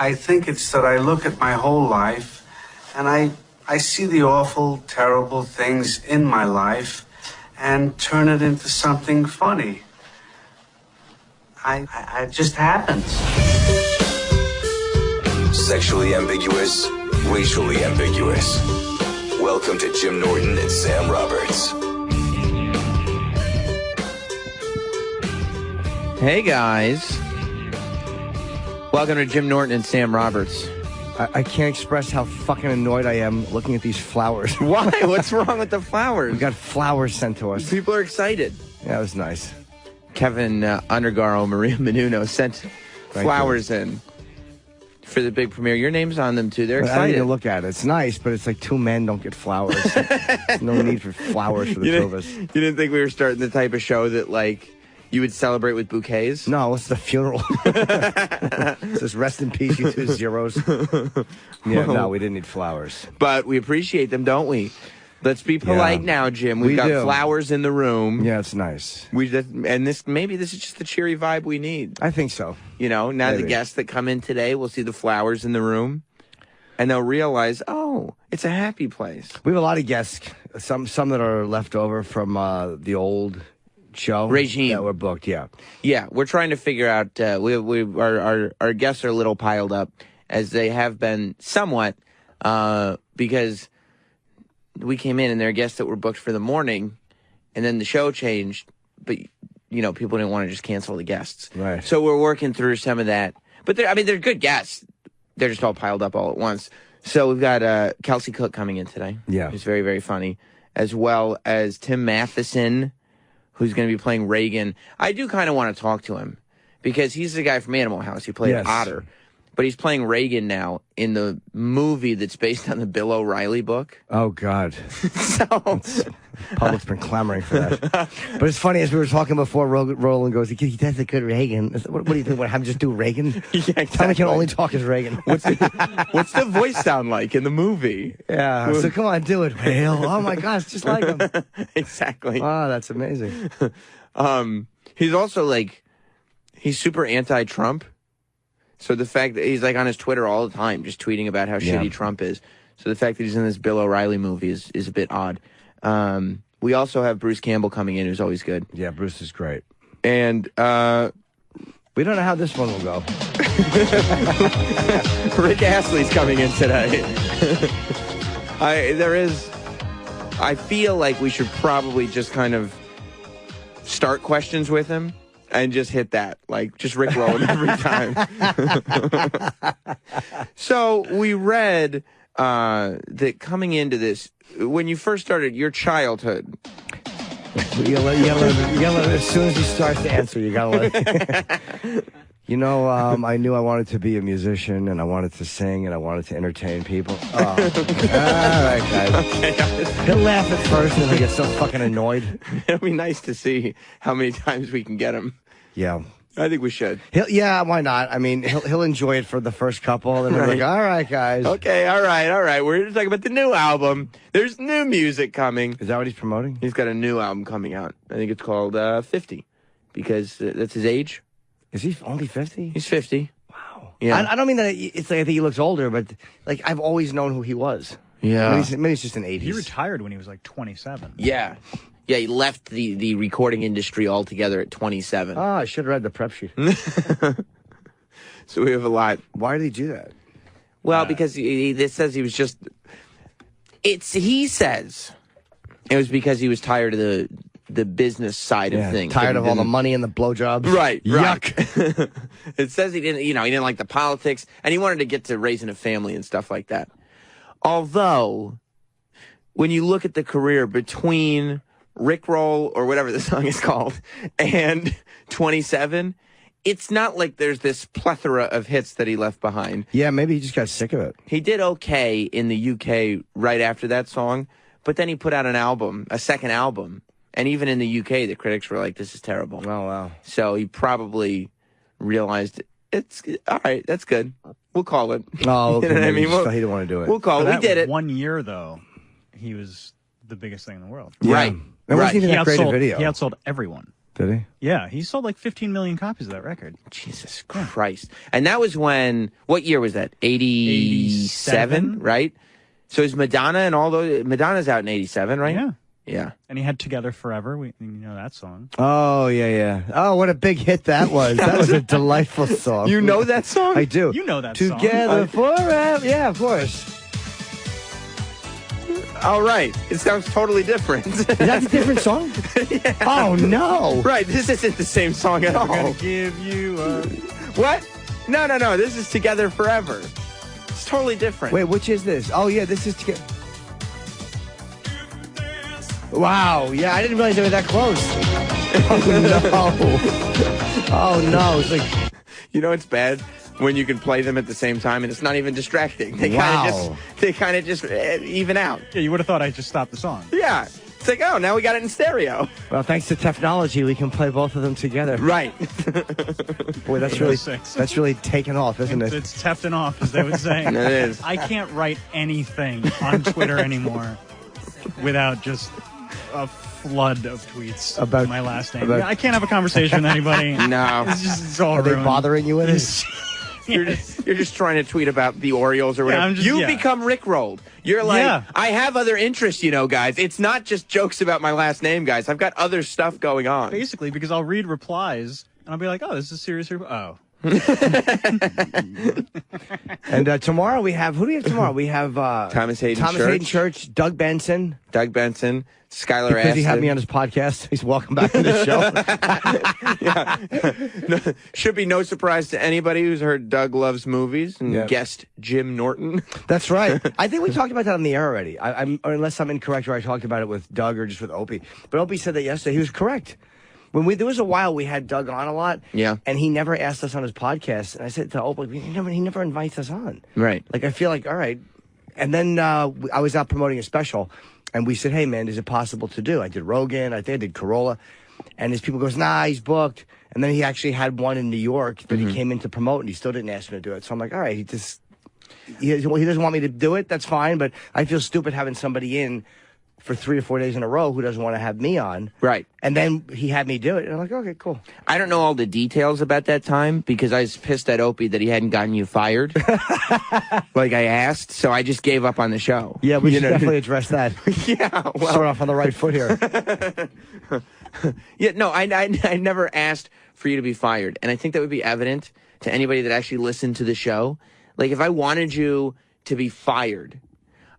I think it's that I look at my whole life and I see the awful, terrible things in my life and turn it into something funny. It just happens. Sexually ambiguous, racially ambiguous. Welcome to Jim Norton and Sam Roberts. Hey guys. Welcome to Jim Norton and Sam Roberts. I can't express how fucking annoyed I am looking at these flowers. Why? What's wrong with the flowers? We got flowers sent to us. People are excited. Yeah, it was nice. Kevin Undergaro, Maria Menouno sent flowers in for the big premiere. Your name's on them too. They're excited. I didn't look at it. It's nice, but it's like two men don't get flowers. No need for flowers for the two of us. You didn't think we were starting the type of show that, like, you would celebrate with bouquets? No, it's the funeral. It says, rest in peace, you two zeros. Yeah, no, we didn't need flowers. But we appreciate them, don't we? Let's be polite now, Jim. We've got flowers in the room. Yeah, it's nice. Maybe this is just the cheery vibe we need. I think so. You know, now the guests that come in today will see the flowers in the room, and they'll realize, oh, it's a happy place. We have a lot of guests, some that are left over from the old show regime that were booked. Yeah, we're trying to figure out. Our guests are a little piled up, as they have been somewhat, because we came in and there are guests that were booked for the morning, and then the show changed, but you know, people didn't want to just cancel the guests. Right. So we're working through some of that. But they're good guests. They're just all piled up all at once. So we've got Kelsey Cook coming in today. Yeah. Who's very, very funny. As well as Tim Matheson, who's going to be playing Reagan. I do kind of want to talk to him because he's the guy from Animal House. He played Otter. But he's playing Reagan now in the movie that's based on the Bill O'Reilly book. Oh, God. So public's been clamoring for that. But it's funny, as we were talking before, Roland goes, he does a good Reagan. What do you think? What, have him just do Reagan? Yeah, exactly. Tommy can only talk as Reagan. What's the voice sound like in the movie? Yeah, so come on, do it, Whale. Oh, my gosh, just like him. Exactly. Oh, that's amazing. He's also, like, he's super anti-Trump. So the fact that he's, like, on his Twitter all the time, just tweeting about how shitty Trump is. So the fact that he's in this Bill O'Reilly movie is a bit odd. We also have Bruce Campbell coming in, who's always good. Yeah, Bruce is great. And we don't know how this one will go. Rick Astley's coming in today. I feel like we should probably just kind of start questions with him. And just hit that, like, just rickroll him every time. So we read that coming into this, when you first started your childhood. Yell at as soon as he starts to answer, you gotta let You know, I knew I wanted to be a musician, and I wanted to sing, and I wanted to entertain people. Oh. All right, guys. Okay. He'll laugh at first, and then get so fucking annoyed. It'll be nice to see how many times we can get him. Yeah. I think we should. Why not? I mean, he'll enjoy it for the first couple, and then we're like, all right, guys. Okay, all right. We're going to talk about the new album. There's new music coming. Is that what he's promoting? He's got a new album coming out. I think it's called 50, because that's his age. Is he only 50? He's 50. Wow. Yeah. I don't mean that it's like I think he looks older, but like I've always known who he was. Yeah. Maybe he's just an 80s. He retired when he was like 27. Yeah. Yeah, he left the recording industry altogether at 27. Oh, I should have read the prep sheet. So we have a lot. Why did he do that? Well, because it says he was just... He says it was because he was tired of the business side of things. Tired of all the money and the blowjobs. Right. Yuck. It says he didn't like the politics, and he wanted to get to raising a family and stuff like that. Although, when you look at the career between Rickroll, or whatever the song is called, and 27, it's not like there's this plethora of hits that he left behind. Yeah, maybe he just got sick of it. He did okay in the UK right after that song, but then he put out a second album, and even in the UK, the critics were like, this is terrible. Oh, wow. So he probably realized, it's all right, that's good. We'll call it. Oh, okay. You know what I mean? He didn't want to do it. We'll call it. We did it. 1 year, though, he was the biggest thing in the world. Right. It wasn't even He that great a outsold, video. he outsold everyone. Did he? Yeah, he sold like 15 million copies of that record. Jesus Christ. And that was when, what year was that? 87, right? So is Madonna and all those, Madonna's out in 87, right? Yeah. Yeah. And he had Together Forever. You know that song. Oh, yeah. Oh, what a big hit that was. That was a delightful song. You know that song? I do. You know that song. Together forever. Yeah, of course. All right. It sounds totally different. Is that a different song? Yeah. Oh, no. Right. This isn't the same song at all. I'm gonna give you a... What? No. This is Together Forever. It's totally different. Wait, which is this? Oh, yeah, this is Together. Wow. Yeah, I didn't realize they were that close. Oh, no. Oh, no. It's like... You know it's bad? When you can play them at the same time and it's not even distracting. They kind of just even out. Yeah, you would have thought I just stopped the song. Yeah. It's like, oh, now we got it in stereo. Well, thanks to technology, we can play both of them together. Right. Boy, that's really taken off, isn't it? It's tefting off, as they would say. It is. I can't write anything on Twitter anymore without just a flood of tweets about my last name. I can't have a conversation with anybody. No. It's all Are they ruined. bothering you with it? You're just trying to tweet about the Orioles or whatever. You become Rickrolled. You're like, I have other interests, guys. It's not just jokes about my last name, guys. I've got other stuff going on. Basically, because I'll read replies, and I'll be like, oh, this is a serious reply. Oh. And tomorrow we have, who do we have tomorrow? We have Thomas Hayden Church, Doug Benson, Skylar Astley. Because he had me on his podcast. He's welcome back to the show. Should be no surprise to anybody who's heard Doug Loves Movies and guest Jim Norton. That's right. I think we talked about that on the air already. Or unless I'm incorrect, or I talked about it with Doug or just with Opie. But Opie said that yesterday. He was correct. There was a while we had Doug on a lot, and he never asked us on his podcast. And I said to Opie, he never invites us on. Right. Like, I feel like, all right. And then I was out promoting a special, and we said, hey, man, is it possible to do? I did Rogan, I think I did Corolla. And his people goes, nah, he's booked. And then he actually had one in New York that he came in to promote, and he still didn't ask me to do it. So I'm like, all right, he doesn't want me to do it. That's fine. But I feel stupid having somebody in for 3 or 4 days in a row who doesn't want to have me on. Right. And then he had me do it. And I'm like, okay, cool. I don't know all the details about that time because I was pissed at Opie that he hadn't gotten you fired. Like I asked, so I just gave up on the show. Yeah, we should definitely address that. Start off on the right foot here. I never asked for you to be fired. And I think that would be evident to anybody that actually listened to the show. Like, if I wanted you to be fired,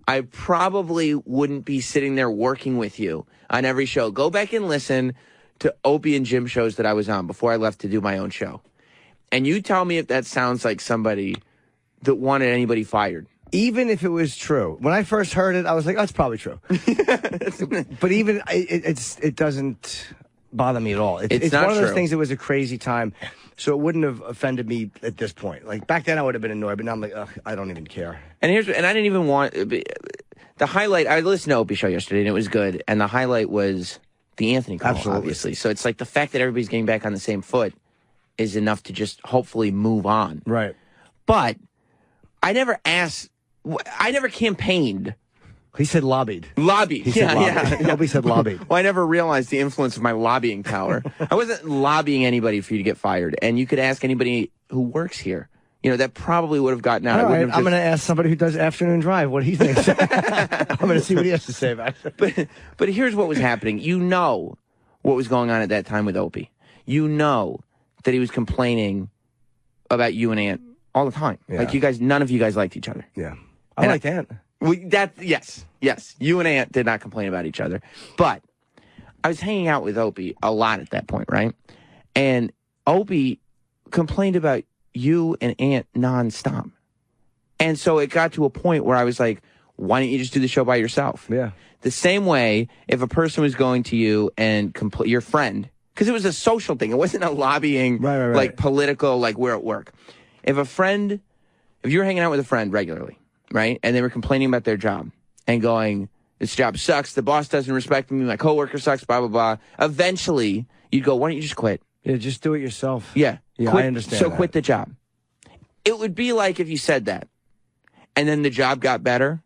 I probably wouldn't be sitting there working with you on every show. Go back and listen to Opie and Jim shows that I was on before I left to do my own show. And you tell me if that sounds like somebody that wanted anybody fired. Even if it was true. When I first heard it, I was like, oh, it's probably true. But even, it doesn't bother me at all. It's one of those things that was a crazy time. So it wouldn't have offended me at this point. Like, back then I would have been annoyed, but now I'm like, ugh, I don't even care. And I didn't even want the highlight. I listened to Opie's show yesterday, and it was good. And the highlight was the Anthony call, obviously. So it's like the fact that everybody's getting back on the same foot is enough to just hopefully move on. Right. But I never campaigned. He said lobbied. Lobbied. He said lobbied. Nobody said lobbied. Well, I never realized the influence of my lobbying power. I wasn't lobbying anybody for you to get fired. And you could ask anybody who works here. That probably would have gotten out. All right, I'm going to ask somebody who does afternoon drive what he thinks. I'm going to see what he has to say about it. But here's what was happening. You know what was going on at that time with Opie. You know that he was complaining about you and Ant all the time. Yeah. Like, none of you guys liked each other. Yeah. I liked Ant. Yes. You and Ant did not complain about each other. But I was hanging out with Opie a lot at that point, right? And Opie complained about you and Ant nonstop. And so it got to a point where I was like, why don't you just do the show by yourself? Yeah. The same way, if a person was going to you and your friend, because it was a social thing. It wasn't a lobbying, like political, like we're at work. If you were hanging out with a friend regularly, right? And they were complaining about their job and going, this job sucks. The boss doesn't respect me. My coworker sucks, blah, blah, blah. Eventually, you'd go, why don't you just quit? Yeah, just do it yourself. Yeah. I understand So quit the job. It would be like if you said that and then the job got better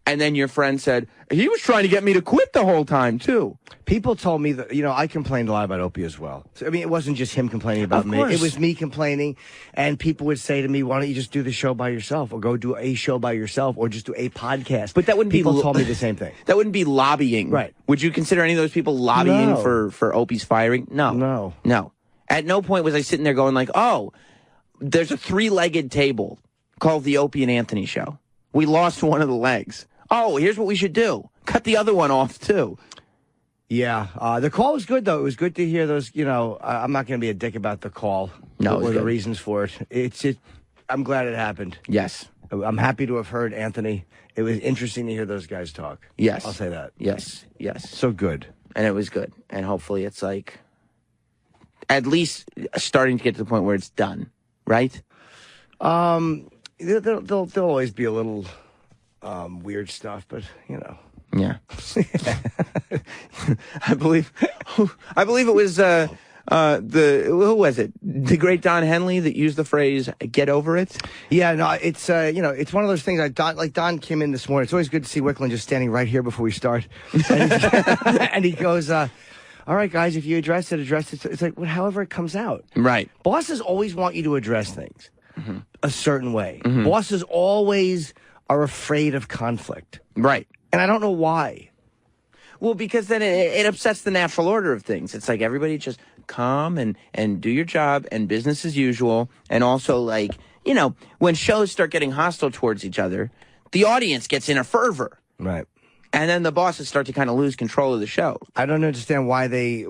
And then your friend said, he was trying to get me to quit the whole time, too. People told me that, I complained a lot about Opie as well. So, I mean, it wasn't just him complaining about me. It was me complaining, and people would say to me, why don't you just do the show by yourself, or go do a show by yourself, or just do a podcast? But that wouldn't People told me the same thing. That wouldn't be lobbying. Right. Would you consider any of those people lobbying for Opie's firing? No. At no point was I sitting there going like, oh, there's a 3-legged table called the Opie and Anthony Show. We lost one of the legs. Oh, here's what we should do. Cut the other one off, too. Yeah. The call was good, though. It was good to hear those, I'm not going to be a dick about the call. No, what were the reasons for it. I'm glad it happened. Yes. I'm happy to have heard Anthony. It was interesting to hear those guys talk. Yes. I'll say that. Yes. So good. And it was good. And hopefully it's like at least starting to get to the point where it's done, right? There'll always be a little weird stuff, but Yeah. I believe it was who was it? The great Don Henley that used the phrase "get over it." Yeah, no, it's it's one of those things. Don came in this morning. It's always good to see Wicklund just standing right here before we start, and he goes, "All right, guys, if you address it, address it." It's like, well, however it comes out. Right. Bosses always want you to address things a certain way. Bosses always are afraid of conflict. Right. And I don't know why. Well, because then it upsets the natural order of things. It's like everybody just calm and do your job and business as usual. And also, like, when shows start getting hostile towards each other, the audience gets in a fervor. Right. And then the bosses start to kind of lose control of the show. I don't understand why they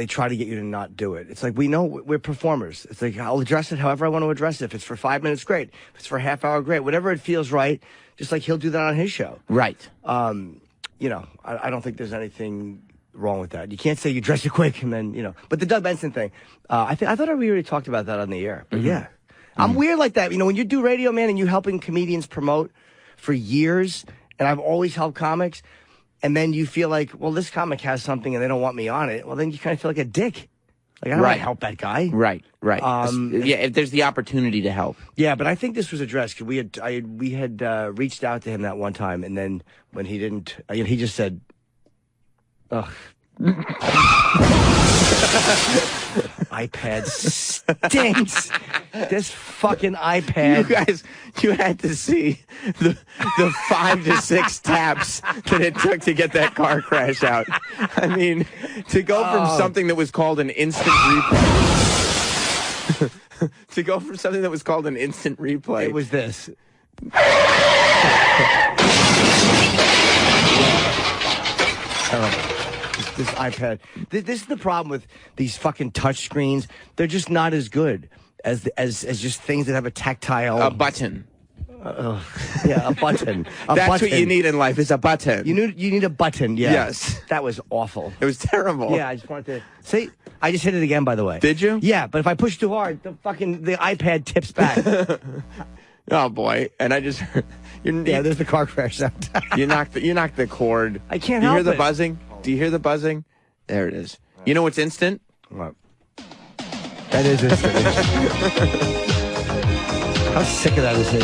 try to get you to not do it. It's like, we know we're performers. It's like, I'll address it however I want to address it. If it's for 5 minutes, great. If it's for a half hour, great. Whatever it feels right, just like he'll do that on his show. Right. I don't think there's anything wrong with that. You can't say you dress it quick and then, But the Doug Benson thing, I thought we already talked about that on the air. But yeah. I'm weird like that. When you do radio, man, and you helping comedians promote for years, and I've always helped comics, and then you feel like, well, this comic has something and they don't want me on it. Well, then you kind of feel like a dick. Like, I don't want to help that guy. Right. If there's the opportunity to help. Yeah, but I think this was addressed. We had reached out to him that one time, and then when he didn't, he just said, ugh. iPad stinks. This fucking iPad. You guys, you had to see the 5 to 6 taps that it took to get that car crash out. I mean, to go from something that was called an instant replay to go from something that was called an instant replay. It was this. This iPad. This is the problem with these fucking touch screens. They're just not as good as just things that have a tactile button. Yeah, a button. That's what you need in life, is a button. You need a button. Yeah. Yes. That was awful. It was terrible. Yeah, I just wanted to say. I just hit it again, by the way. Did you? Yeah, but if I push too hard, the iPad tips back. Oh boy! And I just heard. There's the car crash sound. you knocked the cord. I can't help it. Do you hear the buzzing? Do you hear the buzzing? There it is. You know what's instant? What? That is instant. How sick of that is he?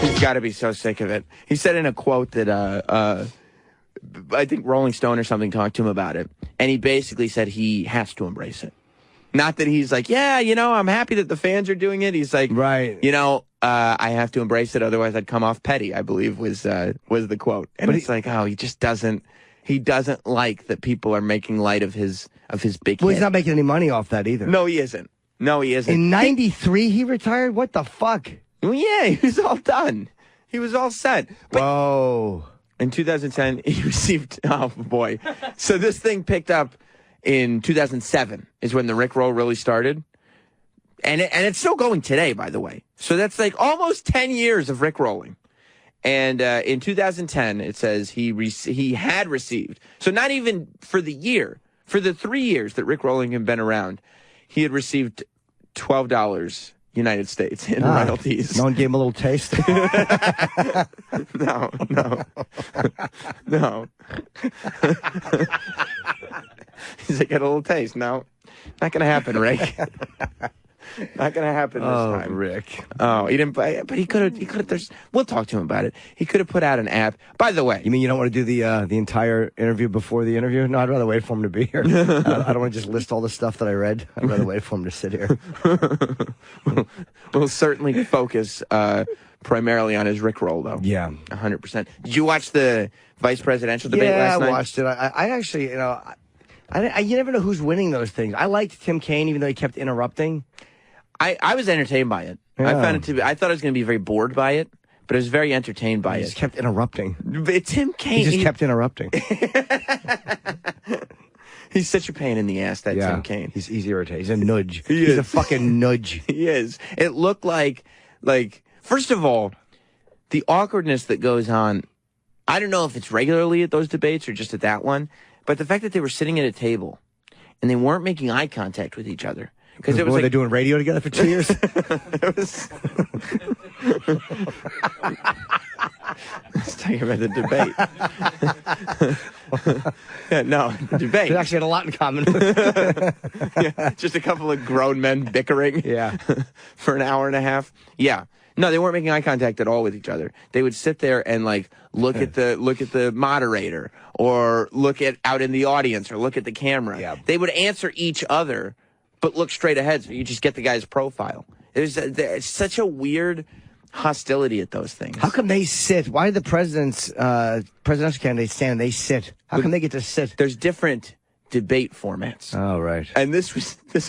He's got to be so sick of it. He said in a quote that I think Rolling Stone or something talked to him about it, and he basically said he has to embrace it. Not that he's like, yeah, I'm happy that the fans are doing it. He's like, right. I have to embrace it, otherwise I'd come off petty, I believe was the quote. And it's like, oh, he just doesn't like that people are making light of his big Well, hit. He's not making any money off that either. No, he isn't. In 93, he retired? What the fuck? Well, yeah, he was all done. He was all set. But whoa. In 2010, he received, oh boy. So this thing picked up in 2007 is when the Rickroll really started. And it's still going today, by the way. So that's like almost 10 years of Rickrolling. And in 2010, it says he had received, so not even for the year, for the 3 years that Rickrolling had been around, he had received $12 United States in royalties. No one gave him a little taste? No. He's like, get a little taste. No, not going to happen, Rick. Not gonna happen this time. Rick. Oh, he didn't. But he could have. We'll talk to him about it. He could have put out an app. By the way, you mean you don't want to do the entire interview before the interview? No, I'd rather wait for him to be here. I don't want to just list all the stuff that I read. I'd rather wait for him to sit here. We'll certainly focus primarily on his Rickroll, though. Yeah, 100%. Did you watch the vice presidential debate last night? Yeah, I watched it. I actually, you never know who's winning those things. I liked Tim Kaine, even though he kept interrupting. I was entertained by it. Yeah. I thought I was going to be very bored by it, but I was very entertained by it. He just kept interrupting. Tim Kaine. He just kept interrupting. He's such a pain in the ass, that Tim Kaine. He's irritating. He's a nudge. He's a fucking nudge. He is. It looked like, first of all, the awkwardness that goes on, I don't know if it's regularly at those debates or just at that one, but the fact that they were sitting at a table and they weren't making eye contact with each other. Because it was were they doing radio together for 2 years? It was... Let's talk about the debate. Yeah, no, the debate. They actually had a lot in common. Yeah, just a couple of grown men bickering. Yeah. For an hour and a half. Yeah. No, they weren't making eye contact at all with each other. They would sit there and look at the moderator or look at out in the audience or look at the camera. Yeah. They would answer each other, but look straight ahead, so you just get the guy's profile. There's such a weird hostility at those things. How come they sit? Why do the presidential candidates stand and they sit? How come they get to sit? There's different debate formats. Oh, right. And this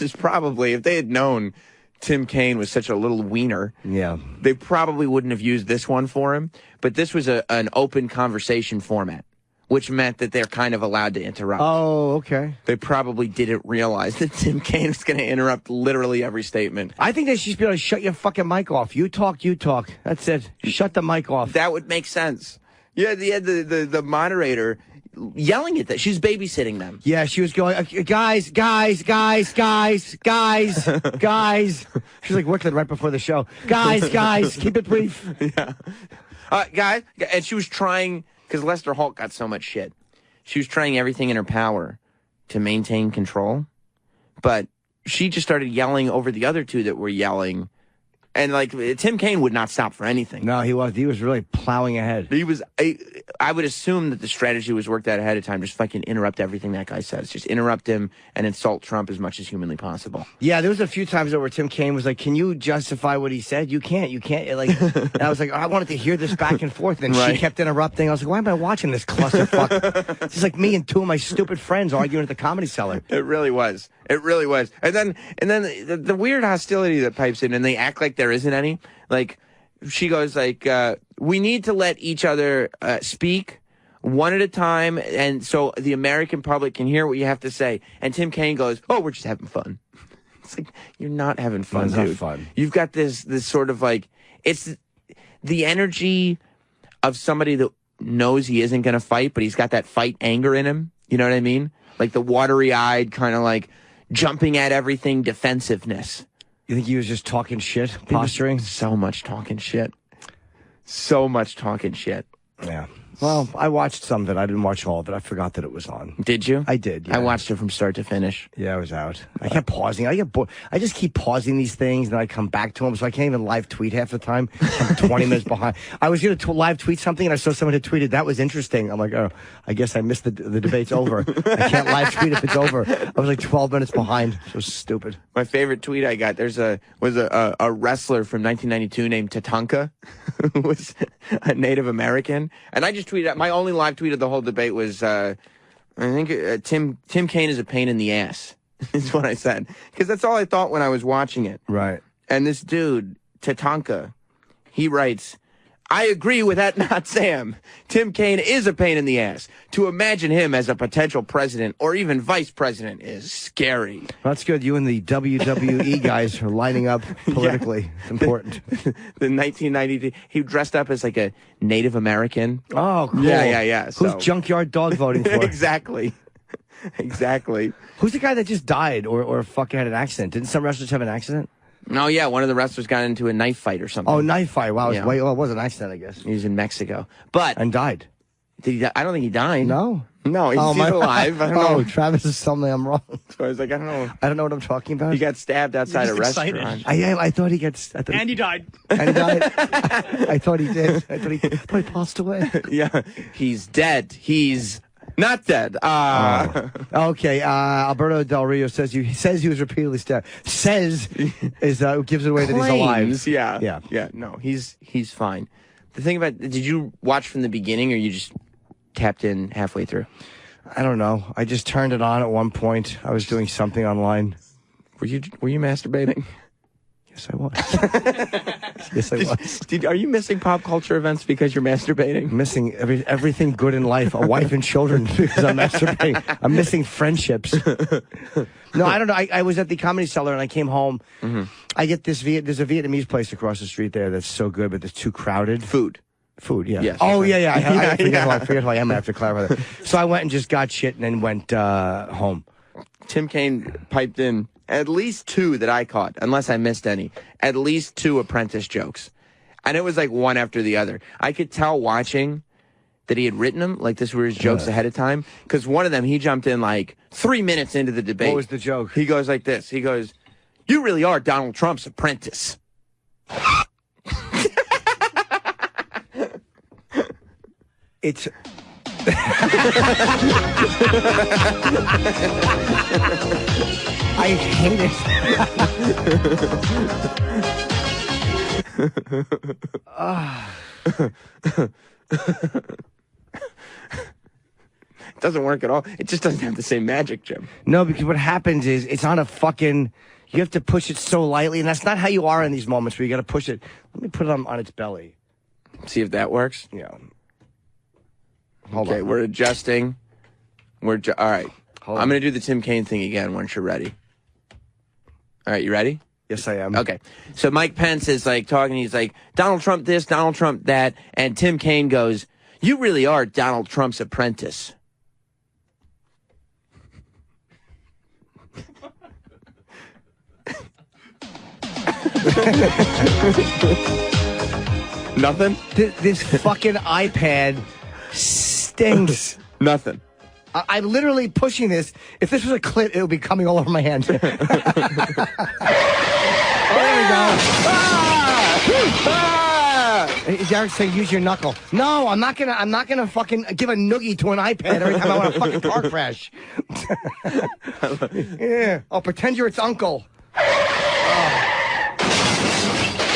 is probably, if they had known Tim Kaine was such a little wiener, they probably wouldn't have used this one for him. But this was an open conversation format, which meant that they're kind of allowed to interrupt. Oh, okay. They probably didn't realize that Tim Kaine was going to interrupt literally every statement. I think they should be able to shut your fucking mic off. You talk, you talk. That's it. Shut the mic off. That would make sense. Yeah, the moderator yelling at that. She's babysitting them. Yeah, she was going, guys. She's like working right before the show. Guys, keep it brief. Yeah. Guys, and she was trying, because Lester Holt got so much shit. She was trying everything in her power to maintain control, but she just started yelling over the other two that were yelling. And Tim Kaine would not stop for anything. No, he was really plowing ahead. I would assume that the strategy was worked out ahead of time. Just fucking interrupt everything that guy says. Just interrupt him and insult Trump as much as humanly possible. Yeah, there was a few times where Tim Kaine was like, "Can you justify what he said? You can't." And I was like, I wanted to hear this back and forth, and she kept interrupting. I was like, why am I watching this clusterfuck? It's just like me and two of my stupid friends arguing at the Comedy Cellar. It really was. It really was. And then the weird hostility that pipes in, and they act like there isn't any. She goes we need to let each other speak one at a time, and so the American public can hear what you have to say. And Tim Kaine goes, "Oh, we're just having fun." It's like, you're not having fun, dude. It's not fun. You've got this sort of it's the energy of somebody that knows he isn't going to fight, but he's got that fight anger in him. You know what I mean? Like the watery-eyed kind of jumping at everything defensiveness. You think he was just talking shit, posturing? So much talking shit. So much talking shit. Yeah. Well, I watched some of it. I didn't watch all of it. I forgot that it was on. Did you? I did, yeah. I watched it from start to finish. Yeah, I was out. I kept pausing. I get bored. I just keep pausing these things, and then I come back to them, so I can't even live tweet half the time. I'm 20 minutes behind. I was going to live tweet something, and I saw someone had tweeted, "That was interesting." I'm like, oh, I guess I missed the debate's over. I can't live tweet if it's over. I was 12 minutes behind. So stupid. My favorite tweet I got, was a wrestler from 1992 named Tatanka, who was a Native American. And I just tweeted, my only live tweet of the whole debate was, I think Tim Kaine is a pain in the ass, is what I said. Because that's all I thought when I was watching it. Right. And this dude, Tatanka, he writes, "I agree with that, not Sam. Tim Kaine is a pain in the ass. To imagine him as a potential president or even vice president is scary." Well, that's good. You and the WWE guys are lining up politically. Yeah. It's important. The 1990, he dressed up as a Native American. Oh, cool. Yeah. Who's Junkyard Dog voting for? Exactly. Who's the guy that just died or fucking had an accident? Didn't some wrestlers have an accident? No, yeah, one of the wrestlers got into a knife fight or something. Oh, knife fight. Wow, it was an accident, I guess. He was in Mexico. And died. Did he? I don't think he died. No. No, he's alive. I don't know. Travis is telling me I'm wrong. So I was like, I don't know. I don't know what I'm talking about. He got stabbed outside a excited. restaurant. I thought he gets. And he died. And died. I thought he did. I thought he passed away. Yeah, he's dead. He's not dead. Okay. Alberto Del Rio says he was repeatedly stabbed. Gives it away that he's alive. Yeah. No, he's fine. The thing about, did you watch from the beginning, or you just tapped in halfway through? I don't know. I just turned it on at one point. I was doing something online. Were you masturbating? Yes, I was. Yes, I was. Are you missing pop culture events because you're masturbating? Missing everything good in life, a wife and children because I'm masturbating. I'm missing friendships. No, I don't know. I was at the Comedy Cellar and I came home. Mm-hmm. I get this there's a Vietnamese place across the street there that's so good, but it's too crowded. Food, yeah. Yes, oh, yeah. I forget who I am. I have to clarify that. So I went and just got shit and then went home. Tim Kaine piped in at least 2 that I caught, unless I missed any. At least 2 Apprentice jokes. And it was like one after the other. I could tell watching that he had written them, like this were his jokes ahead of time. Because one of them, he jumped in like 3 minutes into the debate. What was the joke? He goes like this. He goes, "You really are Donald Trump's apprentice." It's... I hate it. It doesn't work at all. It just doesn't have the same magic, Jim. No, because what happens is it's on a fucking... You have to push it so lightly, and that's not how you are in these moments where you got to push it. Let me put it on its belly. See if that works. Yeah. Hold on. We're adjusting. All right. I'm going to do the Tim Kaine thing again once you're ready. All right, you ready? Yes, I am. Okay. So Mike Pence is like talking. He's like, Donald Trump this, Donald Trump that. And Tim Kaine goes, "You really are Donald Trump's apprentice." Nothing? This fucking iPad stinks. Nothing. I'm literally pushing this. If this was a clit, it would be coming all over my hand. Oh, there we go. Derek's saying, use your knuckle. No, I'm not gonna fucking give a noogie to an iPad every time I want a fucking car crash. Yeah. Oh, pretend you're its uncle.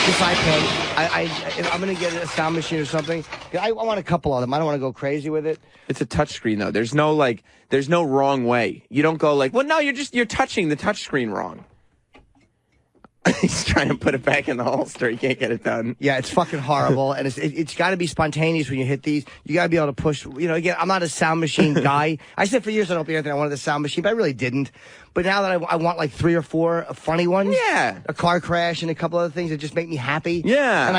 This iPad, I'm going to get a sound machine or something. I want a couple of them. I don't want to go crazy with it. It's a touchscreen, though. There's no wrong way. You don't go like, well, no, you're touching the touchscreen wrong. He's trying to put it back in the holster. He can't get it done. Yeah, it's fucking horrible. And it's got to be spontaneous when you hit these. You got to be able to push. You know, again, I'm not a sound machine guy. I said for years I don't be anything. I wanted a sound machine, but I really didn't. But now that I want like 3 or 4 funny ones. Yeah. A car crash and a couple other things that just make me happy. Yeah. And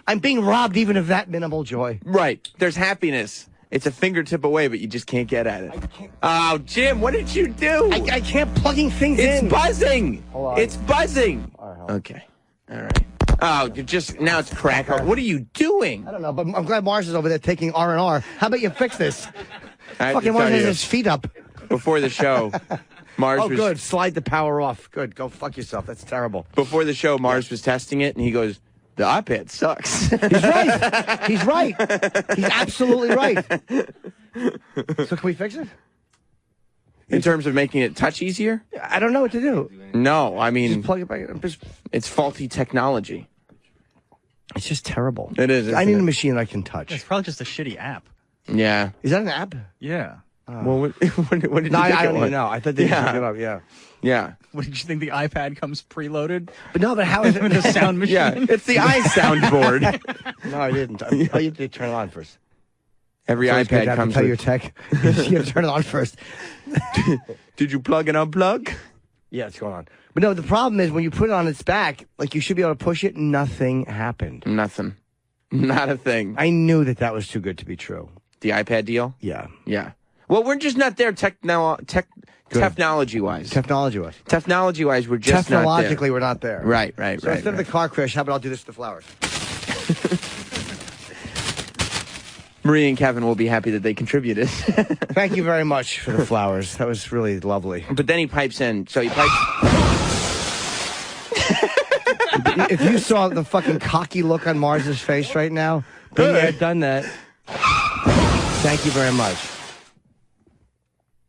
I'm being robbed even of that minimal joy. Right. There's happiness. It's a fingertip away, but you just can't get at it. Oh, Jim, what did you do? I can't plugging things in. It's buzzing. Hold on. It's buzzing. All right, okay. All right. Oh, now it's crack. What are you doing? I don't know, but I'm glad Mars is over there taking R&R. How about you fix this? Fucking Mars has his feet up. Before the show, Mars was... good. Slide the power off. Good. Go fuck yourself. That's terrible. Before the show, Mars was testing it, and he goes, the iPad sucks. He's right. He's right. He's absolutely right. So can we fix it? In terms of making it touch easier? I don't know what to do. No, I mean... Just plug it back in. It's faulty technology. It's just terrible. It is. I need a machine I can touch. It's probably just a shitty app. Yeah. Is that an app? Yeah. Well, what did you think I don't it was? even know. I thought they just it up. Yeah. Yeah. What did you think? The iPad comes preloaded? But how is it with a sound machine? Yeah, it's the iSoundboard. No, I didn't. You have to turn it on first. Every so iPad comes to tell with... your tech. You have to turn it on first. Did you plug and unplug? Yeah, it's going on. But no, the problem is when you put it on its back, like you should be able to push it, nothing happened. Nothing. Not a thing. I knew that was too good to be true. The iPad deal? Yeah. Yeah. Well, we're just not there technology-wise. Technology-wise. Technology-wise, we're just not there. Technologically, we're not there. Right. So instead of the car crash, how about I'll do this to the flowers? Marie and Kevin will be happy that they contributed. Thank you very much for the flowers. That was really lovely. But then he pipes in. So he pipes. If you saw the fucking cocky look on Mars's face right now, then you had done that. Thank you very much.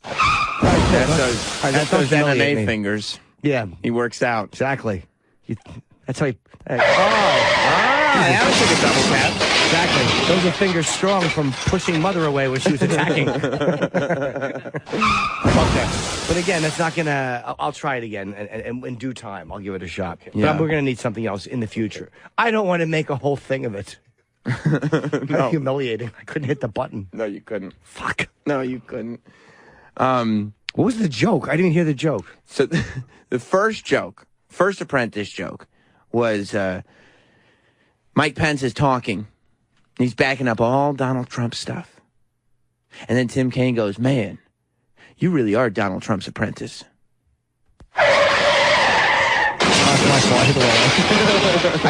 That's those MMA fingers. Yeah. He works out. Exactly. That's how he... That was like a double tap. Exactly. Those are fingers strong from pushing Mother away when she was attacking. Okay. But again, that's not going to... I'll try it again, and in due time, I'll give it a shot. Yeah. But we're going to need something else in the future. I don't want to make a whole thing of it. No. Humiliating. I couldn't hit the button. No, you couldn't. Fuck. No, you couldn't. What was the joke? I didn't hear the joke. So the first Apprentice joke was Mike Pence is talking. He's backing up all Donald Trump stuff. And then Tim Kaine goes, man, you really are Donald Trump's apprentice. I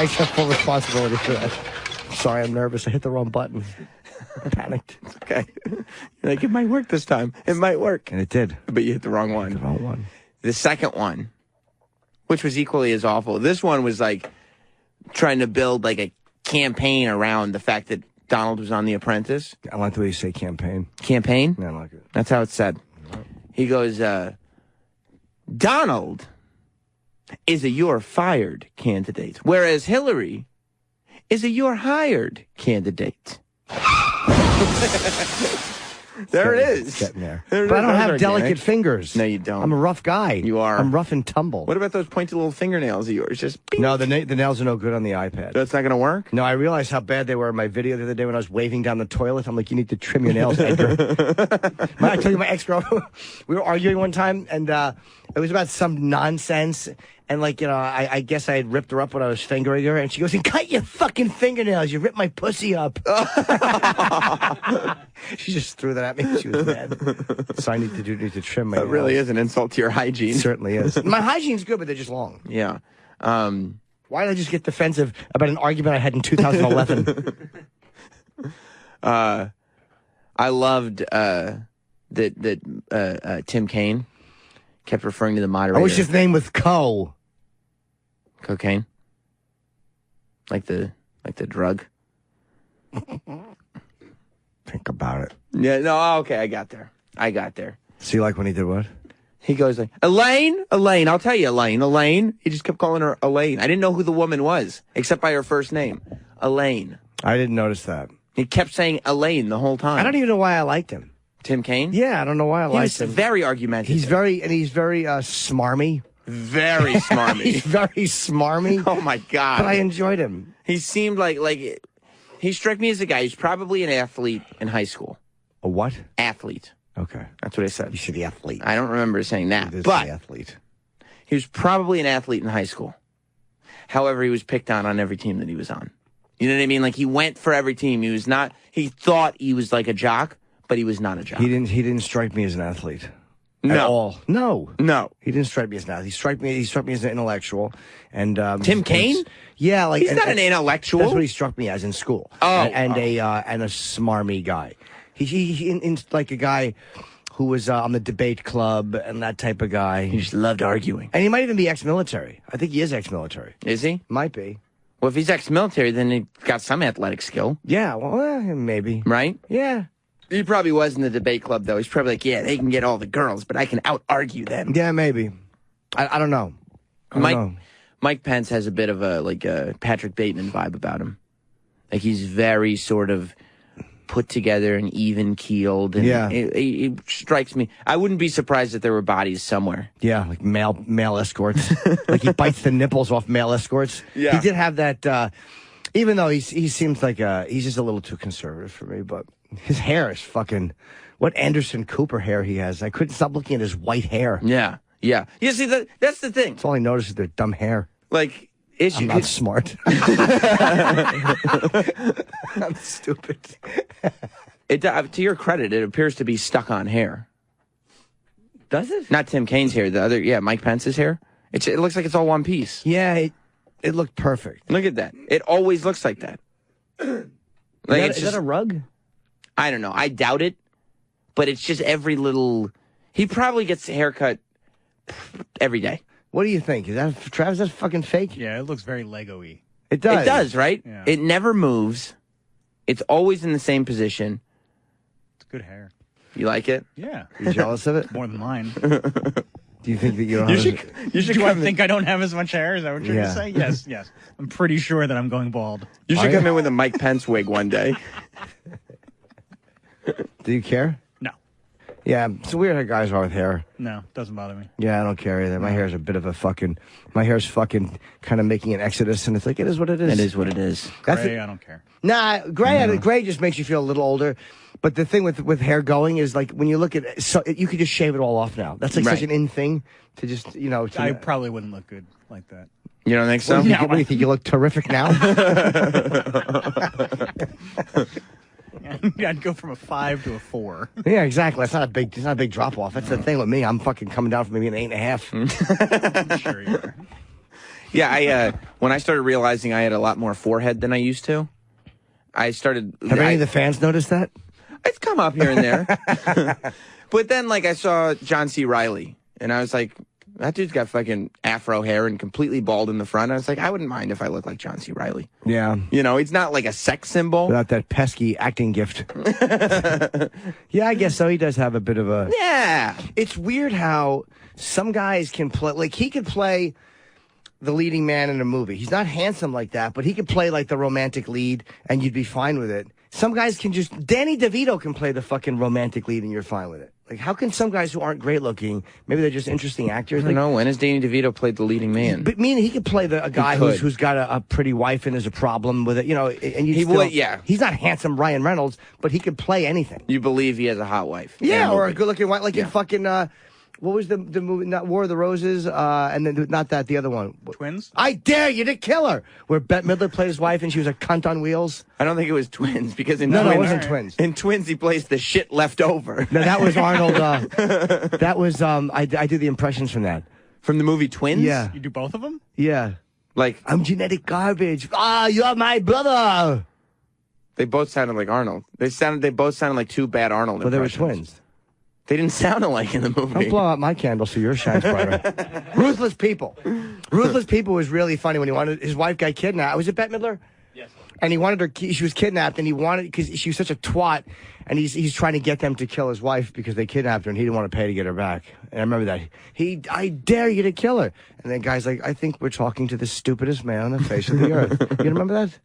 accept full responsibility for that. Sorry, I'm nervous. I hit the wrong button. I panicked. It's okay. You're like, it might work this time. It might work. And it did. But you hit the wrong one. The wrong one. The second one, which was equally as awful. This one was like trying to build like a campaign around the fact that Donald was on The Apprentice. I like the way you say campaign. Campaign? Yeah, I like it. That's how it's said. He goes, Donald is a you're fired candidate, whereas Hillary is a you're hired candidate. There it is. Getting there. But I don't have delicate fingers. No, you don't. I'm a rough guy. You are. I'm rough and tumble. What about those pointy little fingernails of yours? Just bing. No, the nails are no good on the iPad. That's not going to work? No, I realized how bad they were in my video the other day when I was waving down the toilet. I'm like, you need to trim your nails, Edgar. I tell you, my ex-girlfriend, we were arguing one time, and it was about some nonsense. And, like, you know, I guess I had ripped her up when I was fingering her. And she goes, cut your fucking fingernails. You ripped my pussy up. She just threw that at me. She was mad. So I need to trim my nails. That really is an insult to your hygiene. It certainly is. My hygiene's good, but they're just long. Yeah. Why did I just get defensive about an argument I had in 2011? I loved that Tim Kaine kept referring to the moderator. I wish his name was Cocaine? Like the drug? Think about it. Yeah, no, okay, I got there. See, like when he did what? He goes like, Elaine, I'll tell you, Elaine. He just kept calling her Elaine. I didn't know who the woman was, except by her first name. Elaine. I didn't notice that. He kept saying Elaine the whole time. I don't even know why I liked him. Tim Kaine? Yeah, I don't know why I liked him. He's very argumentative. He's very smarmy. Very smarmy. He's very smarmy. Oh, my God. But I enjoyed him. He seemed like he struck me as a guy who's probably an athlete in high school. A what? Athlete. Okay. That's what I said. You said the athlete. I don't remember saying that. It is but the athlete. He was probably an athlete in high school. However, he was picked on every team that he was on. You know what I mean? Like, he went for every team. He thought he was like a jock, but he was not a jock. He didn't strike me as an athlete. No. At all. No. He didn't strike me as an athlete. He struck me as an intellectual. And Tim Kaine? Yeah, like he's not an intellectual. That's what he struck me as in school. And a smarmy guy. He's like a guy who was on the debate club and that type of guy. He just loved arguing. And he might even be ex-military. I think he is ex-military. Is he? Might be. Well, if he's ex-military, then he got some athletic skill. Yeah, well, maybe. Right? Yeah. He probably was in the debate club, though. He's probably like, yeah, they can get all the girls, but I can out-argue them. Yeah, maybe. I don't know. Mike Pence has a bit of a Patrick Bateman vibe about him. Like, he's very sort of put together and even-keeled. And yeah. It strikes me. I wouldn't be surprised if there were bodies somewhere. Yeah, like male escorts. Like he bites the nipples off male escorts. Yeah. He did have that, even though he seems like he's just a little too conservative for me, but his hair is fucking, what Anderson Cooper hair he has. I couldn't stop looking at his white hair. Yeah, yeah. You see, that's the thing. That's all I noticed is their dumb hair. Like, I'm not smart. I'm stupid. To your credit, it appears to be stuck on hair. Does it? Not Tim Kaine's hair. The other, Mike Pence's hair. It looks like it's all one piece. Yeah, it looked perfect. Look at that. It always looks like that. Like is that a rug? I don't know. I doubt it, but it's just every little. He probably gets a haircut every day. What do you think? Is that Travis? That's fucking fake. Yeah, it looks very Lego-y. It does. It does, right? Yeah. It never moves. It's always in the same position. It's good hair. You like it? Yeah. You jealous of it? More than mine. Do you think that you don't You have? should. Do I think I don't have as much hair? Is that what you're Yeah. going to say? Yes. I'm pretty sure that I'm going bald. You should come in with a Mike Pence wig one day. Do you care? No. Yeah, it's weird how guys are with hair. No, doesn't bother me. Yeah, I don't care either. My hair's a bit of a fucking. My hair's fucking kind of making an exodus, and it's like it is what it is. It is what it is. Gray, I don't care. Nah, gray just makes you feel a little older. But the thing with hair going is like when you look at it, you could just shave it all off now. That's like such an in thing to just I probably wouldn't look good like that. You don't think so? What do you think? You look terrific now. I'd go from a 5 to a 4. Yeah, exactly. It's not a big drop off. That's the thing with me. I'm fucking coming down from maybe an 8.5. I'm sure you are. Yeah, when I started realizing I had a lot more forehead than I used to, I started. Have any of the fans noticed that? It's come up here and there. But then, like, I saw John C. Reilly, and I was like, that dude's got fucking afro hair and completely bald in the front. I was like, I wouldn't mind if I looked like John C. Reilly. Yeah. You know, he's not like a sex symbol. Without that pesky acting gift. Yeah, I guess so. He does have a bit of a... Yeah. It's weird how some guys can play... Like, he could play the leading man in a movie. He's not handsome like that, but he could play, like, the romantic lead, and you'd be fine with it. Some guys can just... Danny DeVito can play the fucking romantic lead, and you're fine with it. Like, how can some guys who aren't great looking, maybe they're just interesting actors? I don't know. When has Danny DeVito played the leading man? But he could play a guy who's got a pretty wife and has a problem with it, you know. And He would, yeah. He's not handsome Ryan Reynolds, but he could play anything. You believe he has a hot wife? Yeah, or a good-looking wife, like in fucking. What was the movie? Not War of the Roses, and then not that, the other one. Twins? I Dare You to Kill Her, where Bette Midler played his wife and she was a cunt on wheels. I don't think it was Twins because in No, Twins, it wasn't Twins. In Twins, he plays the shit left over. No, that was Arnold. That was I do the impressions from that. From the movie Twins? Yeah, You do both of them? yeah. Like, I'm genetic garbage. You're my brother. they both sounded like Arnold. They both sounded like two bad Arnold Well, they were impressions. twins. They didn't sound alike in the movie. Don't blow out my candle so yours shines brighter. Ruthless People. Ruthless People was really funny when he wanted his wife got kidnapped. Was it Bette Midler? Yes. And he wanted her. She was kidnapped, and he wanted because she was such a twat, and he's trying to get them to kill his wife because they kidnapped her, and he didn't want to pay to get her back. And I remember that. I dare you to kill her. And then guy's like, I think we're talking to the stupidest man on the face of the earth. You remember that?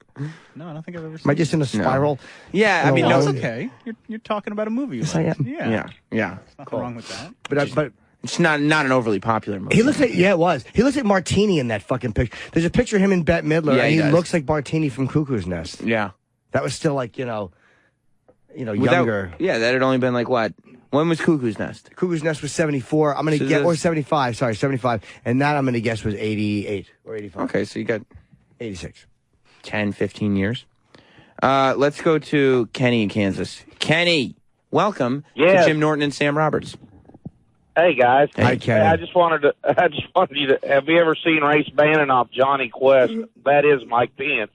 No, I don't think I've ever seen Am I just in a spiral? Yeah, I mean, No, No, no, it's okay. You're talking about a movie. Yes, I am. Yeah. yeah. Nothing wrong with that. But It's not an overly popular movie. he looks like it was. He looks like Martini in that fucking picture. There's a picture of him and Bette Midler, Yeah, and he he does. looks like Martini from Cuckoo's Nest. Yeah. That was still like younger. Yeah, that had only been like what? When was Cuckoo's Nest? Cuckoo's Nest was 74. I'm gonna So get or this- 75. Sorry, 75. And that I'm gonna guess was 88 or 85. Okay, so you got 86. 10, 15 years. Let's go to Kenny in Kansas. Kenny, welcome to Jim Norton and Sam Roberts. Hey guys. Hi, Kenny. Hey, I just wanted you to. Have you ever seen Race Bannon off Johnny Quest? That is Mike Pence.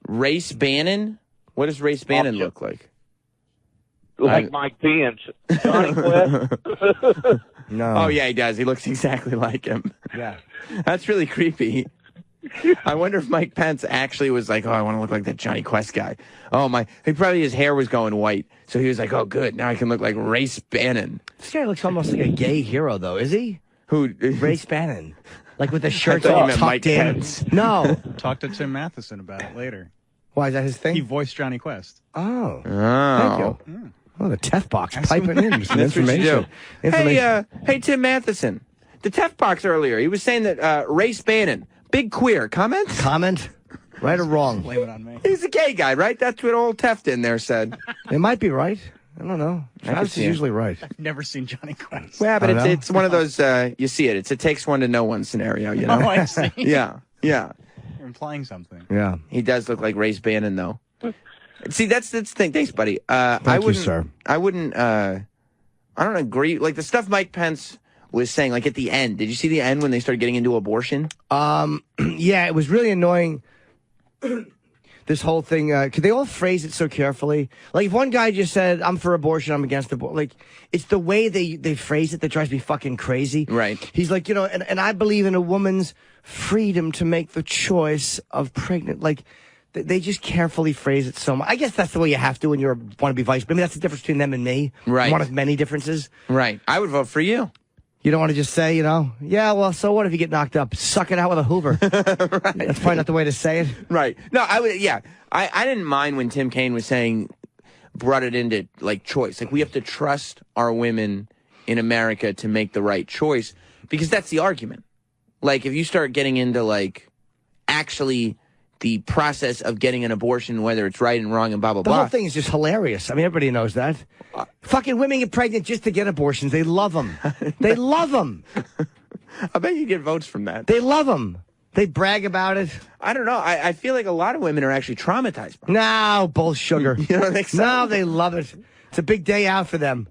Race Bannon? What does Race Bannon look like? Like Mike Pence. Johnny Quest. No. Oh, yeah, he does. He looks exactly like him. Yeah. That's really creepy. I wonder if Mike Pence actually was like, oh, I want to look like that Johnny Quest guy. His hair was going white. So he was like, oh, good. Now I can look like Race Bannon. This guy looks almost like a gay hero, though. Is he? Who? Race Bannon. Like with the shirts I thought you all meant tucked Mike in. Pence. No. Talk to Tim Matheson about it later. Why is that his He thing? voiced Johnny Quest. Oh. Oh. Thank you. Oh, the Tef box piping in some That's what you information. do. Hey, Tim Matheson. The Tef box earlier, he was saying that Race Bannon, big queer. Comments? Comment? Right or wrong? Blame it on me. He's a gay guy, right? That's what old Teft in there said. It might be right. I don't know. Travis see is it. usually right. Never seen Johnny Quest. Yeah, but I know. it's one of those, you see it. It takes one to know one scenario, you know? Oh, I see. Yeah. You're implying something. Yeah. He does look like Race Bannon, though. See, that's the thing. Thanks, buddy. Thank you, sir. I don't agree. Like, the stuff Mike Pence was saying, like, at the end. Did you see the end when they started getting into abortion? Yeah, it was really annoying. this whole thing, could they all phrase it so carefully? Like, if one guy just said, I'm for abortion, I'm against abortion, like, it's the way they phrase it that drives me fucking crazy. Right. He's like, and I believe in a woman's freedom to make the choice of pregnant. Like, they just carefully phrase it so much. I guess that's the way you have to when you want to be vice. I mean, that's the difference between them and me. Right. One of many differences. Right. I would vote for you. You don't want to just say, yeah, well, so what if you get knocked up? Suck it out with a Hoover. Right. That's probably not the way to say it. Right. No, I would, yeah. I didn't mind when Tim Kaine was saying, brought it into, like, choice. Like, we have to trust our women in America to make the right choice, because that's the argument. Like, if you start getting into, like, actually the process of getting an abortion, whether it's right and wrong and blah, blah, blah. The whole thing is just hilarious. I mean, everybody knows that. Fucking women get pregnant just to get abortions. They love them. They love them. I bet you get votes from that. They love them. They brag about it. I don't know. I feel like a lot of women are actually traumatized by it. No, bull sugar. You don't think so? No, they love it. It's a big day out for them.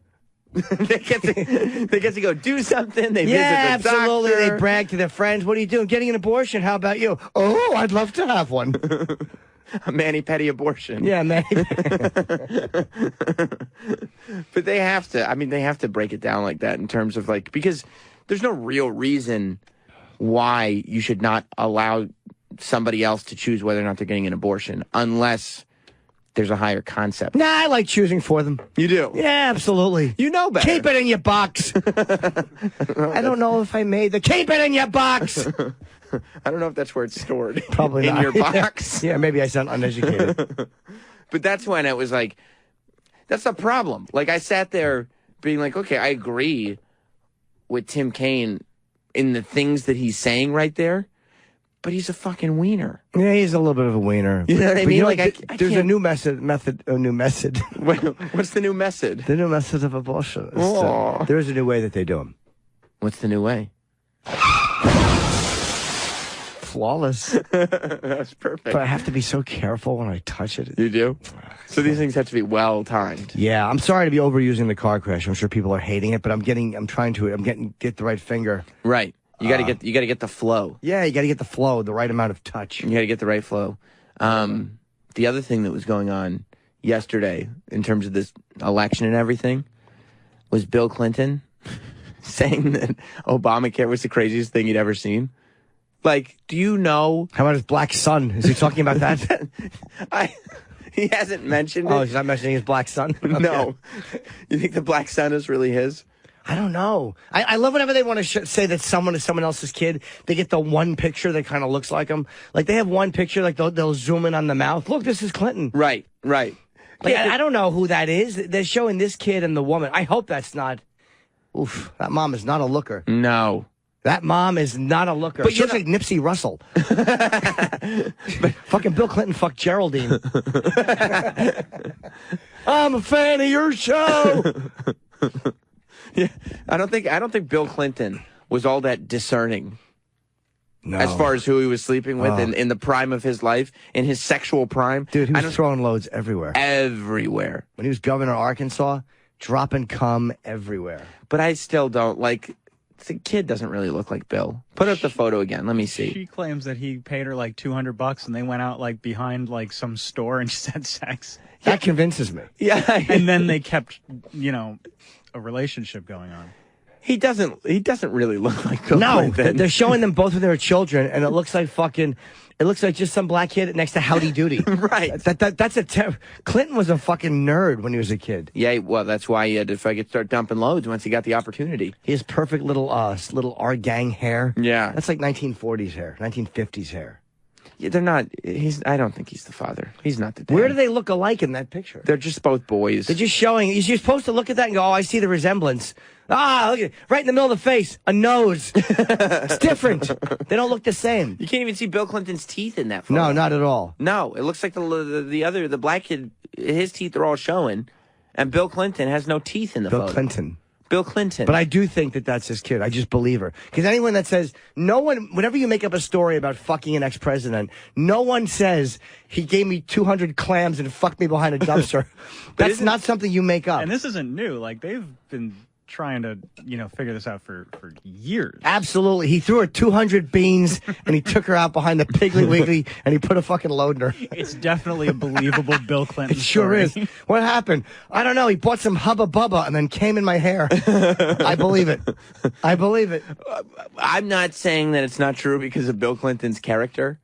they get to go do something. They visit the absolutely. doctor. They brag to their friends. What are you doing? Getting an abortion. How about you? Oh, I'd love to have one. A mani-pedi abortion. Yeah, man. But they have to. I mean, they have to break it down like that in terms of, like, because there's no real reason why you should not allow somebody else to choose whether or not they're getting an abortion unless there's a higher concept. Nah, I like choosing for them. You do? Yeah, absolutely. You know better. Keep it in your box. I don't know if I made the keep it in your box. I don't know if that's where it's stored. Probably in not. your box. Yeah, maybe I sound uneducated. But that's when it was like, that's the problem. Like, I sat there being like, okay, I agree with Tim Kaine in the things that he's saying right there. But he's a fucking wiener. Yeah, he's a little bit of a wiener. You know what I mean? Like, there's a new method. What's the new method? The new method of abortion. There is a new way that they do them. What's the new way? Flawless. That's perfect. But I have to be so careful when I touch it. You do? So these things have to be well timed. Yeah, I'm sorry to be overusing the car crash. I'm sure people are hating it, but I'm trying to get the right finger. Right. You got to get the flow. Yeah, you got to get the flow, the right amount of touch. You got to get the right flow. The other thing that was going on yesterday in terms of this election and everything was Bill Clinton saying that Obamacare was the craziest thing he'd ever seen. Like, do you know? How about his black son? Is he talking about that? He hasn't mentioned it. Oh, he's not mentioning his black son? Okay. No. You think the black son is really his? I don't know. I love whenever they want to say that someone is someone else's kid. They get the one picture that kind of looks like them. Like, they have one picture, like they'll zoom in on the mouth. Look, this is Clinton. Right. Like, I don't know who that is. They're showing this kid and the woman. I hope that's not. Oof, that mom is not a looker. No. That mom is not a looker. But she looks like Nipsey Russell. But fucking Bill Clinton fucked Geraldine. I'm a fan of your show. Yeah, I don't think Bill Clinton was all that discerning. No. As far as who he was sleeping with in the prime of his life, in his sexual prime. Dude, he was throwing loads everywhere. Everywhere. When he was governor of Arkansas, dropping cum everywhere. But I still don't, like, the kid doesn't really look like Bill. Put up the photo again. Let me see. She claims that he paid her like $200 and they went out like behind like some store and just had sex. That convinces me. Yeah. And then they kept, a relationship going on. He doesn't really look like Bill Clinton. No, they're showing them both with their children, and it looks like just some black kid next to Howdy Doody. Right. Clinton was a fucking nerd when he was a kid. Yeah, well, that's why he had to start dumping loads once he got the opportunity. He has perfect little our gang hair. Yeah. That's like 1940s hair, 1950s hair. Yeah, they're not. I don't think he's the father. He's not the dad. Where do they look alike in that picture? They're just both boys. They're just showing. You're supposed to look at that and go, "Oh, I see the resemblance." Ah, look at right in the middle of the face, a nose. It's different. They don't look the same. You can't even see Bill Clinton's teeth in that photo. No, not at all. No, it looks like the black kid. His teeth are all showing, and Bill Clinton has no teeth in the photo. Bill Clinton. But I do think that that's his kid. I just believe her. Because anyone that says, whenever you make up a story about fucking an ex-president, no one says he gave me 200 clams and fucked me behind a dumpster. That's not something you make up. And this isn't new. Like, they've been trying to, figure this out for years. Absolutely. He threw her 200 beans, and he took her out behind the Piggly Wiggly, and he put a fucking load in her. It's definitely a believable Bill Clinton It sure story. is. What happened? I don't know. He bought some Hubba Bubba and then came in my hair. I believe it. I believe it. I'm not saying that it's not true because of Bill Clinton's character,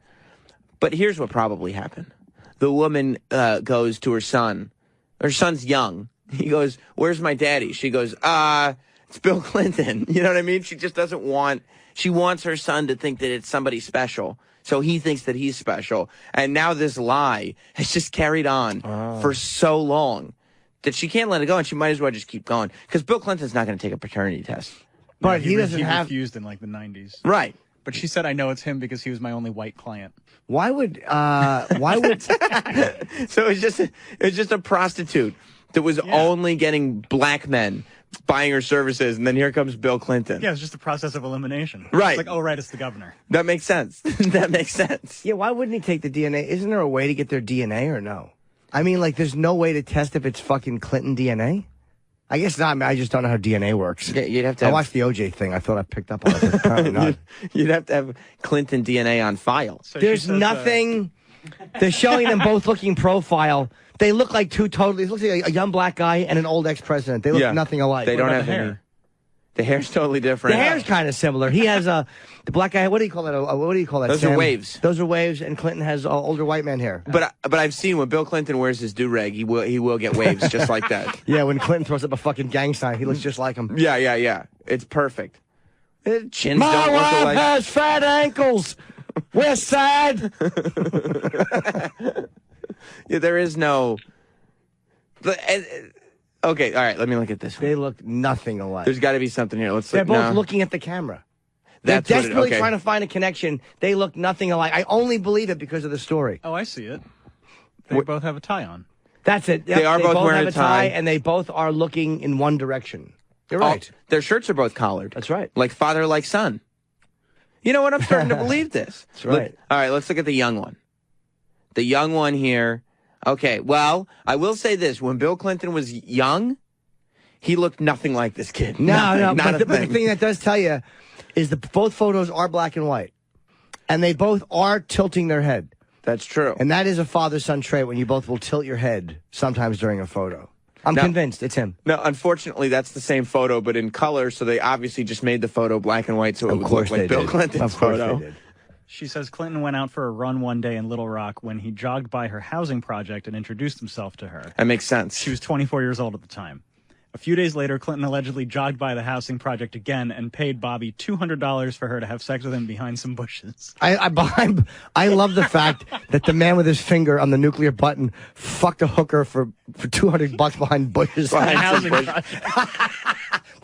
but here's what probably happened. The woman goes to her son. Her son's young. He goes, "Where's my daddy?" She goes, it's Bill Clinton. You know what I mean? She just doesn't want, she wants her son to think that it's somebody special. So he thinks that he's special. And now this lie has just carried on for so long that she can't let it go, and she might as well just keep going. Because Bill Clinton's not going to take a paternity test. But he doesn't have... refused in like the 90s. Right. But she said, "I know it's him because he was my only white client." Why would... So it's just a prostitute that was only getting black men buying her services, and then here comes Bill Clinton. Yeah, it's just a process of elimination. Right. It's like, oh, right, it's the governor. That makes sense. That makes sense. Yeah, why wouldn't he take the DNA? Isn't there a way to get their DNA or no? I mean, like, there's no way to test if it's fucking Clinton DNA? I guess not. I mean, I just don't know how DNA works. Yeah, you'd have to I watched the OJ thing. I thought I picked up on it. But apparently not. You'd have to have Clinton DNA on file. So There's she says, nothing. They're showing them both looking profile. They look like two totally. It looks like a young black guy and an old ex-president. They look nothing alike. They don't about have the any. hair? The hair's totally different. The hair's kind of similar. He has the black guy. What do you call that? What do you call that? Those are waves. Those are waves, and Clinton has older white man hair. But I've seen when Bill Clinton wears his do-rag, he will get waves just like that. Yeah, when Clinton throws up a fucking gang sign, he looks just like him. Yeah. It's perfect. Chins My don't look wife alike. has fat ankles. West Side. Yeah, there is no. Okay, all right. Let me look at this one. They look nothing alike. There's got to be something here. Let's They're look. both looking at the camera. That's They're what it- desperately okay. trying to find a connection. They look nothing alike. I only believe it because of the story. Oh, I see it. They both have a tie on. That's it. Yep, They are both wearing have a tie. and they both are looking in one direction. You're right. Oh, their shirts are both collared. That's right. Like father, like son. You know what? I'm starting to believe this. That's right. All right, let's look at the young one. The young one here. Okay, well, I will say this. When Bill Clinton was young, he looked nothing like this kid. No. Not But a the thing. thing that does tell you is both photos are black and white. And they both are tilting their head. That's true. And that is a father-son trait when you both will tilt your head sometimes during a photo. I'm convinced it's him. No, unfortunately, that's the same photo, but in color, so they obviously just made the photo black and white so it would look like Bill Clinton's Of course photo. they did. She says Clinton went out for a run one day in Little Rock when he jogged by her housing project and introduced himself to her. That makes sense. She was 24 years old at the time. A few days later, Clinton allegedly jogged by the housing project again and paid Bobby $200 for her to have sex with him behind some bushes. I love the fact that the man with his finger on the nuclear button fucked a hooker for $200 behind bushes. Behind some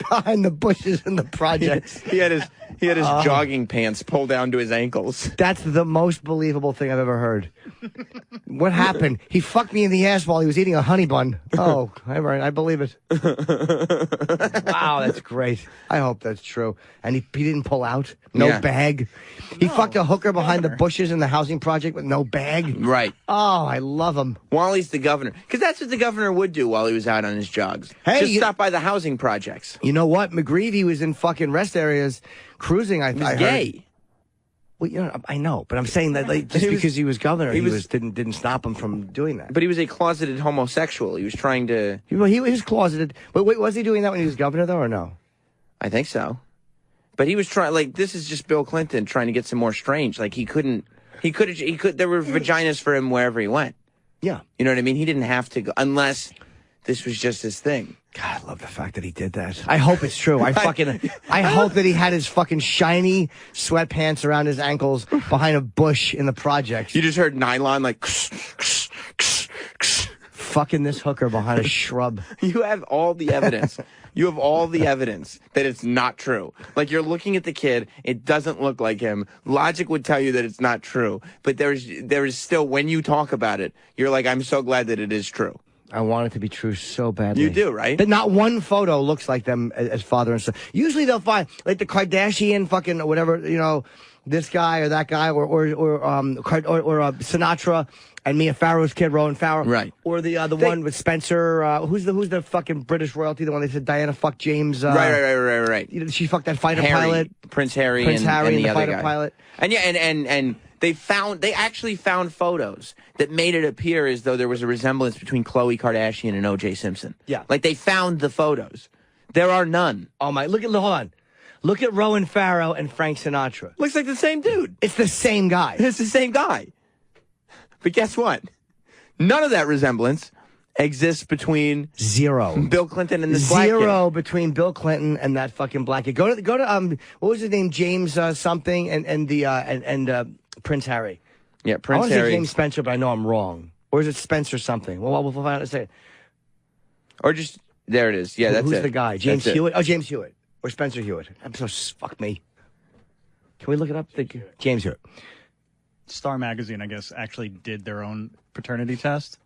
Behind the bushes in the project. He had his jogging pants pulled down to his ankles. That's the most believable thing I've ever heard. What happened? He fucked me in the ass while he was eating a honey bun. Oh, all right, I believe it. Wow, that's great. I hope that's true. And he didn't pull out? No bag? He fucked a hooker behind the bushes in the housing project with no bag? Right. Oh, I love him. While he's the governor. Because that's what the governor would do while he was out on his jogs. Hey, Just stop by the housing projects. You know what? McGreevy was in fucking rest areas cruising. I He's heard. gay. Well, you know, I know, but I'm saying that like, just because he was governor, he didn't stop him from doing that. But he was a closeted homosexual. He was trying to... He was closeted. But wait, was he doing that when he was governor, though, or no? I think so. But he was trying... Like, this is just Bill Clinton trying to get some more strange. Like, there were vaginas for him wherever he went. Yeah. You know what I mean? He didn't have to go... Unless this was just his thing. God, I love the fact that he did that. I hope it's true. I hope that he had his fucking shiny sweatpants around his ankles behind a bush in the project. You just heard nylon like... Fucking this hooker behind a shrub. You have all the evidence. You have all the evidence that it's not true. Like, you're looking at the kid, it doesn't look like him. Logic would tell you that it's not true. But there is still, when you talk about it, you're like, I'm so glad that it is true. I want it to be true so badly. You do, right? That not one photo looks like them as father and son. Usually they'll find, like the Kardashian fucking whatever, you know, this guy or that guy, or Sinatra and Mia Farrow's kid, Rowan Farrow, right? Or the one with Spencer, who's the fucking British royalty, the one they said Diana fucked James. Right. You know, she fucked that fighter Harry, pilot, Prince Harry, and the other fighter guy. pilot. And yeah, and they actually found photos that made it appear as though there was a resemblance between Khloe Kardashian and O.J. Simpson. Yeah, like they found the photos. There are none. Oh my! Hold on. Look at Rowan Farrow and Frank Sinatra. Looks like the same dude. It's the same guy. It's the same guy. But guess what? None of that resemblance exists between Bill Clinton and this black kid. Between Bill Clinton and that fucking black kid. Go to what was his name? James something and Prince Harry. Yeah, Prince I want to Harry. say James Spencer, but I know I'm wrong. Or is it Spencer something? Well, we'll find out in a second. Or just there it is. Yeah, that's Who's it. the guy? James Hewitt. Oh, James Hewitt or Spencer Hewitt. I'm so fuck me. Can we look it up? James Hewitt. Star Magazine, I guess, actually did their own paternity test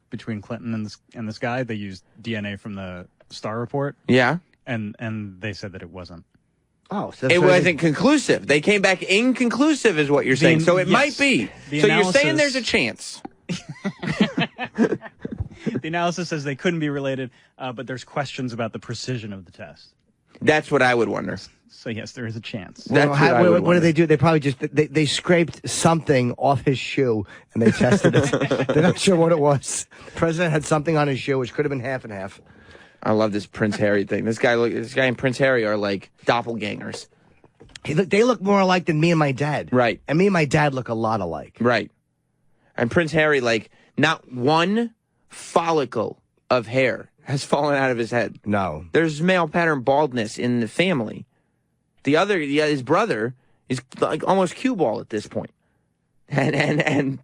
between Clinton and this guy. They used DNA from the Star report. Yeah. And they said that it wasn't. Oh, so it wasn't conclusive. They came back inconclusive, is what you're saying. So it might be. So you're saying there's a chance. The analysis says they couldn't be related, but there's questions about the precision of the test. That's what I would wonder. So yes, there is a chance. What did they do? They probably just they scraped something off his shoe and they tested it. They're not sure what it was. The president had something on his shoe which could have been half and half. I love this Prince Harry thing. This guy and Prince Harry are like doppelgangers. They look more alike than me and my dad. Right. And me and my dad look a lot alike. Right. And Prince Harry, like, not one follicle of hair has fallen out of his head. No. There's male pattern baldness in the family. His brother is like almost cue ball at this point. And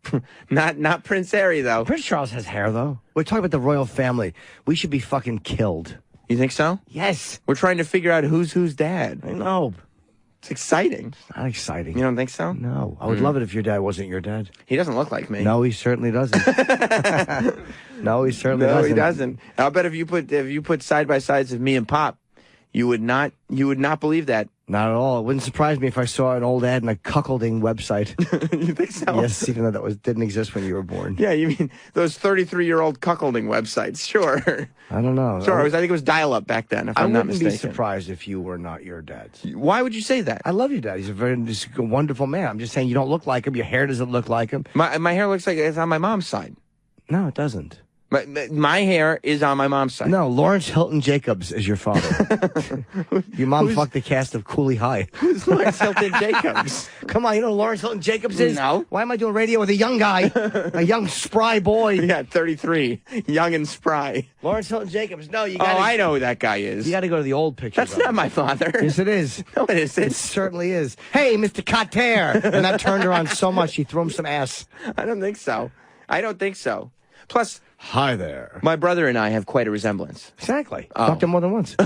not Prince Harry, though. Prince Charles has hair, though. We're talking about the royal family. We should be fucking killed. You think so? Yes. We're trying to figure out who's dad. I know. It's exciting. It's not exciting. You don't think so? No. I would love it if your dad wasn't your dad. He doesn't look like me. No, he certainly doesn't. No, he certainly doesn't. No, he doesn't. I'll bet if you put side by sides of me and Pop, you would not believe that. Not at all. It wouldn't surprise me if I saw an old ad in a cuckolding website. You think so? Yes, even though didn't exist when you were born. Yeah, you mean those 33-year-old cuckolding websites? Sure. I don't know. Sure, I think it was dial-up back then, if I'm not mistaken. I wouldn't be surprised if you were not your dad. Why would you say that? I love your dad. He's a wonderful man. I'm just saying you don't look like him. Your hair doesn't look like him. My hair looks like it's on my mom's side. No, it doesn't. My hair is on my mom's side. No, Lawrence Hilton Jacobs is your father. Your mom fucked the cast of Cooley High. Who's Lawrence Hilton Jacobs? Come on, you know who Lawrence Hilton Jacobs is? No. Why am I doing radio with a young guy? A young, spry boy. Yeah, 33. Young and spry. Lawrence Hilton Jacobs. No, you got Oh, I know who that guy is. You got to go to the old pictures. That's not my father. Yes, it is. No, it isn't. It certainly is. Hey, Mr. Cotter. And that turned her on so much, she threw him some ass. I don't think so. Plus, hi there. My brother and I have quite a resemblance. Exactly. Fucked him more than once. No,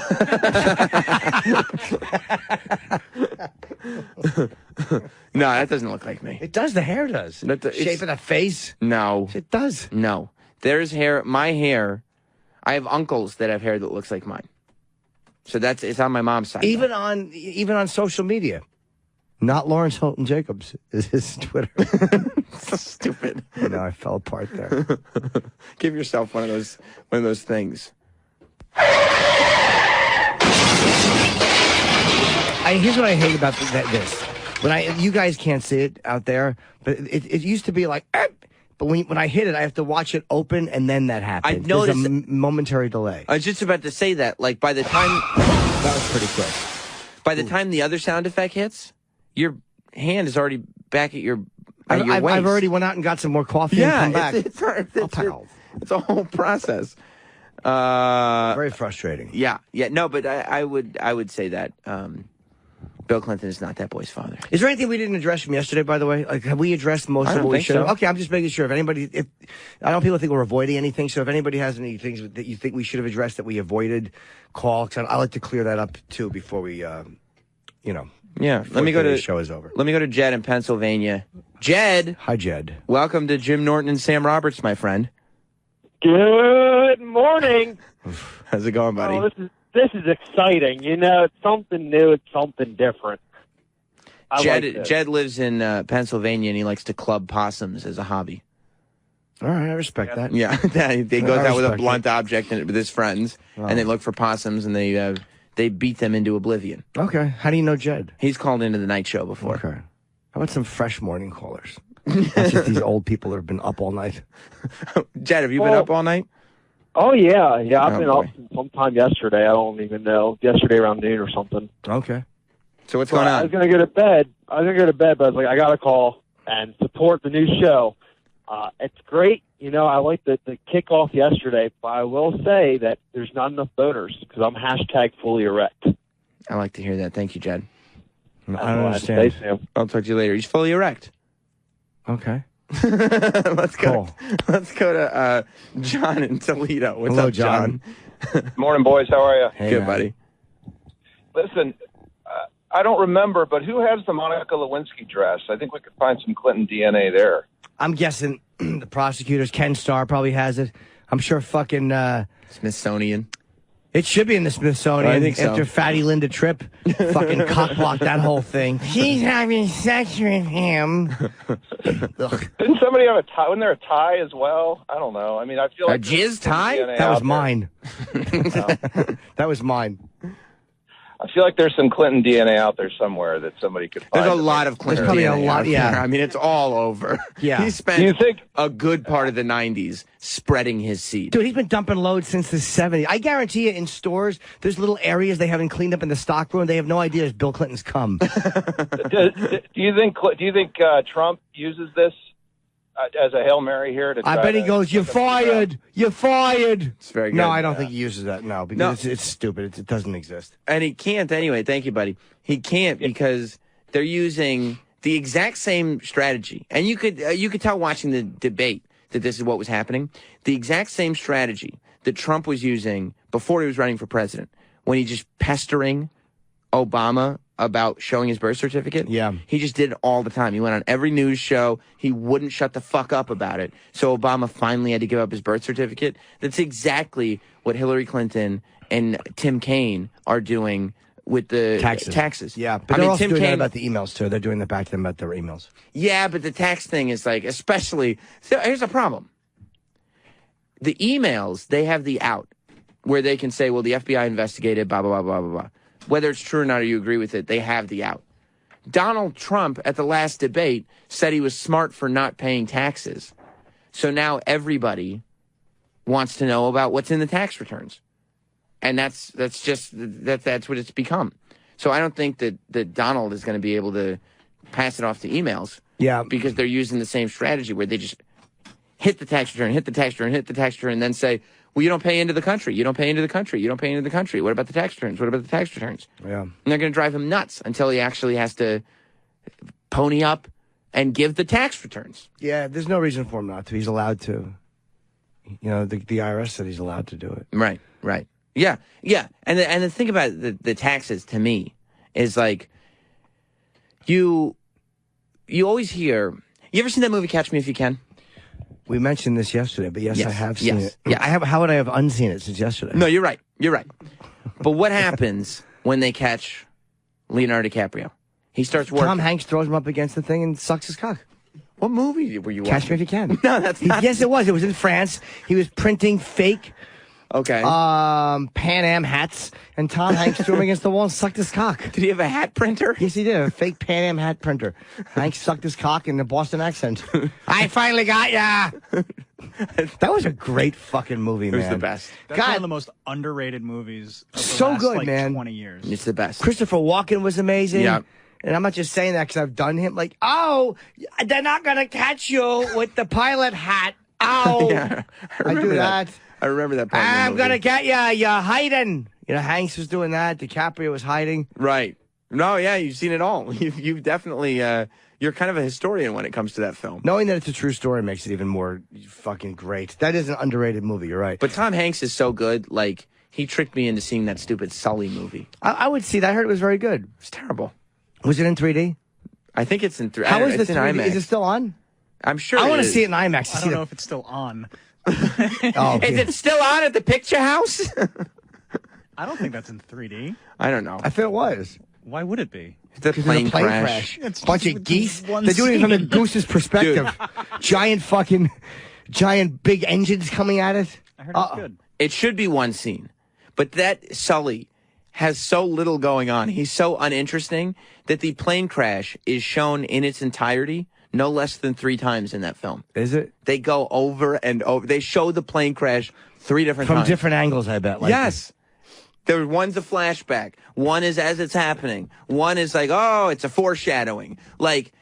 that doesn't look like me. It does. The hair does. Shape of the face. No. It does. No. There's hair. My hair. I have uncles that have hair that looks like mine. So it's on my mom's side. Even on social media. Not Lawrence Hilton Jacobs is his Twitter. So stupid. I know, I fell apart there. Give yourself one of those things. Here's what I hate about this. You guys can't see it out there, but it used to be like, but when I hit it, I have to watch it open, and then that happens. I noticed There's a momentary delay. I was just about to say that. Like by the time that was pretty quick. By the time the other sound effect hits, your hand is already back at your waist. I've already went out and got some more coffee and come back. It's a whole process. Very frustrating. Yeah. No, but I would say that Bill Clinton is not that boy's father. Is there anything we didn't address from yesterday, by the way? Like, have we addressed most of what we should have? Okay, I'm just making sure. I know people think we're avoiding anything, so if anybody has any things that you think we should have addressed that we avoided, call. Because I like to clear that up, too, before we, Yeah, let me go to the show is over. Let me go to Jed in Pennsylvania. Jed. Hi, Jed. Welcome to Jim Norton and Sam Roberts, my friend. Good morning. How's it going, buddy? Oh, this is exciting. You know, it's something new. It's something different. Jed lives in Pennsylvania, and he likes to club possums as a hobby. All right, I respect that. Yeah, he goes out with a blunt object with his friends, and they look for possums, and they beat them into oblivion. Okay. How do you know Jed? He's called into the night show before. Okay. How about some fresh morning callers? That's just these old people that have been up all night. Jed, have you been up all night? Oh, yeah. Yeah, I've been up sometime yesterday. I don't even know. Yesterday around noon or something. Okay. So what's going on? I was going to go to bed. But I was like, I got to call and support the new show. It's great. You know, I like the kickoff yesterday, but I will say that there's not enough voters because I'm #fully erect. I like to hear that. Thank you, Jed. I don't understand. I'll talk to you later. He's fully erect. Okay. Let's go to John in Toledo. What's Hello, up, John? Morning, boys. How are you? Hey, good, man. buddy. Listen, I don't remember, but who has the Monica Lewinsky dress? I think we could find some Clinton DNA there. I'm guessing the prosecutors, Ken Starr probably has it. I'm sure fucking... Smithsonian. It should be in the Smithsonian. I think so. After Fatty Linda Tripp fucking cockblocked that whole thing. She's having sex with him. Didn't somebody have a tie? Wasn't there a tie as well? I don't know. I mean, I feel like... A jizz tie? That was mine. That was mine. I feel like there's some Clinton DNA out there somewhere that somebody could find. There's a lot of Clinton There's probably DNA a lot, out yeah. there. I mean, it's all over. Yeah. He spent Do you think- a good part of the 90s spreading his seed. Dude, he's been dumping loads since the 70s. I guarantee you in stores, there's little areas they haven't cleaned up in the stock room. They have no idea it's Bill Clinton's cum. Do you think Trump uses this as a Hail Mary here to try I bet he to- goes, "You're fired. You're fired." It's very good. No, I don't think he uses that. No, because it's stupid. It doesn't exist. And he can't anyway. Thank you, buddy. He can't because they're using the exact same strategy. And you could tell watching the debate that this is what was happening. The exact same strategy that Trump was using before he was running for president, when he just pestering Obama about showing his birth certificate. Yeah. He just did it all the time. He went on every news show. He wouldn't shut the fuck up about it. So Obama finally had to give up his birth certificate. That's exactly what Hillary Clinton and Tim Kaine are doing with the taxes. Yeah, but they're also doing that about the emails, too. They're doing that back to them about their emails. Yeah, but the tax thing is like, especially, so here's the problem. The emails, they have the out where they can say, well, the FBI investigated, blah, blah, blah, blah, blah, blah. Whether it's true or not, or you agree with it, they have the out. Donald Trump, at the last debate, said he was smart for not paying taxes. So now everybody wants to know about what's in the tax returns. And that's what it's become. So I don't think that Donald is going to be able to pass it off to emails. Yeah. Because they're using the same strategy where they just hit the tax return, hit the tax return, hit the tax return, and then say, well, you don't pay into the country. You don't pay into the country. You don't pay into the country. What about the tax returns? What about the tax returns? Yeah. And they're going to drive him nuts until he actually has to pony up and give the tax returns. Yeah, there's no reason for him not to. He's allowed to. You know, the IRS said he's allowed to do it. Right, right. Yeah, yeah. And the thing about the taxes to me is like, you always hear, you ever seen that movie Catch Me If You Can? We mentioned this yesterday, but yes, I have seen it. Yeah. I have. How would I have unseen it since yesterday? No, you're right. You're right. But what happens when they catch Leonardo DiCaprio? He starts working. Tom Hanks throws him up against the thing and sucks his cock. What movie were you watching? Catch Me If You Can. No, that's not. Yes, it was. It was in France. He was printing fake Pan Am hats, and Tom Hanks threw him against the wall and sucked his cock. Did he have a hat printer? Yes, he did. A fake Pan Am hat printer. Hanks sucked his cock in the Boston accent. I finally got ya! That was a great fucking movie, man. It was the best. That's one of the most underrated movies of the So last, good, like, man. 20 years. It's the best. Christopher Walken was amazing. Yeah. And I'm not just saying that because I've done him. Like, oh, they're not going to catch you with the pilot hat. Ow. Yeah, I do that. I remember that part. I'm going to get you. You're hiding. You know, Hanks was doing that. DiCaprio was hiding. Right. No, yeah, you've seen it all. You've definitely, you're kind of a historian when it comes to that film. Knowing that it's a true story makes it even more fucking great. That is an underrated movie. You're right. But Tom Hanks is so good. Like, he tricked me into seeing that stupid Sully movie. I would see that. I heard it was very good. It's terrible. Was it in 3D? I think it's in 3D. How is the it's in 3D? IMAX. Is it still on? I'm sure I it want to is. see it in IMAX. I don't know if it's still on. Oh, Is it still on at the Picture House? I don't think that's in 3D. I don't know. I thought it was. Why would it be? The plane crash. It's bunch of geese. one They're doing it from the scene. goose's perspective. Giant big engines coming at it. I heard it was good. It should be one scene. But that Sully has so little going on. He's so uninteresting that the plane crash is shown in its entirety no less than 3 times in that film. Is it? They go over and over. They show the plane crash 3 different From times. different angles, I bet. Like Yes. One's a flashback. One is as it's happening. One is like, oh, it's a foreshadowing. Like,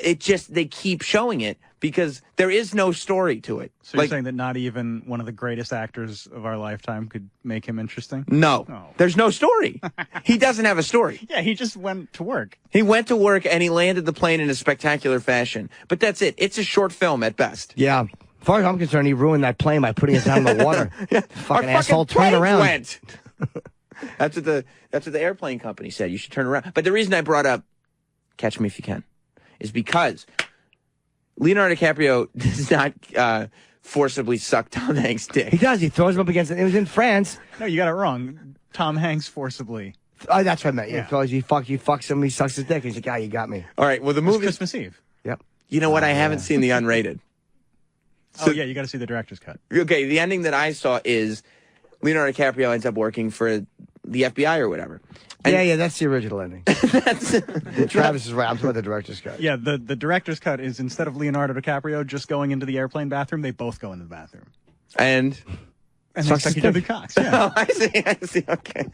they keep showing it because there is no story to it. So you're saying that not even one of the greatest actors of our lifetime could make him interesting? No. Oh. There's no story. He doesn't have a story. Yeah, he just went to work. He went to work and he landed the plane in a spectacular fashion. But that's it. It's a short film at best. Yeah. As far as I'm concerned, he ruined that plane by putting it down in the water. Yeah. Fucking Our asshole, fucking turn around. went. That's what the airplane company said. You should turn around. But the reason I brought up Catch Me If You Can is because Leonardo DiCaprio does not forcibly suck Tom Hanks' dick. He does. He throws him up against it. It was in France. No, you got it wrong. Tom Hanks forcibly. Oh, that's what I meant. Yeah. Yeah. He fucks him. He sucks his dick. He's like, you got me. All right. Well, the It was movie. Christmas Eve. Yep. You know what? I haven't seen the unrated. Oh, yeah, you got to see the director's cut. Okay, the ending that I saw is Leonardo DiCaprio ends up working for the FBI or whatever. And Yeah, that's the original ending. Travis is right. I'm talking about the director's cut. Yeah, the director's cut is instead of Leonardo DiCaprio just going into the airplane bathroom, they both go into the bathroom. And And they Sucks suck his each other's dick. cocks. Yeah. oh, I see. Okay.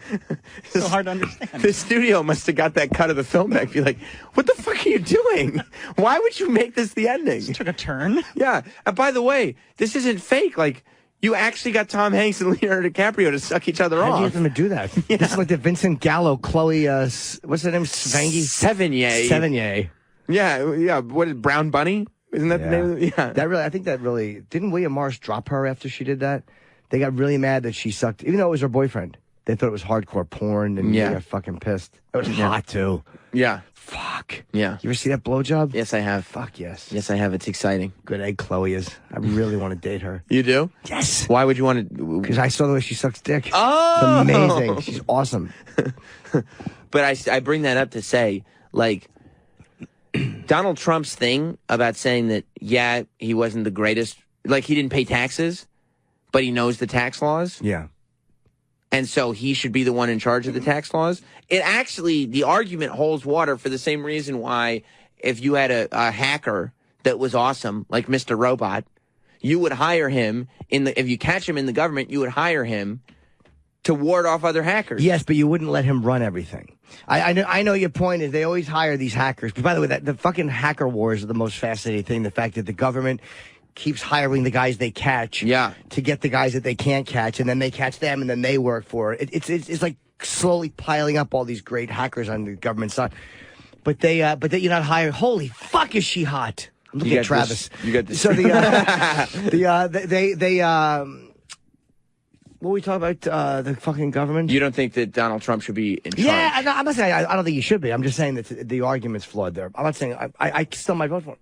So hard to understand. The studio must have got that cut of the film back. Be like, what the fuck are you doing? Why would you make this the ending? This took a turn. Yeah. And by the way, this isn't fake. Like, you actually got Tom Hanks and Leonardo DiCaprio to suck each other How do you off. get them to do that? This is like the Vincent Gallo, Chloe, what's her name? Svangy? Sevigny. Yeah. What is Brown Bunny? Isn't that the name of it? Yeah. I think that really, didn't William Morris drop her after she did that? They got really mad that she sucked, even though it was her boyfriend. They thought it was hardcore porn, and they got fucking pissed. It was hot, too. Yeah. Fuck. Yeah. You ever see that blowjob? Yes, I have. Fuck yes. Yes, I have. It's exciting. Good egg Chloe is. I really want to date her. You do? Yes. Why would you want to? Because I saw the way she sucks dick. Oh! It's amazing. She's awesome. But I bring that up to say, like, Donald Trump's thing about saying that, yeah, he wasn't the greatest, like, he didn't pay taxes, but he knows the tax laws. Yeah. And so he should be the one in charge of the tax laws. It actually, the argument holds water for the same reason why if you had a hacker that was awesome, like Mr. Robot, you would hire him if you catch him in the government, you would hire him to ward off other hackers. Yes, but you wouldn't let him run everything. I know your point is they always hire these hackers. But by the way, the fucking hacker wars are the most fascinating thing. The fact that the government keeps hiring the guys they catch to get the guys that they can't catch, and then they catch them, and then they work for it. It's like slowly piling up all these great hackers on the government side. But you're not hiring. Holy fuck, is she hot? I'm looking at Travis. You got this. So what we talk about the fucking government? You don't think that Donald Trump should be in charge? Yeah, I'm not saying I don't think he should be. I'm just saying that the argument's flawed there. I'm not saying I still might vote for him.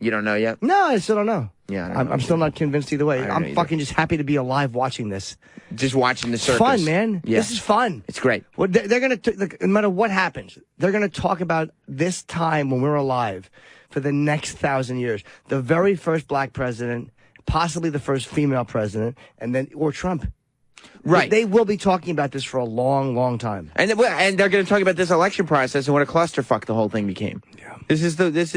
You don't know yet? No, I still don't know. Yeah, I'm still not convinced either way. I'm fucking just happy to be alive watching this. Just watching the circus. Fun, man. Yeah. This is fun. It's great. Well, they're going to, no matter what happens, they're going to talk about this time when we're alive for the next 1,000 years. The very first black president, possibly the first female president, or Trump. Right. They will be talking about this for a long, long time. And they're going to talk about this election process and what a clusterfuck the whole thing became. Yeah. This is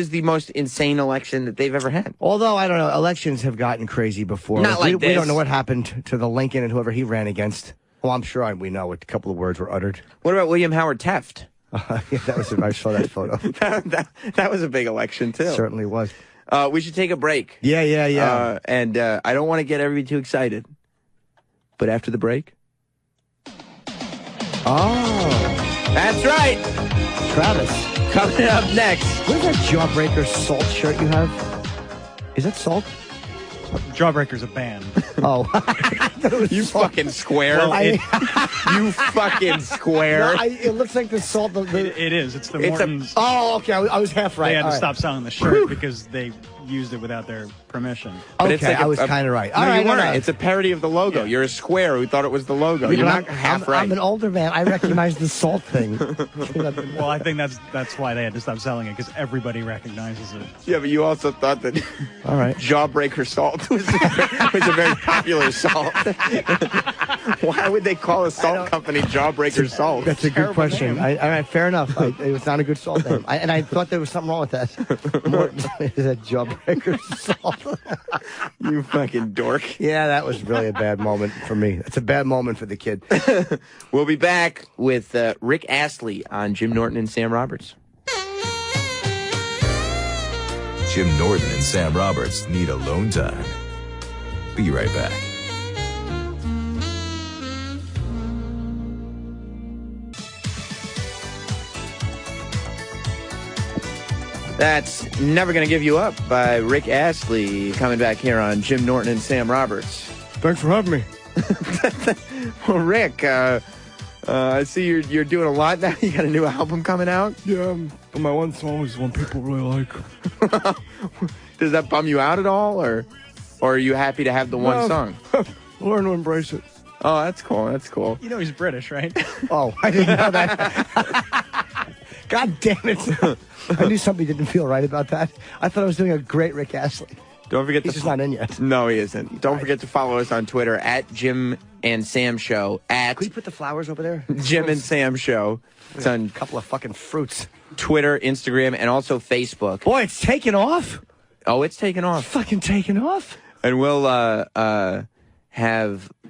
the most insane election that they've ever had. Although, I don't know, elections have gotten crazy before. Not like we this. don't know what happened to the Lincoln and whoever he ran against. Well, I'm sure we know a couple of words were uttered. What about William Howard Taft? Yeah, I saw that photo. that was a big election, too. Certainly was. We should take a break. Yeah. And I don't want to get everybody too excited. But after the break? Oh. That's right. Travis. Coming up next. What is that Jawbreaker Salt shirt you have? Is that Salt? Jawbreaker's a band. Oh. You fucking square. Well, you fucking square. No, it looks like the Salt. It is. It's the Morton's. Oh, okay. I was half right. They had to All right. stop selling the shirt because they used it without their permission. But Okay, I was kind of right. No, All right, you weren't. all right. It's a parody of the logo. You're a square who thought it was the logo. You're not half right. I'm an older man. I recognize the salt thing. Well, I think that's why they had to stop selling it, because everybody recognizes it. Yeah, but you also thought that All right. Jawbreaker salt was a very popular salt. Why would they call a salt company Jawbreaker Salt? That's a good question. All right, fair enough. It was not a good salt name. And I thought there was something wrong with that. Norton is a Jawbreaker Salt. You fucking dork. Yeah, that was really a bad moment for me. It's a bad moment for the kid. We'll be back with Rick Astley on Jim Norton and Sam Roberts. Jim Norton and Sam Roberts need alone time. Be right back. That's Never Gonna Give You Up by Rick Astley, coming back here on Jim Norton and Sam Roberts. Thanks for having me. Well, Rick, I see you're doing a lot now. You got a new album coming out? Yeah, but my one song is one people really like. Does that bum you out at all, or are you happy to have the one song? Learn to embrace it. Oh, that's cool. That's cool. You know he's British, right? Oh, I didn't know that. God damn it. I knew something didn't feel right about that. I thought I was doing a great Rick Astley. Don't forget He's just not in yet. No, he isn't. Don't forget to follow us on Twitter at Jim and Sam Show, at Could you put the flowers over there? Jim and Sam Show. It's on A couple of fucking fruits. Twitter, Instagram, and also Facebook. Boy, it's taken off. Oh, it's taken off. Fucking taken off. And we'll have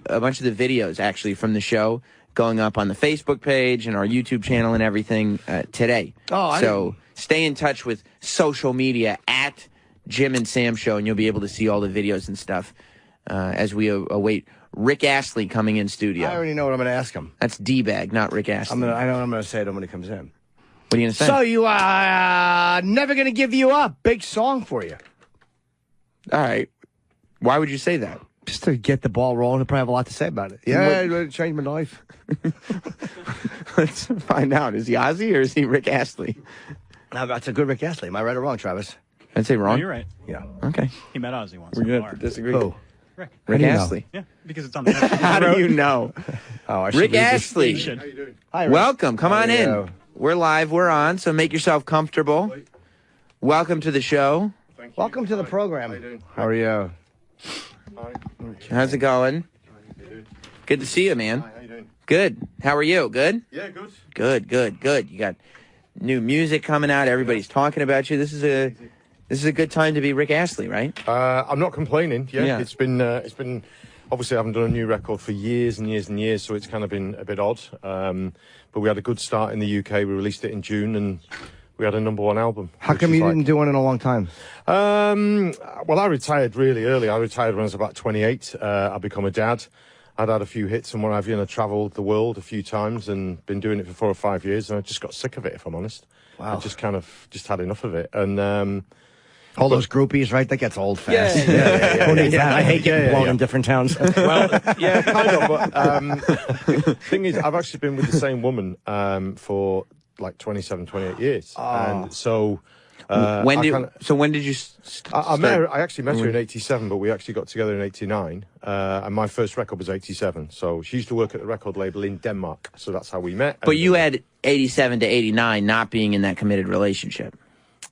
a bunch of the videos, actually, from the show going up on the Facebook page and our YouTube channel and everything today. Oh, So stay in touch with social media at Jim and Sam Show, and you'll be able to see all the videos and stuff as we await Rick Astley coming in studio. I already know what I'm going to ask him. That's D-Bag, not Rick Astley. I know what I'm going to say to him when he comes in. What are you going to say? So you are Never Gonna Give You Up. Big song for you. All right. Why would you say that? Just to get the ball rolling. He'll probably have a lot to say about it. Yeah, it changed my life. Let's find out. Is he Ozzy or is he Rick Astley? That's a good Rick Astley. Am I right or wrong, Travis? I'd say wrong. No, you're right. Yeah. Okay. He met Ozzy once. We're in a going to bar. have to disagree. Who? Rick. Rick do you know? Astley. Yeah, because it's on the How do you know? Oh, I should Rick read this. Astley. station. Hi, Rick. Welcome. Come on How are in. you? We're live. We're on. So make yourself comfortable. Welcome to the show. Welcome to the program. How are you? How's it going? Good to see you, man. How you doing? Good. How are you? Good? Yeah, good. Good, good, good. You got new music coming out. Everybody's talking about you. This is a good time to be Rick Astley, right? I'm not complaining. Yeah. It's been obviously I haven't done a new record for years and years and years, so it's kind of been a bit odd. But we had a good start in the UK. We released it in June, and we had a #1 album. How come you didn't do one in a long time? Well, I retired really early. I retired when I was about 28. I become a dad. I'd had a few hits and what have you, and I travelled the world a few times and been doing it for 4 or 5 years, and I just got sick of it, if I'm honest. Wow. I just kind of had enough of it. And All those groupies, right? That gets old fast. Yeah. Who needs that? I hate getting blown in different towns. Well, yeah, kind of. But thing is, I've actually been with the same woman for like 27, 28 years. And so... when did you I met her, I actually met her in 87, but we actually got together in 89. And my first record was 87. So she used to work at the record label in Denmark. So that's how we met. But you had 87 to 89 not being in that committed relationship.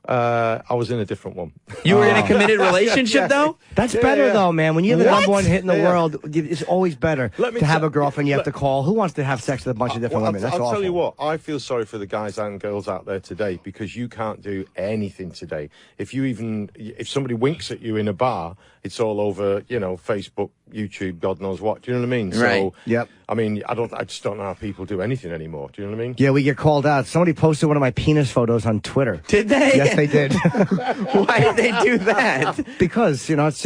I was in a different one. You were in a committed relationship, though? That's better, though, man. When you have the What? #1 hit in the Yeah. world, it's always better Let me to have tell- a girlfriend you have to call. Who wants to have sex with a bunch of different women? That's I'll awful. tell you what, I feel sorry for the guys and girls out there today because you can't do anything today. If somebody winks at you in a bar, it's all over, Facebook, YouTube, God knows what. Do you know what I mean? Right. So, Yep. I mean, I just don't know how people do anything anymore. Do you know what I mean? Yeah, we get called out. Somebody posted one of my penis photos on Twitter. Did they? Yes, they did. Why did they do that? Because, that's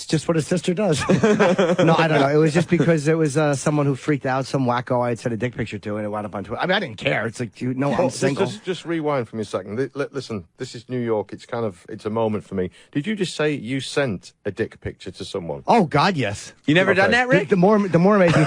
just what his sister does. No, I don't know. It was just because it was someone who freaked out, some wacko I had sent a dick picture to, and it wound up on Twitter. I mean, I didn't care. It's like, I'm single. Just rewind for me a second. Listen, this is New York. It's a moment for me. Did you just say you sent a dick picture to someone? Oh, God, yes. Yes. You never done that, Rick? The more amazing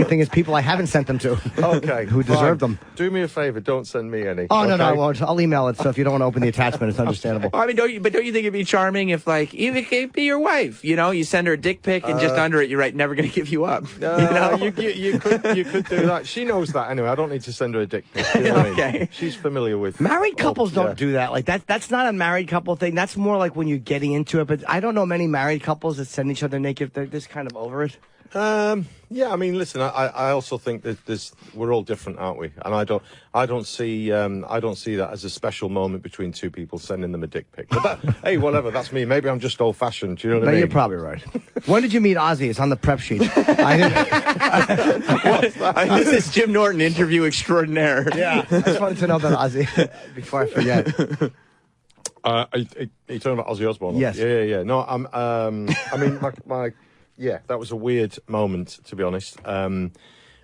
thing is people I haven't sent them to. Okay. Who deserve them. Do me a favor, don't send me any. Oh, okay? no, I won't. I'll email it, so if you don't want to open the attachment, it's understandable. I mean, don't you think it'd be charming if, like, even if it be your wife, you know, you send her a dick pic and just under it you write, never gonna give you up. No, you know? you could do that. She knows that anyway. I don't need to send her a dick pic. You know what I mean? She's familiar with. Married couples don't do that. Like that's not a married couple thing. That's more like when you're getting into it. But I don't know many married couples that send each other naked. They're just kind of over it. Yeah, I mean, listen, I also think that we're all different, aren't we? And I don't see that as a special moment between two people sending them a dick pic. But hey, whatever, that's me. Maybe I'm just old fashioned. Do you know what I mean? You're probably right. When did you meet Ozzy? It's on the prep sheet. This is Jim Norton, interview extraordinaire. Yeah, I just wanted to know about Ozzy before I forget. Are you talking about Ozzy Osbourne? Yes. Yeah. No, I mean, yeah, that was a weird moment, to be honest. I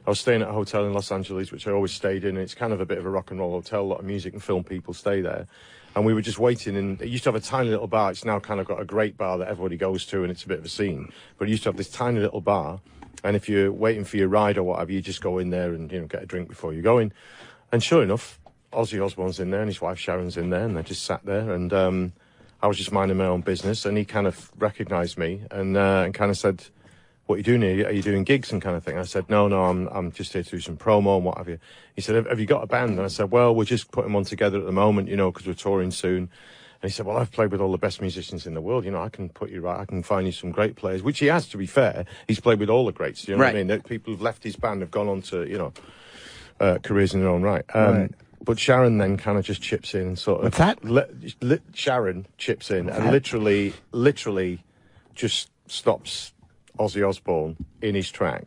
was staying at a hotel in Los Angeles, which I always stayed in. It's kind of a bit of a rock and roll hotel. A lot of music and film people stay there. And we were just waiting, and it used to have a tiny little bar. It's now kind of got a great bar that everybody goes to, and it's a bit of a scene. But it used to have this tiny little bar, and if you're waiting for your ride or whatever, you just go in there and, you know, get a drink before you go in. And sure enough, Ozzy Osbourne's in there, and his wife Sharon's in there, and they just sat there, and I was just minding my own business, and he kind of recognised me and kind of said, "What are you doing here? Are you doing gigs and kind of thing?" I said, No, I'm just here to do some promo and what have you. He said, "Have you got a band?" And I said, "Well, we're just putting one together at the moment, you know, because we're touring soon." And he said, "Well, I've played with all the best musicians in the world. You know, I can put you right. I can find you some great players," which he has, to be fair. He's played with all the greats. You know what I mean? That people who've left his band have gone on to, you know, careers in their own right. But Sharon then kind of just chips in and sort of... What's that? Sharon chips in and literally just stops Ozzy Osbourne in his tracks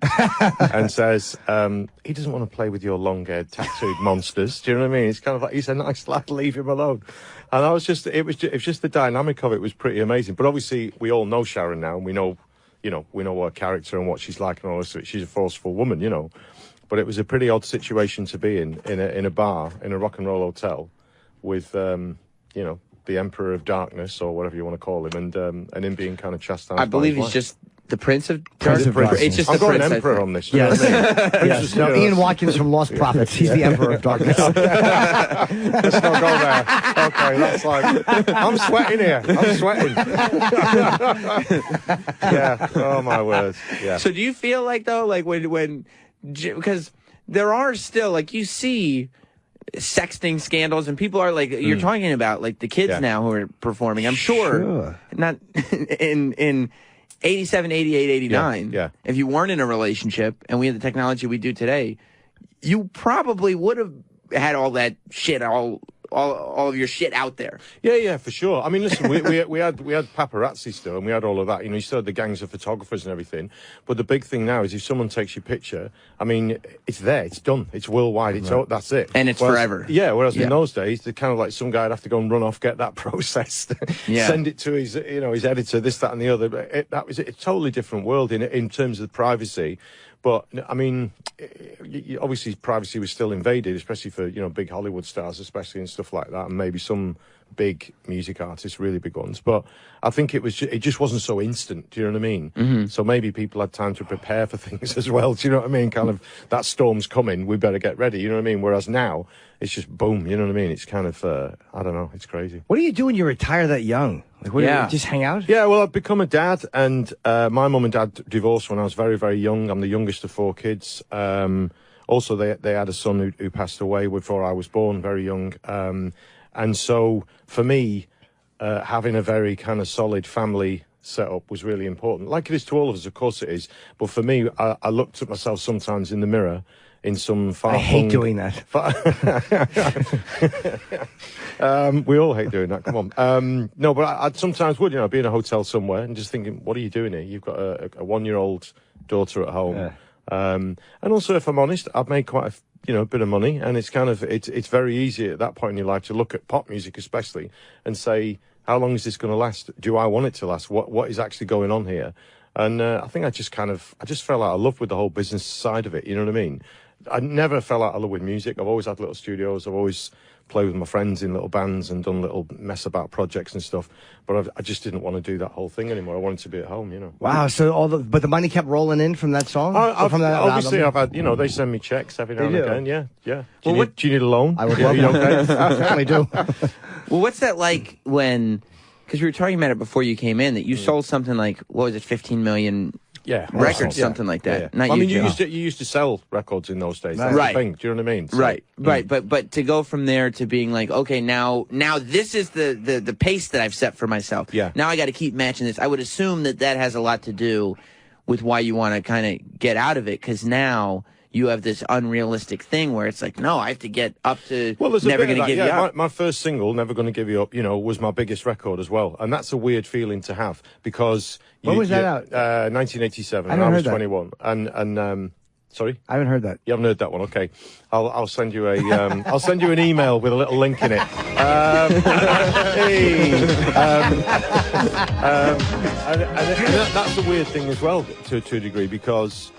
and says, he doesn't want to play with your long-haired tattooed monsters. Do you know what I mean? It's kind of like, he's a nice lad, leave him alone. And I was just, it was just the dynamic of it was pretty amazing. But obviously we all know Sharon now, and we know her character and what she's like and all this. She's a forceful woman, you know. But it was a pretty odd situation to be in a bar, in a rock and roll hotel with, you know, the Emperor of Darkness or whatever you want to call him, and him being kind of chastised. I believe he's just the Prince of Darkness. It's just I've got an Emperor on this. Yes. Yes. No, Ian Watkins from Lost Prophets. He's the Emperor of Darkness. Let's not go there. Okay, that's like, I'm sweating here. I'm sweating. Yeah. Oh, my word. Yeah. So do you feel like, though, like when because there are still, like, you see sexting scandals, and people are like, you're talking about, like, the kids now who are performing. I'm sure. Not in 87, 88, 89, if you weren't in a relationship and we had the technology we do today, you probably would have had all that shit, all of your shit out there. Yeah, for sure. I mean, listen, we had paparazzi still, and we had all of that. You know, you still had the gangs of photographers and everything. But the big thing now is if someone takes your picture, I mean, it's there, it's done, it's worldwide, that's it, and it's forever. Yeah. Whereas in those days, they're kind of like some guy'd have to go and run off, get that processed, send it to his editor, this, that, and the other. That was a totally different world in terms of privacy. But, I mean, obviously privacy was still invaded, especially for, you know, big Hollywood stars, especially, and stuff like that, and maybe some big music artists, really big ones. But I think it just wasn't so instant, do you know what I mean? Mm-hmm. So maybe people had time to prepare for things as well, do you know what I mean? Kind of, that storm's coming, we better get ready, you know what I mean? Whereas now, it's just boom, you know what I mean? It's kind of, I don't know, it's crazy. What do you do when you retire that young? Like, what do you just hang out? Yeah, well, I've become a dad, and my mum and dad divorced when I was very, very young. I'm the youngest of 4 kids. Also, they had a son who passed away before I was born, very young. And so, for me, having a very kind of solid family setup was really important. Like it is to all of us, of course it is. But for me, I looked at myself sometimes in the mirror in some far. I hate doing that. We all hate doing that. Come on. No, but I sometimes would, you know, be in a hotel somewhere and just thinking, what are you doing here? You've got a 1-year-old daughter at home. Yeah. And also, if I'm honest, I've made quite a bit of money, and it's kind of it's very easy at that point in your life to look at pop music, especially, and say, how long is this going to last? Do I want it to last? What is actually going on here? And I think I just fell out of love with the whole business side of it. You know what I mean? I never fell out of love with music. I've always had little studios. I've always play with my friends in little bands and done little mess about projects and stuff. But I just didn't want to do that whole thing anymore. I wanted to be at home, you know. Wow. So but the money kept rolling in from that song? From that obviously, album? I've had, you know, they send me checks every now and again. Yeah. Do you need a loan? I would love that. I certainly do. Well, what's that like when, because we were talking about it before you came in, that you sold something like, what was it, 15 million records, something like that. Yeah. Not I mean, you used to sell records in those days. That's right. the thing. Do you know what I mean? So, right. But to go from there to being like, okay, now this is the pace that I've set for myself. Yeah. Now I got to keep matching this. I would assume that has a lot to do with why you want to kind of get out of it, because now you have this unrealistic thing where it's like, no, I have to get up to Never Gonna Give You Up. My first single, Never Gonna Give You Up, you know, was my biggest record as well. And that's a weird feeling to have, because... When was that out? 1987. I was 21. And sorry? I haven't heard that. You haven't heard that one? Okay. I'll send you a... I'll send you an email with a little link in it. That's a weird thing as well, to a degree, because...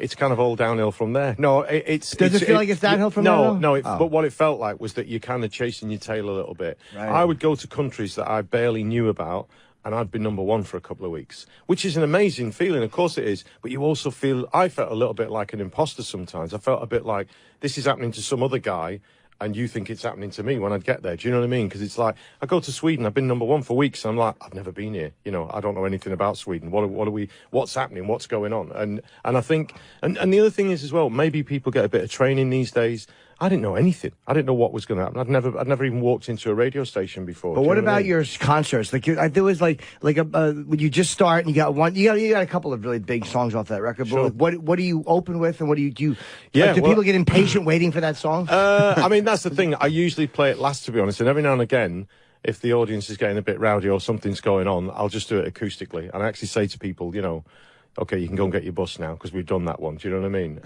It's kind of all downhill from there. No, it's... Does it feel like it's downhill from there? No. But what it felt like was that you're kind of chasing your tail a little bit. Right. I would go to countries that I barely knew about, and I'd be number one for a couple of weeks, which is an amazing feeling. Of course it is. But you also I felt a little bit like an imposter sometimes. I felt a bit like this is happening to some other guy, and you think it's happening to me when I'd get there. Do you know what I mean? Because it's like, I go to Sweden, I've been number one for weeks, and I'm like, I've never been here. You know, I don't know anything about Sweden. What's happening? What's going on? And I think, and the other thing is as well, maybe people get a bit of training these days. I didn't know anything. I didn't know what was going to happen. I'd never even walked into a radio station before. But what about your concerts? Like there was like when you just start and you got a couple of really big songs off that record. Sure. But what do you open with, and what do you do? Yeah, do people get impatient waiting for that song? I mean, that's the thing. I usually play it last, to be honest, and every now and again, if the audience is getting a bit rowdy or something's going on, I'll just do it acoustically. And I actually say to people, you know, okay, you can go and get your bus now, because we've done that one. Do you know what I mean?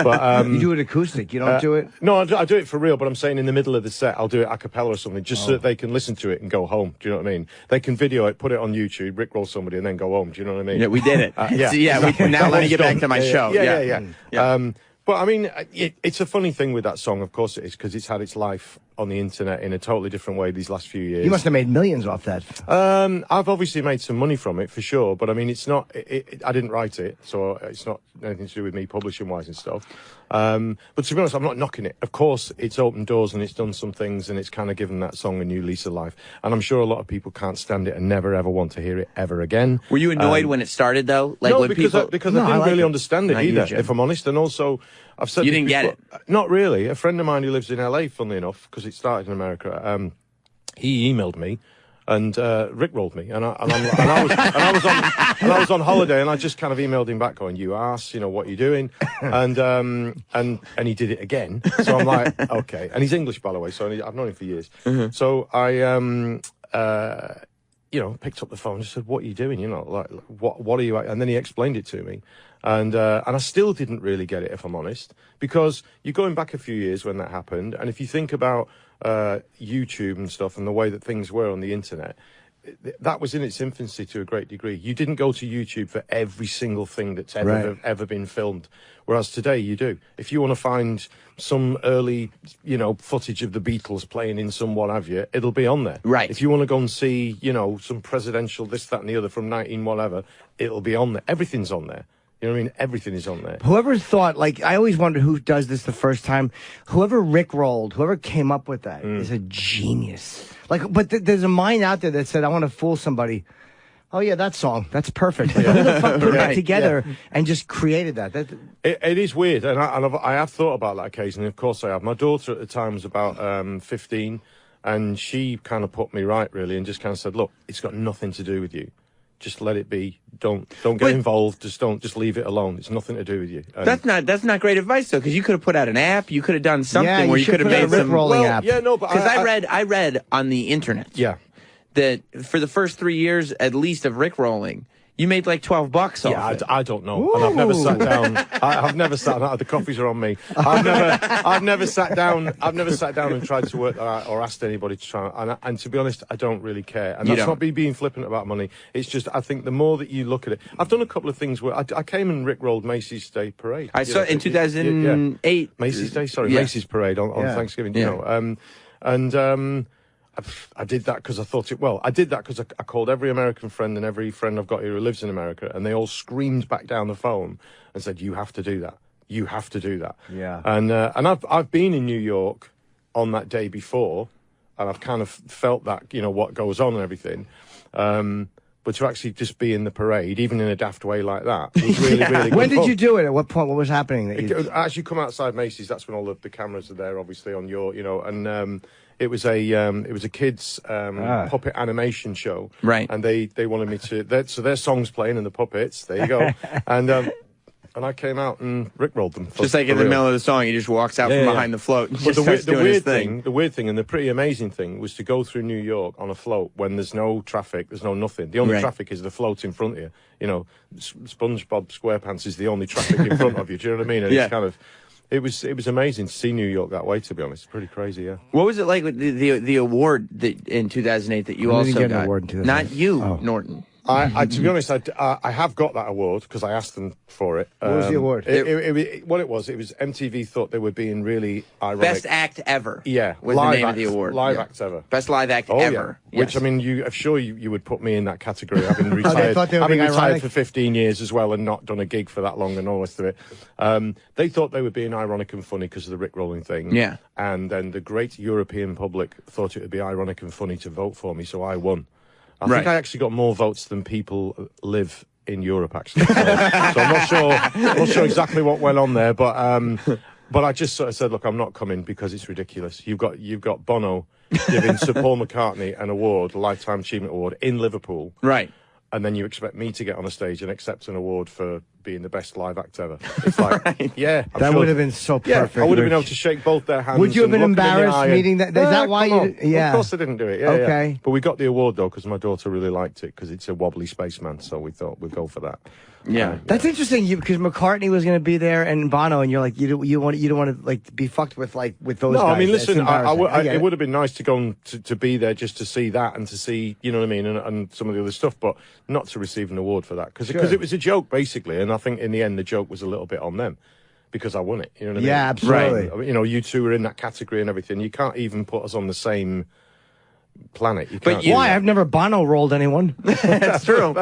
But you do it acoustic. You don't do it. No, I do it for real. But I'm saying in the middle of the set, I'll do it a cappella or something, just so that they can listen to it and go home. Do you know what I mean? They can video it, put it on YouTube, rickroll somebody, and then go home. Do you know what I mean? Yeah, we did it. Now let me get back to my show. Yeah. But I mean, it's a funny thing with that song. Of course it is, because it's had its life on the internet in a totally different way these last few years. You must have made millions off that. I've obviously made some money from it, for sure, but I mean, it's not, I didn't write it, so it's not anything to do with me publishing wise and stuff. But to be honest, I'm not knocking it. Of course, it's opened doors and it's done some things, and it's kind of given that song a new lease of life. And I'm sure a lot of people can't stand it and never ever want to hear it ever again. Were you annoyed when it started, though? Like, no, when because I didn't really understand it either, if I'm honest. And also, I've said you didn't get it. Not really. A friend of mine who lives in LA, funnily enough, because it started in America, he emailed me and rickrolled me, and I was on holiday, and I just kind of emailed him back going, "You arse, you know, what are you doing?" and he did it again. So I'm like, okay. And he's English, by the way, so I've known him for years. Mm-hmm. So I you know, picked up the phone and said, "What are you doing? You know, like, what are you?" And then he explained it to me. And I still didn't really get it, if I'm honest, because you're going back a few years when that happened. And if you think about YouTube and stuff and the way that things were on the internet, that was in its infancy to a great degree. You didn't go to YouTube for every single thing that's ever been filmed. Whereas today you do. If you want to find some early, you know, footage of the Beatles playing in some what have you, it'll be on there. Right. If you want to go and see, you know, some presidential this, that and the other from 19 whatever, it'll be on there. Everything's on there. You know what I mean? Everything is on there. Whoever thought, like, I always wonder who does this the first time. Whoever rickrolled, whoever came up with that is a genius. Like, but there's a mind out there that said, I want to fool somebody. Oh, yeah, that song. That's perfect. Like, who the fuck put that together and just created that? It is weird, and I have thought about that occasionally. Of course I have. My daughter at the time was about 15, and she kind of put me right, really, and just kind of said, look, it's got nothing to do with you. Just let it be. Don't get involved. Just leave it alone. It's nothing to do with you. And that's not great advice, though, because you could have put out an app. You could have done something where you could have made some rolling app. Yeah, no, but because I read on the internet. Yeah. That for the first 3 years, at least, of rickrolling, You made like $12 off it. I don't know. And I've never sat down. I've never sat down. The coffees are on me. I've never sat down. I've never sat down and tried to work or asked anybody to try. And to be honest, I don't really care. And that's not me being flippant about money. It's just I think the more that you look at it, I've done a couple of things where I came and rickrolled Macy's Day Parade. I saw in 2008. Macy's Day, Macy's Parade on Thanksgiving. You know, I did that because I thought I did that because I called every American friend and every friend I've got here who lives in America, and they all screamed back down the phone and said, "You have to do that. You have to do that." Yeah. And I've been in New York on that day before, and I've kind of felt that, you know, what goes on and everything. But to actually just be in the parade, even in a daft way like that, was really, really good. When did you do it? At what point? What was happening? As you come outside Macy's, that's when all the cameras are there, obviously, on your, you know, and it was a kids puppet animation show, right? And they wanted me to, so their songs playing and the puppets. There you go, and I came out and rickrolled them. Just like in the middle of the song, he just walks out from behind the float and just starts doing his thing. The weird thing and the pretty amazing thing was to go through New York on a float when there's no traffic, there's no nothing. The only traffic is the float in front of you. You know, SpongeBob SquarePants is the only traffic in front of you. Do you know what I mean? And it's kind of... It was amazing to see New York that way, to be honest. It's pretty crazy, yeah. What was it like with the award that in 2008 that you also didn't get got? an award in 2008. Not you, Norton. To be honest, I have got that award because I asked them for it. What was the award? It was MTV thought they were being really ironic. Best act ever. Yeah, was the name of the award. Live act ever. Best live act ever. Yeah. Which, I mean, I'm sure you would put me in that category. I've been retired. I've been retired for 15 years as well and not done a gig for that long and all the rest of it. They thought they were being ironic and funny because of the rickrolling thing. Yeah. And then the great European public thought it would be ironic and funny to vote for me, so I won. I think I actually got more votes than people live in Europe, actually. So I'm not sure exactly what went on there, but I just sort of said, look, I'm not coming because it's ridiculous. You've got Bono giving Sir Paul McCartney an award, a Lifetime Achievement Award in Liverpool, right? And then you expect me to get on a stage and accept an award for being the best live act ever. It's like, that would have been so perfect. I would have been able to shake both their hands. Would you have been embarrassed meeting that? Is that why you? Yeah, of course I didn't do it. Yeah, okay. Yeah. But we got the award though because my daughter really liked it because it's a wobbly spaceman, so we thought we'd go for that. Yeah, that's interesting. Because McCartney was going to be there and Bono, and you're like, you don't want to like be fucked with those guys. No, I mean, listen, it would have been nice to go and to be there just to see that and to see, you know what I mean, and some of the other stuff, but not to receive an award for that because it was a joke basically, and I think in the end the joke was a little bit on them because I won it. You know what I mean? Yeah, absolutely. Right. You know, you two were in that category and everything. You can't even put us on the same planet. Why? I've never Bono rolled anyone. That's true.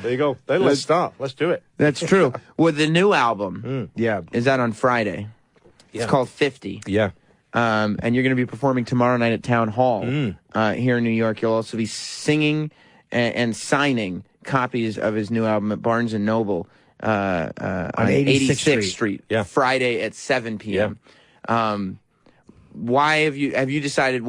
There you go. Then let's start. Let's do it. That's true. Well, the new album, is out on Friday. It's called 50. Yeah. And you're going to be performing tomorrow night at Town Hall here in New York. You'll also be singing and signing copies of his new album at Barnes & Noble on 86th Street. Friday at 7 p.m. Why have you decided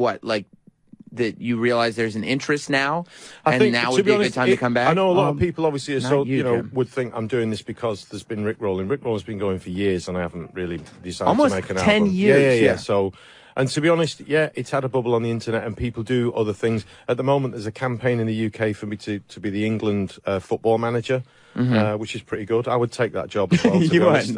that you realize there's an interest now, and now would be a good time to come back? I know a lot of people obviously would think I'm doing this because there's been rickrolling. Rickrolling has been going for years, and I haven't really decided to make an album. Almost 10 years. Yeah. So, and to be honest, it's had a bubble on the internet, and people do other things. At the moment, there's a campaign in the UK for me to be the England football manager, which is pretty good. I would take that job as well, to be honest.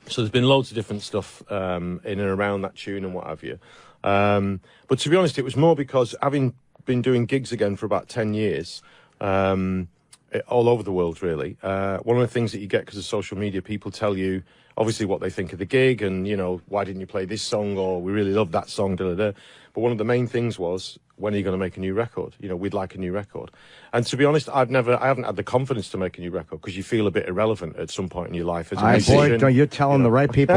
So there's been loads of different stuff in and around that tune and what have you. But to be honest, it was more because having been doing gigs again for about 10 years, all over the world, really. One of the things that you get because of social media, people tell you obviously what they think of the gig and, you know, why didn't you play this song or we really love that song, da-da-da. But one of the main things was, when are you going to make a new record? You know, we'd like a new record. And to be honest, I haven't had the confidence to make a new record because you feel a bit irrelevant at some point in your life as a musician. Boy, you're telling the right people.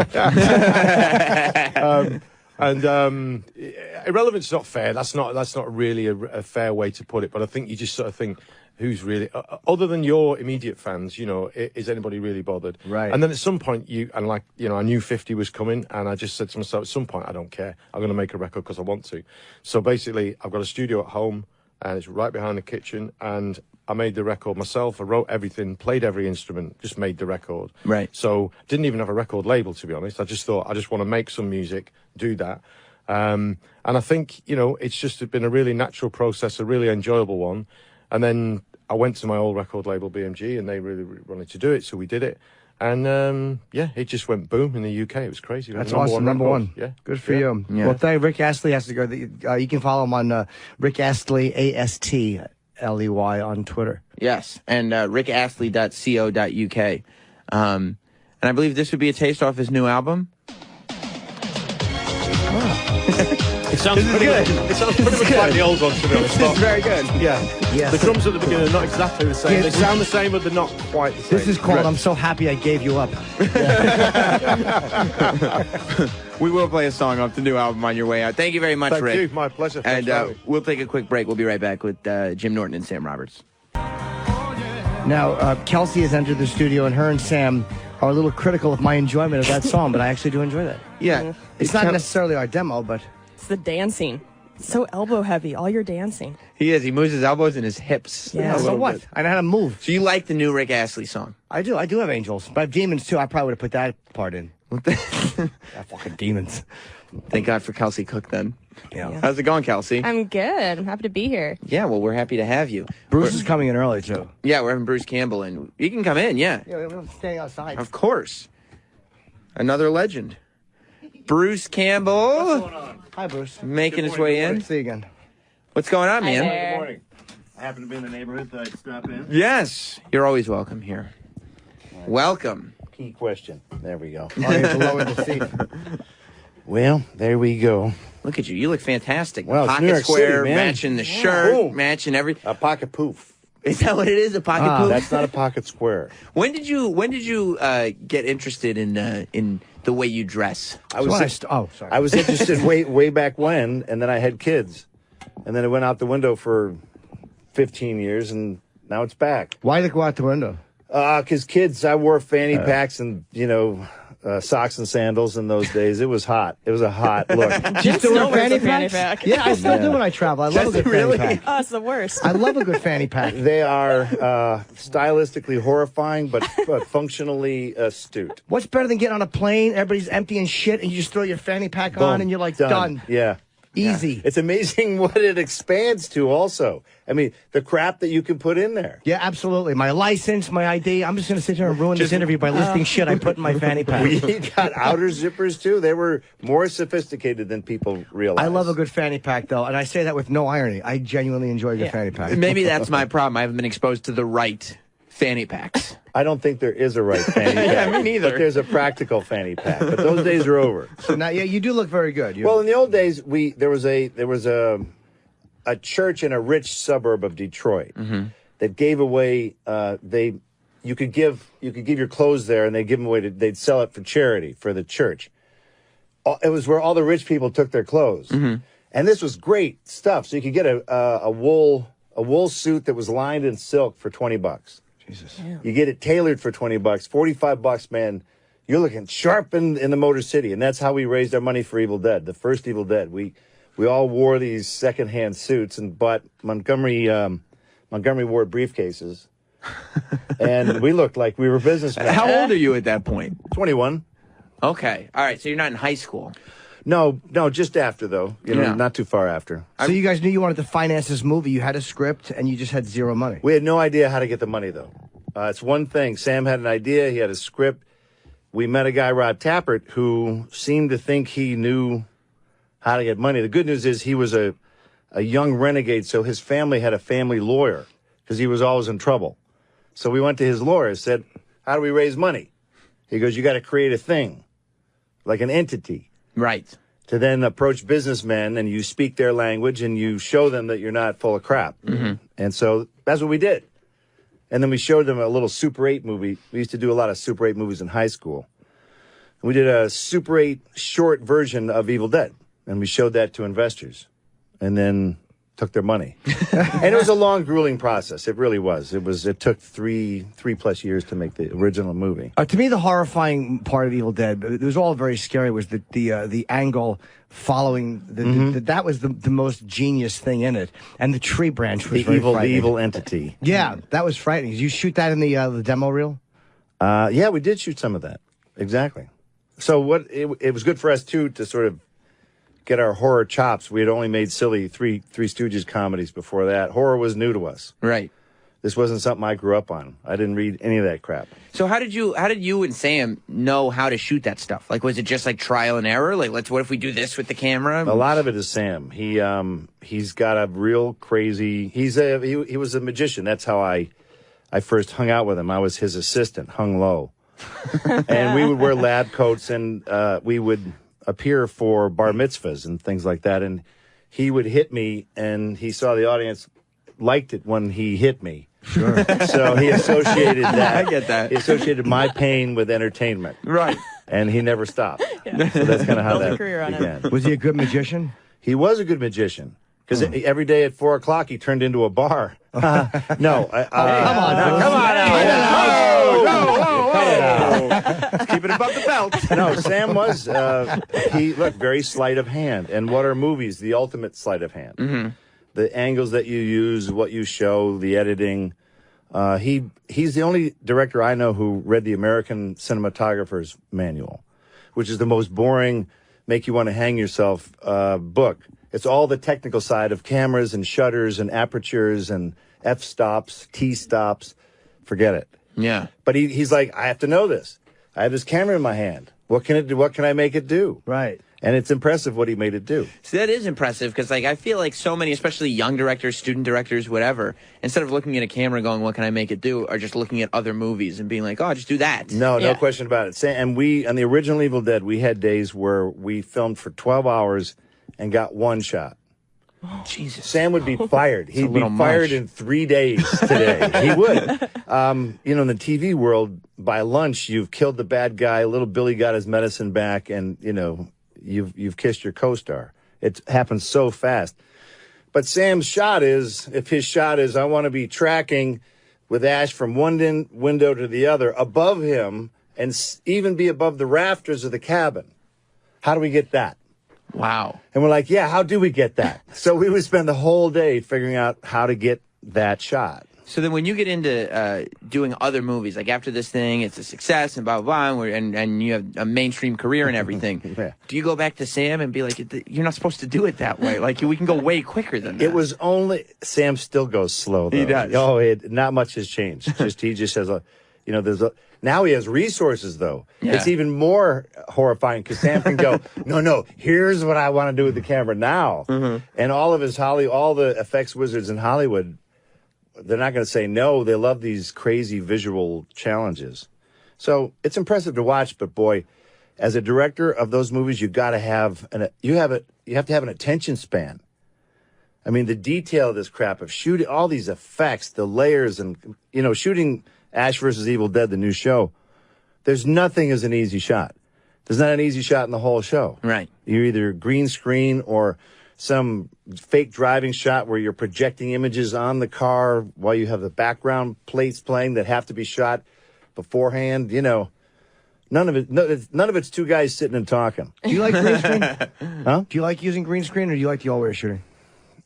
Irrelevance is not fair. That's not really a fair way to put it. But I think you just sort of think, who's really other than your immediate fans? You know, is anybody really bothered? Right. And then at some point, I knew 50 was coming, and I just said to myself, at some point, I don't care. I'm going to make a record because I want to. So basically, I've got a studio at home, and it's right behind the kitchen, and I made the record myself. I wrote everything, played every instrument, just made the record. Right. So didn't even have a record label, to be honest. I just thought, I just want to make some music, do that. And I think, you know, it's just been a really natural process, a really enjoyable one. And then I went to my old record label, BMG, and they really wanted to do it, so we did it. And, it just went boom in the UK. It was crazy. That's awesome. Number one. Yeah. Good for you. Yeah. Well, thank Rick Astley has to go. You can follow him on Rick Astley, ASTLEY on Twitter. Yes, and rickastley.co.uk. And I believe this would be a taste off his new album. It sounds pretty good. It sounds pretty much like the old ones, to be honest. It's very good. Yeah. Yes. The drums at the beginning are not exactly the same. Yeah, They sound the same, but they're not quite the same. This is called I'm So Happy I Gave You Up. We will play a song off the new album on your way out. Thank you very much, Thank Rick. you. My pleasure. And Thanks for having me. we'll take a quick break. We'll be right back with Jim Norton and Sam Roberts. Now, Kelsey has entered the studio, and her and Sam are a little critical of my enjoyment of that song, but I actually do enjoy that. Yeah. It's not necessarily our demo, but... It's the dancing. So elbow heavy, all your dancing. He is. He moves his elbows and his hips. Yeah. So what? I know how to move. So you like the new Rick Astley song? I do. I do have angels. But I have demons, too. I probably would have put that part in. Yeah, fucking demons. Thank God for Kelsey Cook, then. Yeah. How's it going, Kelsey? I'm good. I'm happy to be here. Yeah, well, we're happy to have you. Bruce is coming in early, too. Yeah, we're having Bruce Campbell, and you can come in, yeah. Yeah, we're standing outside. Of course. Another legend. Bruce Campbell. What's going on? Hi, Bruce. Making his way in. See you again. What's going on, Hi man? there. Good morning. I happen to be in the neighborhood, so I could stop in. Yes. You're always welcome here. Welcome. Key question. There we go. Oh, you have to lower the seat. Well, there we go. Look at you. You look fantastic. Well, it's New Pocket York square, City, man. matching the shirt, Boom. matching every. A pocket poof. Is that what it is? A pocket poof? That's not a pocket square. When did you get interested in the way you dress? I was sorry. I was interested way back when, and then I had kids, and then it went out the window for 15 years, and now it's back. Why did it go out the window? Because kids, I wore fanny packs and socks and sandals in those days. It was hot. It was a hot look. Do you still Still wear wears a fanny fanny packs? pack. Yeah, I still do when I travel. I love a good fanny pack. Oh, it's the worst. I love a good fanny pack. They are stylistically horrifying, but functionally astute. What's better than getting on a plane, everybody's empty and shit, and you just throw your fanny pack on, Boom. and you're like, done. Yeah. Easy. It's amazing what it expands to also. I mean, the crap that you can put in there. Yeah, absolutely. My license, my ID. I'm just going to sit here and ruin this interview by listing shit I put in my fanny pack. We got outer zippers, too. They were more sophisticated than people realize. I love a good fanny pack, though, and I say that with no irony. I genuinely enjoy a good fanny pack. Maybe that's my problem. I haven't been exposed to the right fanny packs. I don't think there is a right fanny pack. Yeah, me neither. But there's a practical fanny pack. But those days are over. So now, yeah, you do look very good. Well, in the old days, there was a church in a rich suburb of Detroit that gave away. You could give your clothes there, and they'd give them away. They'd sell it for charity for the church. It was where all the rich people took their clothes, and this was great stuff. So you could get a wool suit that was lined in silk for $20. Jesus. Yeah. You get it tailored for $20, $45, man. You're looking sharp in the Motor City, and that's how we raised our money for Evil Dead, the first Evil Dead. We all wore these secondhand suits and bought Montgomery wore briefcases, and we looked like we were businessmen. How old are you at that point? 21. Okay. All right. So you're not in high school. No, just after though. Not too far after. So you guys knew you wanted to finance this movie. You had a script, and you just had zero money. We had no idea how to get the money though. It's one thing. Sam had an idea. He had a script. We met a guy, Rod Tappert, who seemed to think he knew how to get money. The good news is he was a young renegade, so his family had a family lawyer because he was always in trouble. So we went to his lawyer, said, how do we raise money? He goes, you got to create a thing, like an entity. Right. To then approach businessmen, and you speak their language, and you show them that you're not full of crap. And so that's what we did. And then we showed them a little Super 8 movie. We used to do a lot of Super 8 movies in high school. And we did a Super 8 short version of Evil Dead, and we showed that to investors, and then took their money. And it was a long, grueling process. It really was. It took three plus years to make the original movie. To me, the horrifying part of Evil Dead, it was all very scary, was the angle following that was the most genius thing in it, and the tree branch was very frightening. The evil entity. Yeah, that was frightening. Did you shoot that in the demo reel? Yeah, we did shoot some of that. Exactly. So it was good for us too to sort of get our horror chops. We had only made silly Three Stooges comedies before that. Horror was new to us. Right. This wasn't something I grew up on. I didn't read any of that crap. So how did you and Sam know how to shoot that stuff? Like, was it just like trial and error? Like, what if we do this with the camera? A lot of it is Sam. He's got a real crazy. He was a magician. That's how I first hung out with him. I was his assistant, hung low, and we would wear lab coats, and we would appear for bar mitzvahs and things like that. And he would hit me, and he saw the audience liked it when he hit me. Sure. So he associated that. I get that. He associated my pain with entertainment. Right. And he never stopped. Yeah. So that's kind of how Built a that career on began. Was he a good magician? He was a good magician. Because every day at 4 o'clock he turned into a bar. No. Come on. Keep it above the belt. No, Sam was, he looked very sleight of hand. And what are movies? The ultimate sleight of hand. Mm-hmm. The angles that you use, what you show, the editing. He's the only director I know who read the American Cinematographer's Manual, which is the most boring, make you want to hang yourself book. It's all the technical side of cameras and shutters and apertures and f-stops, t-stops. Forget it. Yeah. But he's like, I have to know this. I have this camera in my hand. What can it do? What can I make it do? Right. And it's impressive what he made it do. So that is impressive because, like, I feel like so many, especially young directors, student directors, whatever, instead of looking at a camera going, what can I make it do, are just looking at other movies and being like, oh, just do that. No question about it. And we, on the original Evil Dead, we had days where we filmed for 12 hours and got one shot. Oh, Jesus. Sam would be fired. He'd be fired in 3 days today. He would. In the TV world, by lunch, you've killed the bad guy. Little Billy got his medicine back, and, you've kissed your co-star. It happens so fast. But Sam's shot is, if his shot is, I want to be tracking with Ash from one window to the other, above him, and even be above the rafters of the cabin. How do we get that? Wow. And we're like, yeah, how do we get that? So we would spend the whole day figuring out how to get that shot. So then when you get into doing other movies, like after this thing, it's a success and blah, blah, blah, and you have a mainstream career and everything, do you go back to Sam and be like, you're not supposed to do it that way? Like, we can go way quicker than that. It was only, Sam still goes slow, though. He does. Oh, not much has changed. He just has now he has resources, though. Yeah. It's even more horrifying because Sam can go, no, here's what I want to do with the camera now. Mm-hmm. And all the effects wizards in Hollywood, they're not going to say no. They love these crazy visual challenges. So it's impressive to watch, but boy, as a director of those movies, you have to have an attention span. I mean, the detail of this crap of shooting all these effects, the layers, and shooting Ash vs. Evil Dead, the new show, there's nothing as an easy shot. There's not an easy shot in the whole show. Right. You're either green screen or some fake driving shot where you're projecting images on the car while you have the background plates playing that have to be shot beforehand. None of it's two guys sitting and talking. Do you like green screen? Huh? Do you like using green screen, or do you like the all-wear shooting?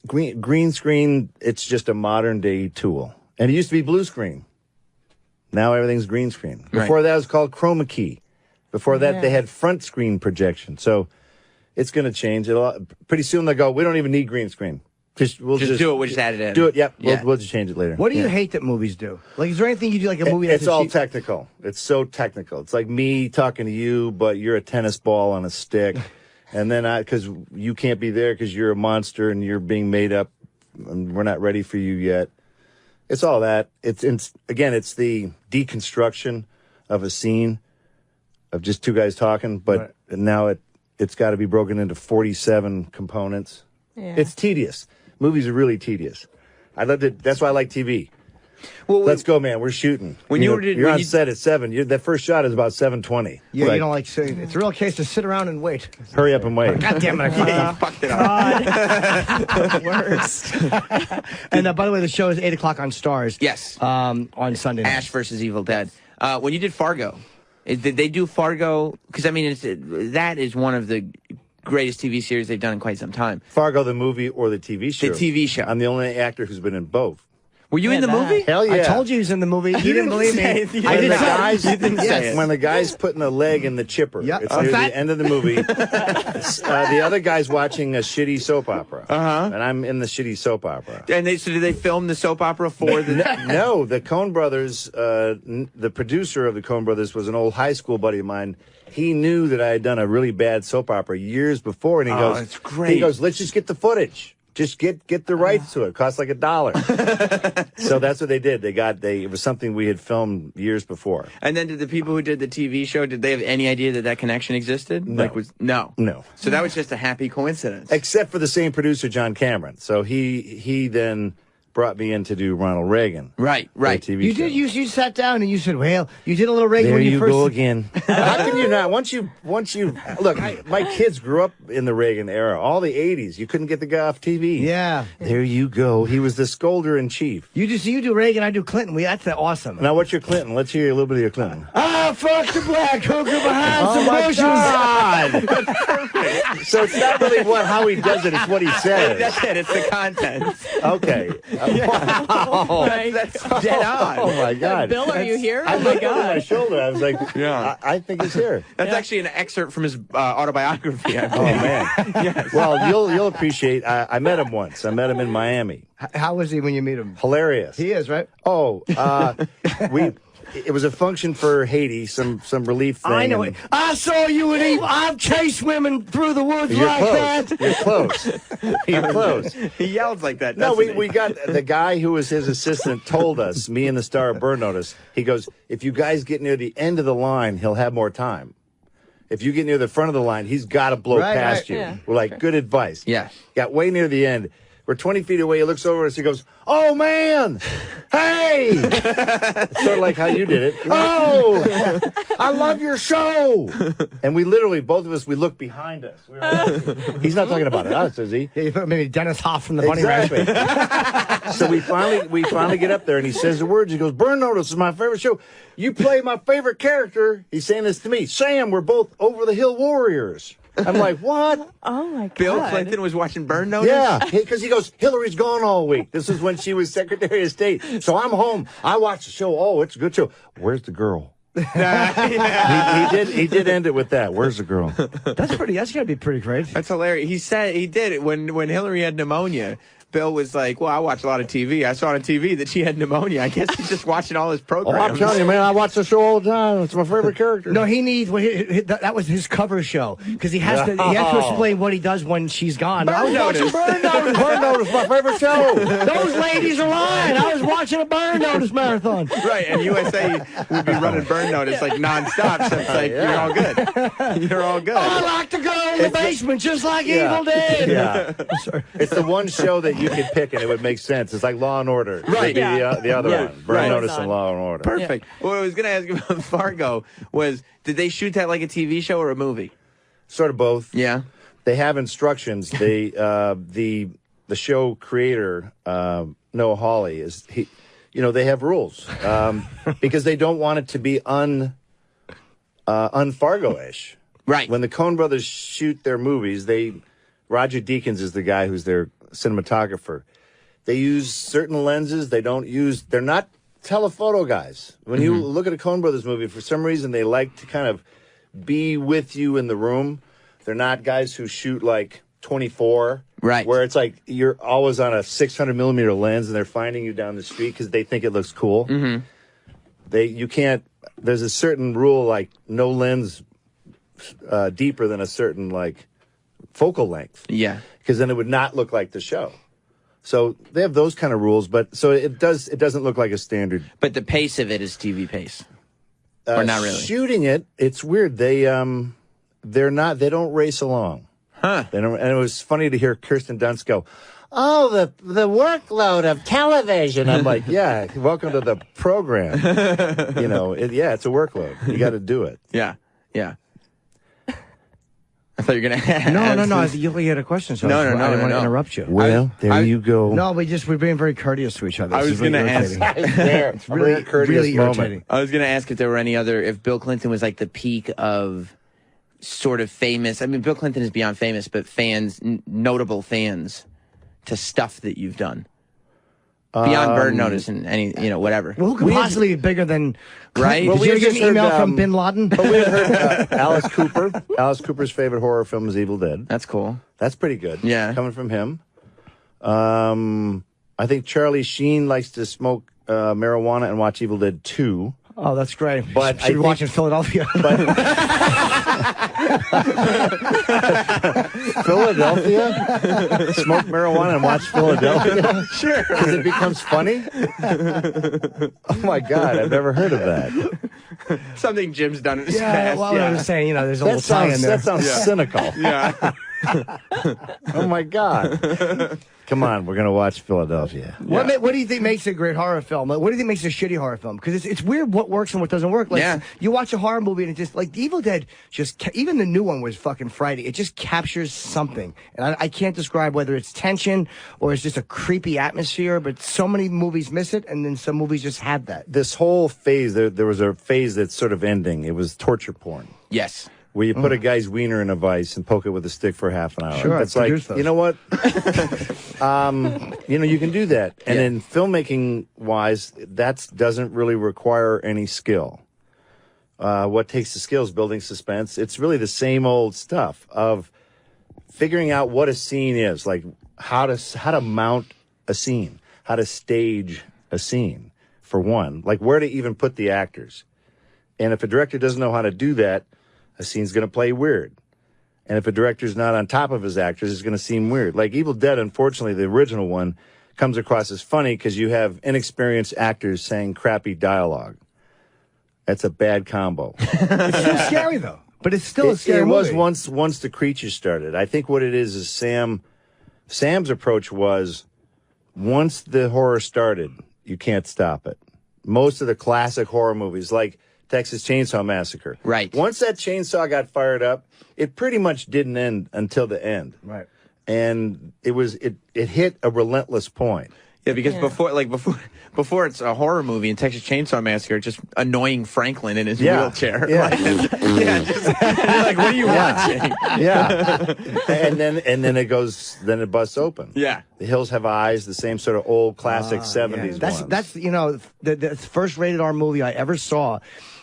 Green screen, it's just a modern day tool. And it used to be blue screen. Now everything's green screen. Before that, it was called chroma key. Before that, they had front screen projection. So it's going to change. Pretty soon they'll go, we don't even need green screen. We'll just do it. We'll just add it in. Do it. Yep. Yeah. We'll just change it later. What do you hate that movies do? Like, is there anything you do like a movie that's It's all technical. It's so technical. It's like me talking to you, but you're a tennis ball on a stick. And then because you can't be there because you're a monster and you're being made up and we're not ready for you yet. It's all that. It's the deconstruction of a scene of just two guys talking, but now it's got to be broken into 47 components. Yeah. It's tedious. Movies are really tedious. I loved it. That's why I like TV. Well, let's go, man. We're shooting. You're on set at 7. That first shot is about 7:20. Yeah, you don't like sitting. It's a real case to sit around and wait. Hurry up and wait. God damn it! I fucked it up. Worst. And by the way, the show is 8:00 on Stars. Yes. On Sunday night. Ash vs. Evil Dead. When you did Fargo, did they do Fargo? Because I mean, that is one of the greatest TV series they've done in quite some time. Fargo, the movie or the TV show? The TV show. I'm the only actor who's been in both. Were you in the movie? Hell yeah! I told you he was in the movie. He didn't believe me. You didn't say it. When the guy's putting a leg in the chipper, it's near the end of the movie. The other guy's watching a shitty soap opera, and I'm in the shitty soap opera. And so did they film the soap opera for the? No, the Coen Brothers, the producer of the Coen Brothers was an old high school buddy of mine. He knew that I had done a really bad soap opera years before, and he goes, that's great. He goes, let's just get the footage. Just get the rights to it. It costs like $1. So that's what they did. It was something we had filmed years before. And then did the people who did the TV show, did they have any idea that connection existed? No. No. So that was just a happy coincidence. Except for the same producer, John Cameron. So he then brought me in to do Ronald Reagan. Right. TV You show. did. You sat down and you said, "Well, you did a little Reagan There when you first." go again. How can you not? Once you look, my kids grew up in the Reagan era, all the '80s. You couldn't get the guy off TV. Yeah. There you go. He was the scolder in chief. You do Reagan, I do Clinton. That's awesome. Now, what's your Clinton? Let's hear a little bit of your Clinton. Fuck the black hooker behind some my bushes. God! So it's not really how he does it; it's what he says. That's it. It's the content. Okay. That's dead on. Oh my God! Bill, are you here? I Oh my looked over my God. shoulder. I was like, Yeah. I think he's here. That's actually an excerpt from his autobiography. I Oh believe. man! Yes. Well, you'll appreciate. I met him once. I met him in Miami. How was he when you meet him? Hilarious. He is, right? Oh, it was a function for Haiti, some relief thing. I know and- it. I saw you at Eve. I've chased women through the woods You're like close. that. You're close. You're close. He yells like that. No, doesn't he? we got the guy who was his assistant told us, me and the star of Burn Notice, he goes, if you guys get near the end of the line, he'll have more time. If you get near the front of the line, he's got to blow past you. Yeah. We're like, good advice. Yeah. Got way near the end. We're 20 feet away. He looks over at us. He goes, oh, man. Hey. It's sort of like how you did it. Oh, I love your show. And we literally, both of us, we look behind us. He's not talking about us, is he? Yeah, maybe Dennis Hoff from the Bunny Exactly. Ranch. So we finally get up there, and he says the words. He goes, Burn Notice is my favorite show. You play my favorite character. He's saying this to me. Sam, we're both over the hill warriors. I'm like, what? Oh my God. Bill Clinton was watching Burn Notice? Yeah, because he goes, Hillary's gone all week. This is when she was Secretary of State. So I'm home. I watch the show. Oh, it's a good show. Where's the girl? He did end it with that. Where's the girl? That's got to be pretty great. That's hilarious. He said he did it when Hillary had pneumonia. Bill was like, well, I watch a lot of TV. I saw on TV that she had pneumonia. I guess he's just watching all his Oh, programs. I'm telling you, man, I watch the show all the time. It's my favorite character. No, he needs. That was his cover show because he has to explain what he does when she's gone. I was watching Burn Notice. Burn Notice, my favorite show. Those ladies are lying. I was watching a Burn Notice marathon. Right, and USA would be running Burn Notice like nonstop. So it's like, you're all good. You're all good. I like to go in the basement just like Evil Dead. Yeah. It's the one show that you could pick and it would make sense. It's like Law and Order. Right. The other Right. one. Burn Right. Notice and Law and Order. Perfect. What I was going to ask you about Fargo was, did they shoot that like a TV show or a movie? Sort of both. Yeah. They have instructions. They the show creator Noah Hawley they have rules because they don't want it to be un-Fargo-ish. Right. When the Coen brothers shoot their movies, Roger Deakins is the guy who's their cinematographer. They use certain lenses. They're not telephoto guys. When you look at a Coen brothers movie, for some reason they like to kind of be with you in the room. They're not guys who shoot like 24. Right. Where it's like you're always on a 600 millimeter lens and they're finding you down the street because they think it looks cool. Mm-hmm. There's a certain rule like no lens deeper than a certain like focal length. Yeah. Because then it would not look like the show. So they have those kind of rules, but so it doesn't look like a standard. But the pace of it is TV pace. Or not really. Shooting it's weird. They don't race along. Huh. And it was funny to hear Kirsten Dunst go, oh, the workload of television. I'm like, yeah, welcome to the program. It's a workload. You got to do it. Yeah. Yeah. I thought you were going to ask. No. I think you had a question. So No, I didn't want to no. interrupt you. Well, there you go. No, we're being very courteous to each other. I was going to ask. It's really, really irritating. I was going to ask if there were if Bill Clinton was like the peak of sort of famous. I mean, Bill Clinton is beyond famous, but notable fans to stuff that you've done. Beyond bird notice and any, whatever. Well, who could possibly be bigger than... Right? Did you ever get an email from Bin Laden? But we heard Alice Cooper. Alice Cooper's favorite horror film is Evil Dead. That's cool. That's pretty good. Yeah. Coming from him. I think Charlie Sheen likes to smoke marijuana and watch Evil Dead 2. Oh, that's great. But should be watching Philadelphia. Philadelphia? Smoke marijuana and watch Philadelphia? Sure. Because it becomes funny? Oh, my God. I've never heard of that. Something Jim's done in his past. Well, I was saying, there's a little tie in there. That sounds cynical. Yeah. Oh, my God. Come on, we're going to watch Philadelphia. What do you think makes a great horror film? What do you think makes a shitty horror film? Because it's weird what works and what doesn't work. Like, you watch a horror movie and it just, like, The Evil Dead, even the new one was fucking Friday. It just captures something. And I can't describe whether it's tension or it's just a creepy atmosphere, but so many movies miss it, and then some movies just have that. This whole phase, there was a phase that's sort of ending. It was torture porn. Yes. Where you put a guy's wiener in a vice and poke it with a stick for half an hour. Sure, it's like, those. you know what? You can do that. And in filmmaking wise, that doesn't really require any skill. What takes the skill is building suspense. It's really the same old stuff of figuring out what a scene is, like how to mount a scene, how to stage a scene, for one, like where to even put the actors. And if a director doesn't know how to do that, a scene's going to play weird. And if a director's not on top of his actors, it's going to seem weird. Like Evil Dead, unfortunately, the original one comes across as funny because you have inexperienced actors saying crappy dialogue. That's a bad combo. It's still scary, though. But it's still a scary movie. It was once the creature started. I think what it is Sam's approach was, once the horror started, you can't stop it. Most of the classic horror movies, like Texas Chainsaw Massacre. Right. Once that chainsaw got fired up, it pretty much didn't end until the end. Right. And it hit a relentless point. Yeah, because before it's a horror movie in Texas Chainsaw Massacre, it's just annoying Franklin in his wheelchair. Yeah. You're like, what are you watching? Yeah. and then it busts open. Yeah. The Hills Have Eyes, the same sort of old classic 70s That's ones. that's the first rated R movie I ever saw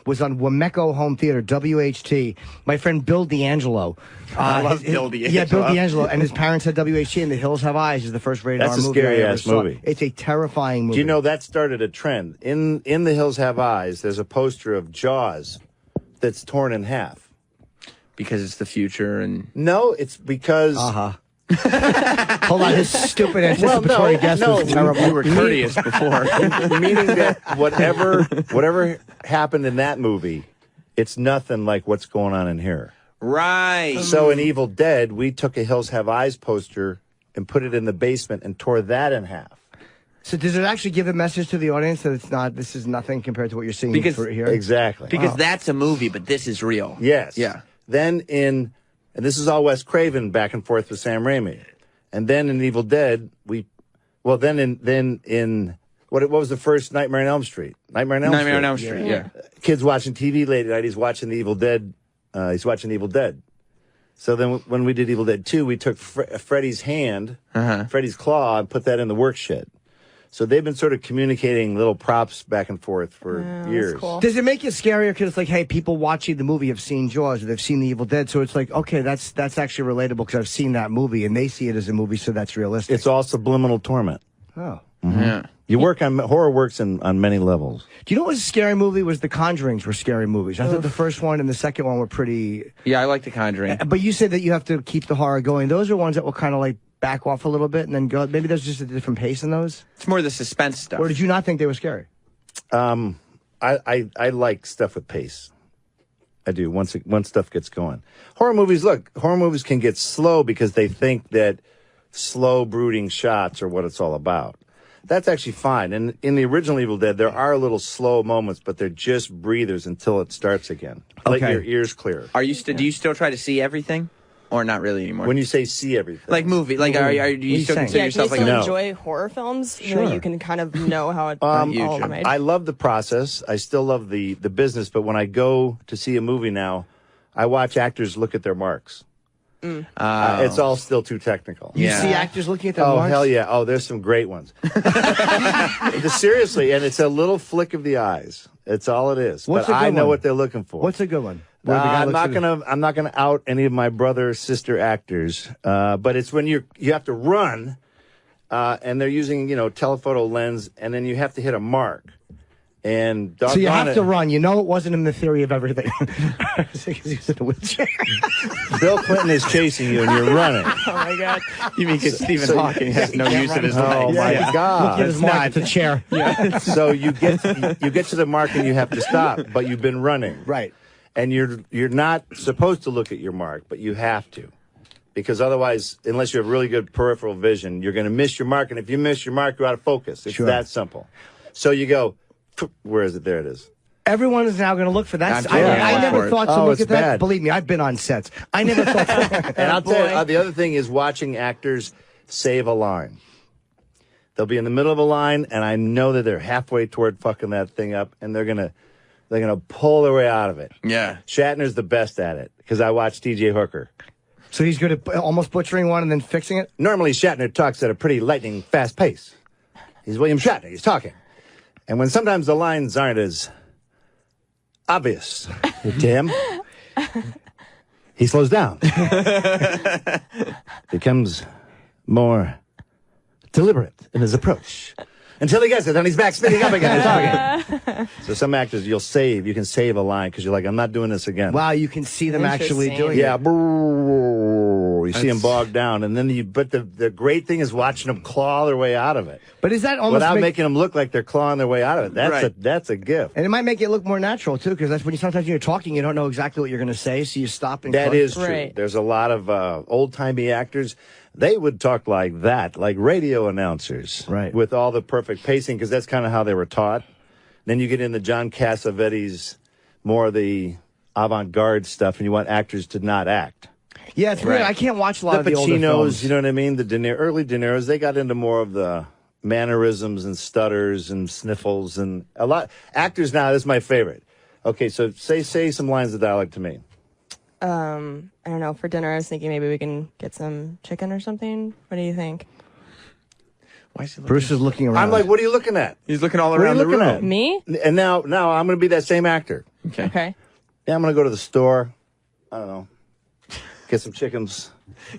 was on Wameco Home Theater, WHT. My friend Bill D'Angelo. I love Bill D'Angelo. Yeah, Bill D'Angelo. And his parents had WHT, and The Hills Have Eyes is the first rated R movie. That's a scary-ass movie. It's a terrifying movie. Do you know that started a trend? In The Hills Have Eyes, there's a poster of Jaws that's torn in half. Because it's the future and... No, it's because... Hold on, his stupid anticipatory guess was terrible. We were courteous before. Meaning that whatever happened in that movie, it's nothing like what's going on in here. Right. So in Evil Dead, we took a Hills Have Eyes poster and put it in the basement and tore that in half. So does it actually give a message to the audience that this is nothing compared to what you're seeing here? Exactly. Because that's a movie, but this is real. Yes. Yeah. Then and this is all Wes Craven back and forth with Sam Raimi. And then in Evil Dead, what was the first Nightmare on Elm Street? Nightmare on Elm Street, yeah. Kid's watching TV late at night, he's watching the Evil Dead. He's watching Evil Dead. So then when we did Evil Dead 2, we took Freddy's hand, Freddy's claw, and put that in the work shed. So they've been sort of communicating little props back and forth for years. Cool. Does it make it scarier because it's like, hey, people watching the movie have seen Jaws or they've seen The Evil Dead, so it's like, okay, that's actually relatable because I've seen that movie and they see it as a movie, so that's realistic. It's all subliminal torment. Oh. Mm-hmm. Yeah. Horror works on many levels. Do you know what was a scary movie? Was The Conjurings were scary movies. I thought the first one and the second one were pretty... Yeah, I like The Conjuring. But you said that you have to keep the horror going. Those are ones that will kind of like back off a little bit and then go. Maybe there's just a different pace in those. It's more the suspense stuff. Or did you not think they were scary? I like stuff with pace. I do. Once stuff gets going. Horror movies can get slow because they think that slow brooding shots are what it's all about. That's actually fine. And in the original Evil Dead, there are little slow moments, but they're just breathers until it starts again. Let your ears clear. Do you still try to see everything? Or not really anymore? When you say see everything. Like movie. Like, do you still consider yourself like... Do you still enjoy horror films? You know, you can kind of know how it all are made. I love the process. I still love the business. But when I go to see a movie now, I watch actors look at their marks. It's all still too technical. You see actors looking at their Oh, marks? hell yeah. Oh, there's some great ones. Seriously, and it's a little flick of the eyes. It's all it is. What's but a good I know one? what they're looking for. What's a good one? I'm not gonna out any of my brother sister actors, but it's when you have to run, and they're using telephoto lens, and then you have to hit a mark. And so you have to run. You know it wasn't in the theory of everything. Because he's in a wheelchair. Bill Clinton is chasing you, and you're running. Oh my God! You mean because Stephen Hawking has no use of his legs? Oh my God! Look at his mark. It's a chair. So you get to the mark, and you have to stop, but you've been running. Right. And you're not supposed to look at your mark, but you have to. Because otherwise, unless you have really good peripheral vision, you're going to miss your mark. And if you miss your mark, you're out of focus. It's that simple. So you go, where is it? There it is. Everyone is now going to look for that. I never thought to look at that. Bad. Believe me, I've been on sets. I never thought. And I'll tell you, the other thing is watching actors save a line. They'll be in the middle of a line, and I know that they're halfway toward fucking that thing up, and they're gonna pull their way out of it. Yeah. Shatner's the best at it because I watched T.J. Hooker. So he's good at almost butchering one and then fixing it? Normally, Shatner talks at a pretty lightning fast pace. He's William Shatner. He's talking. And when sometimes the lines aren't as obvious to him, he slows down. Becomes more deliberate in his approach. Until he gets it, then he's back speeding up again. He's talking. So some actors you can save a line because you're like, I'm not doing this again. Wow, you can see them actually doing it. Yeah, you see them bogged down, and then but the great thing is watching them claw their way out of it. But is that almost without making them look like they're clawing their way out of it? That's a gift. And it might make it look more natural too, because that's when sometimes you're talking, you don't know exactly what you're going to say, so you stop and. That is true. Right. There's a lot of old timey actors. They would talk like that, like radio announcers, right? With all the perfect pacing, because that's kind of how they were taught. Then you get into John Cassavetes, more of the avant-garde stuff, and you want actors to not act. Yeah, it's weird. I can't watch a lot of the older Pacinos, films. you know what I mean? Early De Niro's, they got into more of the mannerisms and stutters and sniffles and a lot. Actors now, this is my favorite. Okay, so say some lines of dialogue to me. I don't know. For dinner, I was thinking maybe we can get some chicken or something. What do you think? Why is he looking? Bruce is looking around. I'm like, what are you looking at? He's looking all What are around you the looking room. at? Me? And now I'm going to be that same actor. Okay. Yeah, I'm going to go to the store. I don't know. Get some chickens. I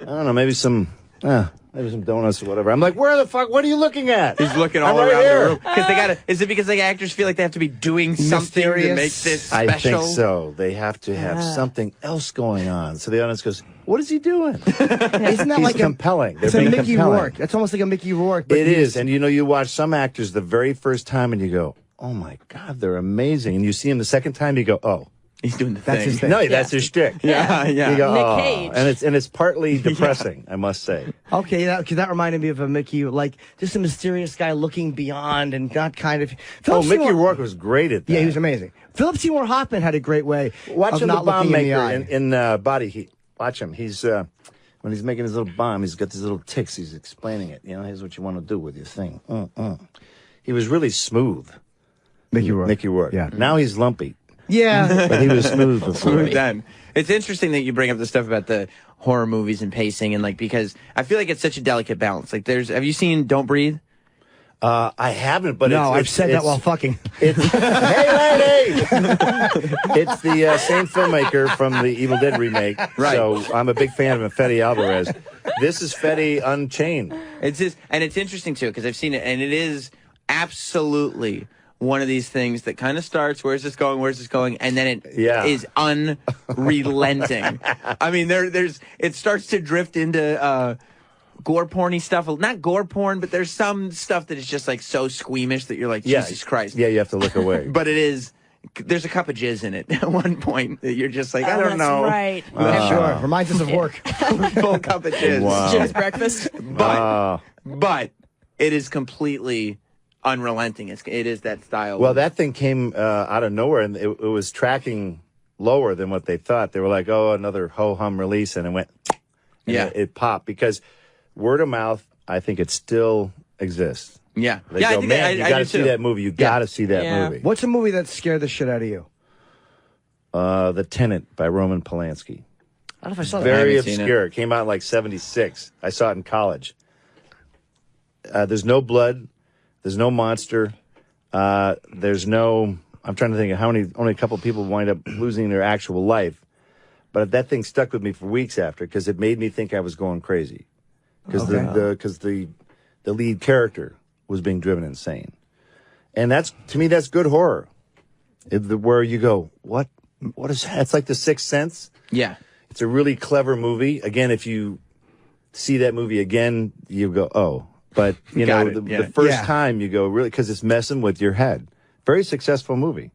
don't know, maybe some donuts or whatever. I'm like, where the fuck? What are you looking at? He's looking all right around here. the room. Because they gotta. Is it because like actors feel like they have to be doing something to make this special? I think so. They have to have something else going on. So the audience goes, "What is he doing?" Isn't that He's like compelling? It's a Mickey Rourke. It's almost like a Mickey Rourke. But it is, and you watch some actors the very first time, and you go, "Oh my God, they're amazing!" And you see him the second time, you go, "Oh." He's doing the That's thing. his thing. No, that's his shtick. Yeah. You go, Nick "Oh." Cage. And it's partly depressing, I must say. Okay, that reminded me of a Mickey, like just a mysterious guy looking beyond and not kind of. Mickey Rourke was great at that. Yeah, he was amazing. Philip Seymour Hoffman had a great way Watch of him, not the bomb looking maker in the eye. in Body Heat. Watch him. He's when he's making his little bomb, he's got these little ticks. He's explaining it. Here's what you want to do with your thing. He was really smooth. Mickey Rourke. Yeah. Now he's lumpy. Yeah, but he was smooth before. Smooth then. It's interesting that you bring up the stuff about the horror movies and pacing, and like because I feel like it's such a delicate balance. Like have you seen Don't Breathe? I haven't, but I've said that while fucking. It's hey lady. It's the same filmmaker from the Evil Dead remake. Right. So I'm a big fan of Fede Alvarez. This is Fede Unchained. It's interesting too because I've seen it, and it is absolutely one of these things that kind of starts, where's this going, and then it is unrelenting. I mean, it starts to drift into gore porny stuff. Not gore porn, but there's some stuff that is just like so squeamish that you're like, Jesus Christ. Yeah, you have to look away. But there's a cup of jizz in it at one point that you're just like, I don't know. Right. Sure. Reminds us of work. Full cup of jizz. Wow. Jim's breakfast. But it is completely unrelenting. It is that style. Well, that thing came out of nowhere, and it was tracking lower than what they thought. They were like, "Oh, another ho-hum release," and it went, and it popped because word of mouth. I think it still exists. Yeah, They go, I think man, you got to see too. that movie. You got to see that movie. What's a movie that scared the shit out of you? The Tenant by Roman Polanski. I don't know if I saw that. Very obscure. It came out in like 76. I saw it in college. There's no blood. There's no monster. There's no... I'm trying to think of only a couple people wind up losing their actual life. But that thing stuck with me for weeks after because it made me think I was going crazy. Because the lead character was being driven insane. And to me, that's good horror. Where you go, what is that? It's like The Sixth Sense. Yeah. It's a really clever movie. Again, if you see that movie again, you go, oh. But, the first time you go, really, because it's messing with your head. Very successful movie.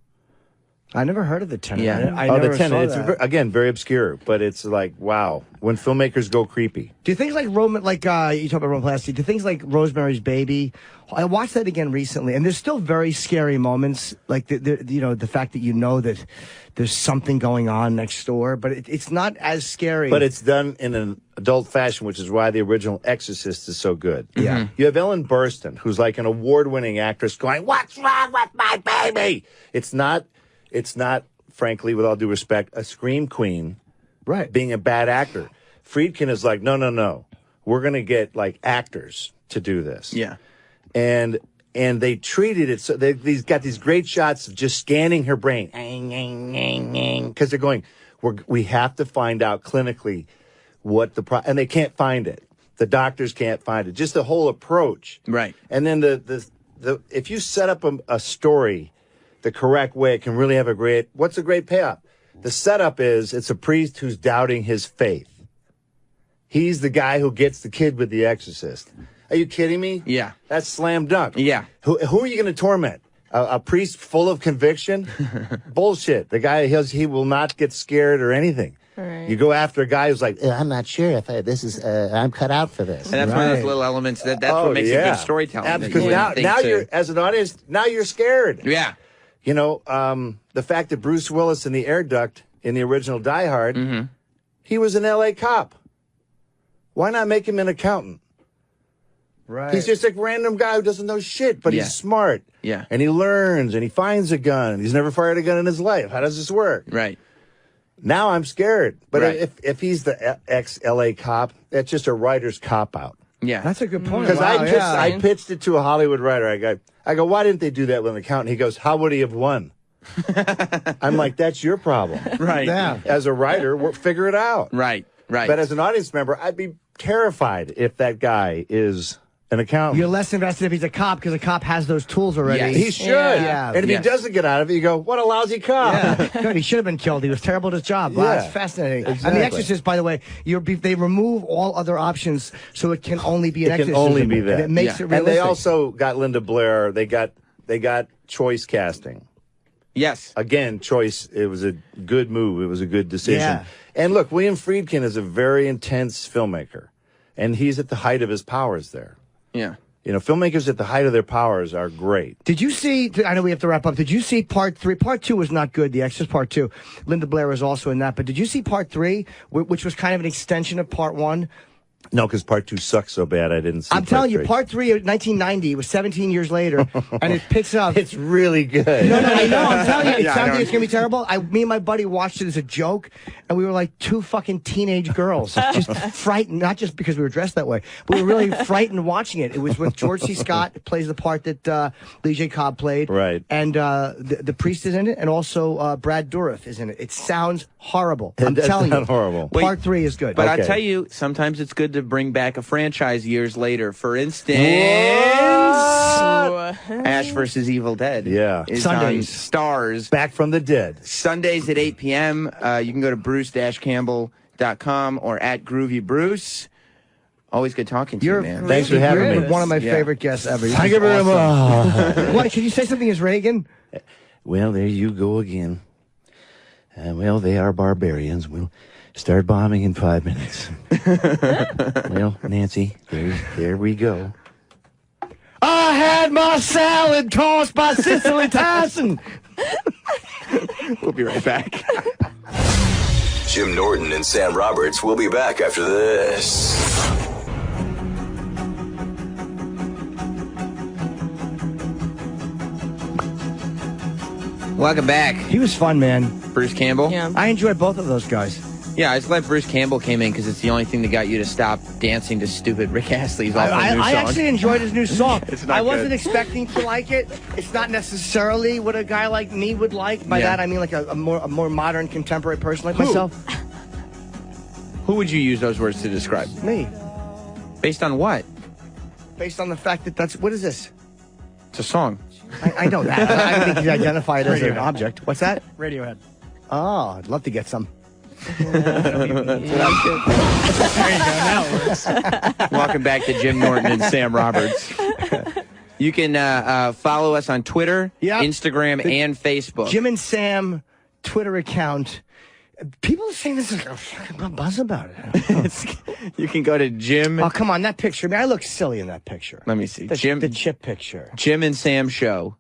I never heard of The Tenant. Yeah. I never The Tenant. saw It's, again, very obscure, but it's like, wow. When filmmakers go creepy. Do things like you talk about Roman Polanski, do things like Rosemary's Baby? I watched that again recently, and there's still very scary moments, like the fact that that there's something going on next door, but it's not as scary. But it's done in an adult fashion, which is why the original Exorcist is so good. Yeah. You have Ellen Burstyn, who's like an award-winning actress going, "What's wrong with my baby?" It's not, frankly, with all due respect, a scream queen being a bad actor. Friedkin is like, no. We're going to get like actors to do this. Yeah. And they treated it so they've got these great shots of just scanning her brain. Because they're going, we have to find out clinically what and they can't find it. The doctors can't find it. Just the whole approach. Right. And then if you set up a story the correct way, it can really have what's a great payoff? The setup is it's a priest who's doubting his faith. He's the guy who gets the kid with the Exorcist. Are you kidding me? Yeah. That's slam dunk. Yeah. Who are you going to torment? A priest full of conviction? Bullshit. The guy, he will not get scared or anything. Right. You go after a guy who's like, I'm not sure if I'm cut out for this. And that's one of those little elements that's what makes it good storytelling. Because now you're, as an audience, now you're scared. Yeah. The fact that Bruce Willis in the air duct in the original Die Hard, he was an L.A. cop. Why not make him an accountant? Right. He's just a random guy who doesn't know shit, but he's smart. Yeah. And he learns, and he finds a gun. He's never fired a gun in his life. How does this work? Right. Now I'm scared. But if he's the ex-L.A. cop, that's just a writer's cop-out. Yeah. That's a good point. Because I pitched it to a Hollywood writer. I go, why didn't they do that with an accountant? He goes, how would he have won? I'm like, that's your problem. Right. Yeah. As a writer, figure it out. Right. Right. But as an audience member, I'd be terrified if that guy is an accountant. You're less invested if he's a cop because a cop has those tools already. Yes. He should. Yeah. And if he doesn't get out of it, you go, what a lousy cop. Yeah. Good, he should have been killed. He was terrible at his job. Wow, that's fascinating. Exactly. And The Exorcist, by the way, they remove all other options so it can only be an exorcism. It can only be that. And it makes it realistic. And they also got Linda Blair. They got choice casting. Yes. Again, choice. It was a good move. It was a good decision. Yeah. And look, William Friedkin is a very intense filmmaker. And he's at the height of his powers there. Yeah. Filmmakers at the height of their powers are great. Did you see, I know we have to wrap up, did you see Part 3? Part 2 was not good, The Exorcist Part 2. Linda Blair was also in that, but did you see Part 3, which was kind of an extension of Part 1? No, because Part 2 sucks so bad I didn't see I'm telling you, Part 3 of 1990 was 17 years later, and it picks up. It's really good. No, I know. I'm telling you, it's going to be terrible. Me and my buddy watched it as a joke, and we were like two fucking teenage girls, just frightened, not just because we were dressed that way, but we were really frightened watching it. It was with George C. Scott, plays the part that Lee J. Cobb played. Right. And the priest is in it, and also Brad Dourif is in it. It sounds horrible. I'm telling you. Horrible. Part 3 is good. But I tell you, sometimes it's good to bring back a franchise years later. For instance, Ash vs. Evil Dead. Yeah. Is Sundays. on Stars. Back from the dead. Sundays at 8 p.m. You can go to bruce-campbell.com or at Groovy Bruce. Always good talking to you, man. Thanks for having me. One of my favorite guests ever. Thank you very much. What, can you say something as Reagan? Well, there you go again. Well, they are barbarians. We'll start bombing in 5 minutes. Well, Nancy, there we go. I had my salad tossed by Cicely Tyson. We'll be right back. Jim Norton and Sam Roberts will be back after this. Welcome back. He was fun, man. Bruce Campbell. Yeah. I enjoyed both of those guys. Yeah, I was glad Bruce Campbell came in because it's the only thing that got you to stop dancing to stupid Rick Astley's awful new song. I actually enjoyed his new song. It's not I wasn't good. expecting to like it. It's not necessarily what a guy like me would like. By that I mean like a more modern, contemporary person like myself. Who would you use those words to describe? Me. Based on what? Based on the fact that what is this? It's a song. I know that. I don't think you identify it as an Radiohead. object. What's that? Radiohead. Oh, I'd love to get some. There you go. Now it works. Welcome back to Jim Norton and Sam Roberts. You can follow us on Twitter, Instagram, and Facebook. Jim and Sam Twitter account. People are saying this is a fucking buzz about it. You can go to Jim. Oh, come on, that picture. I mean, I look silly in that picture. Let me see. The Jim, the chip picture. Jim and Sam show.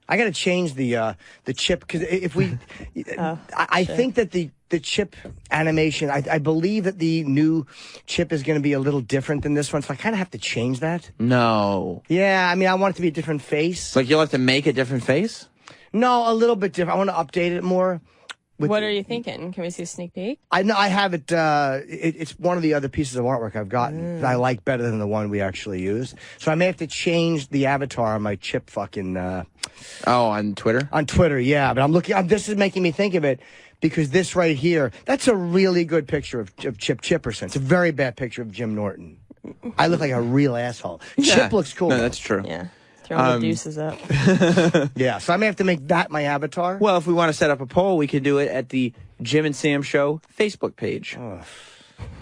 I got to change the chip because if we, I think that the chip animation. I believe that the new chip is going to be a little different than this one, so I kind of have to change that. No. Yeah, I mean, I want it to be a different face. Like you'll have to make a different face? No, a little bit different. I want to update it more. What are you thinking? Can we see a sneak peek? I know I have it. It's one of the other pieces of artwork I've gotten that I like better than the one we actually used. So I may have to change the avatar on my chip fucking. On Twitter? On Twitter, yeah. But I'm looking. This is making me think of it because this right here, that's a really good picture of Chip Chipperson. It's a very bad picture of Jim Norton. I look like a real asshole. Yeah. Chip looks cool. No, that's true. Yeah. Throwing the deuces up. Yeah, so I may have to make that my avatar. Well, if we want to set up a poll, we could do it at the Jim and Sam Show Facebook page.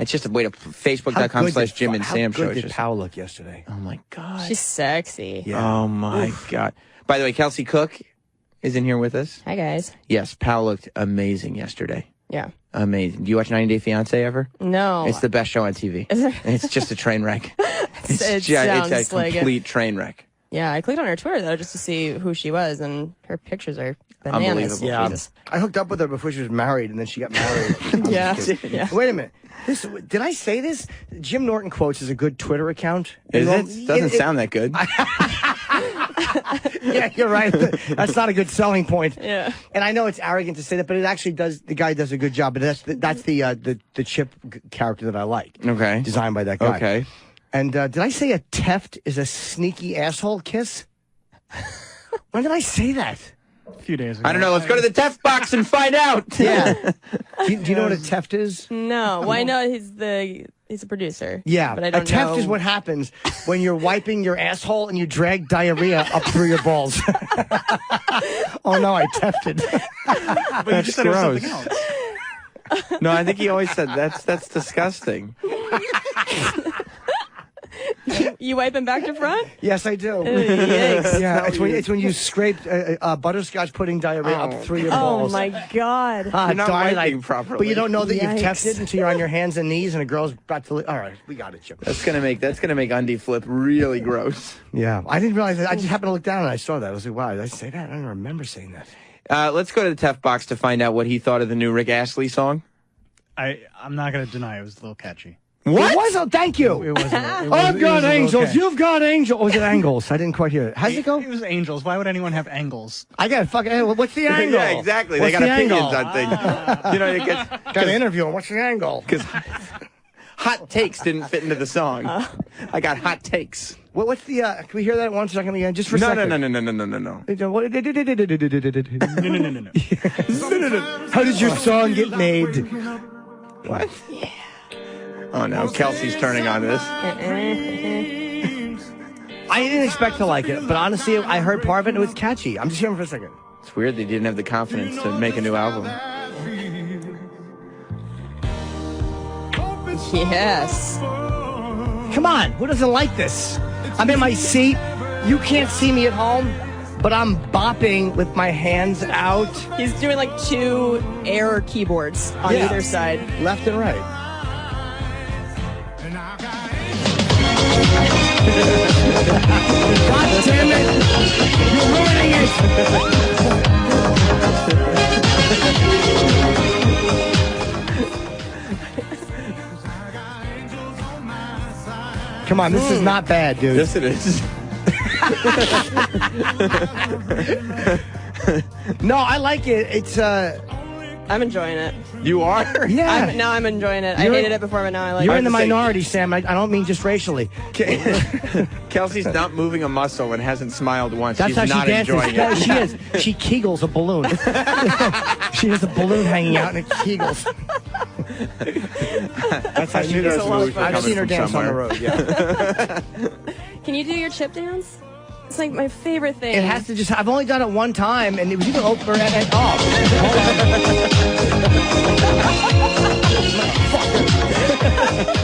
It's just a way to Facebook.com/Jim and Sam Show. How good did Powell look yesterday? Oh, my God. She's sexy. Yeah. Oh, my God. By the way, Kelsey Cook is in here with us. Hi, guys. Yes, Powell looked amazing yesterday. Yeah. Amazing. Do you watch 90 Day Fiancé ever? No. It's the best show on TV. Is it? It's just a train wreck. It It's sounds a like complete train wreck. Yeah, I clicked on her Twitter, though, just to see who she was, and her pictures are bananas. Unbelievable. Yeah, Jesus. I hooked up with her before she was married, and then she got married. Yeah. Yeah. Wait a minute. Did I say this? Jim Norton Quotes is a good Twitter account. Is it? Doesn't sound that good. Yeah, you're right. That's not a good selling point. Yeah. And I know it's arrogant to say that, but it actually does. The guy does a good job. But that's the Chip character that I like. Okay. Designed by that guy. Okay. And did I say a teft is a sneaky asshole kiss? When did I say that? A few days ago. I don't know. Let's go to the Tef box and find out. Yeah. do you know what a teft is? No. Well, I know he's a producer. Yeah. But I don't a teft know. is what happens when you're wiping your asshole and you drag diarrhea up through your balls. Oh, no, I tefted. But you just said it was something else. No, I think he always said that's disgusting. You wipe him back to front? Yes, I do. Yikes. Yeah, it's when you scrape butterscotch pudding diarrhea up through your Oh, balls. my God. You're not darn it, wiping properly. But you don't know that you've Yikes. tested until you're on your hands and knees and a girl's about to. All right, we got it, Chip. That's gonna make Undie Flip really gross. Yeah, I didn't realize that. I just happened to look down and I saw that. I was like, wow, did I say that? I don't remember saying that. Let's go to the Tef box to find out what he thought of the new Rick Astley song. I'm not going to deny it was a little catchy. What? It was, thank you. It was. I've got angels. You've got angels. Or was it angles? I didn't quite hear it. How's it go? It was angels. Why would anyone have angles? I got fucking. What's the angle? Yeah, exactly. What's they got the opinions angle? on things. You know, you get Got to interview him. What's the angle? because hot takes didn't fit into the song. I got hot takes. What's the? Can we hear that one second again, just for a No. second? No. No. How did your song get made? What? Yeah. Oh no, Kelsey's turning on this. I didn't expect to like it, but honestly, I heard part of it and it was catchy. I'm just hearing for a second. It's weird they didn't have the confidence to make a new album. Yes. Come on, who doesn't like this? I'm in my seat. You can't see me at home, but I'm bopping with my hands out. He's doing like 2 air keyboards on Yeah. either side. Left and right. God damn it! You're ruining it! Come on, this is not bad, dude. Yes, it is. No, I like it. It's I I'm enjoying it. You are? Yeah. Now I'm enjoying it. I You're- hated it before, but now I like You're it. in the minority, Sam. I don't mean just racially. Kelsey's not moving a muscle and hasn't smiled once. That's She's how not she dances. enjoying No, it. she is. She kegels a balloon. She has a balloon hanging out and it kegels. That's how she knew does those moves were I've coming seen her from dance somewhere. on the road. Yeah. Can you do your chip dance? It's like my favorite thing. It has to just. I've only done it one time, and it was either open or at oh.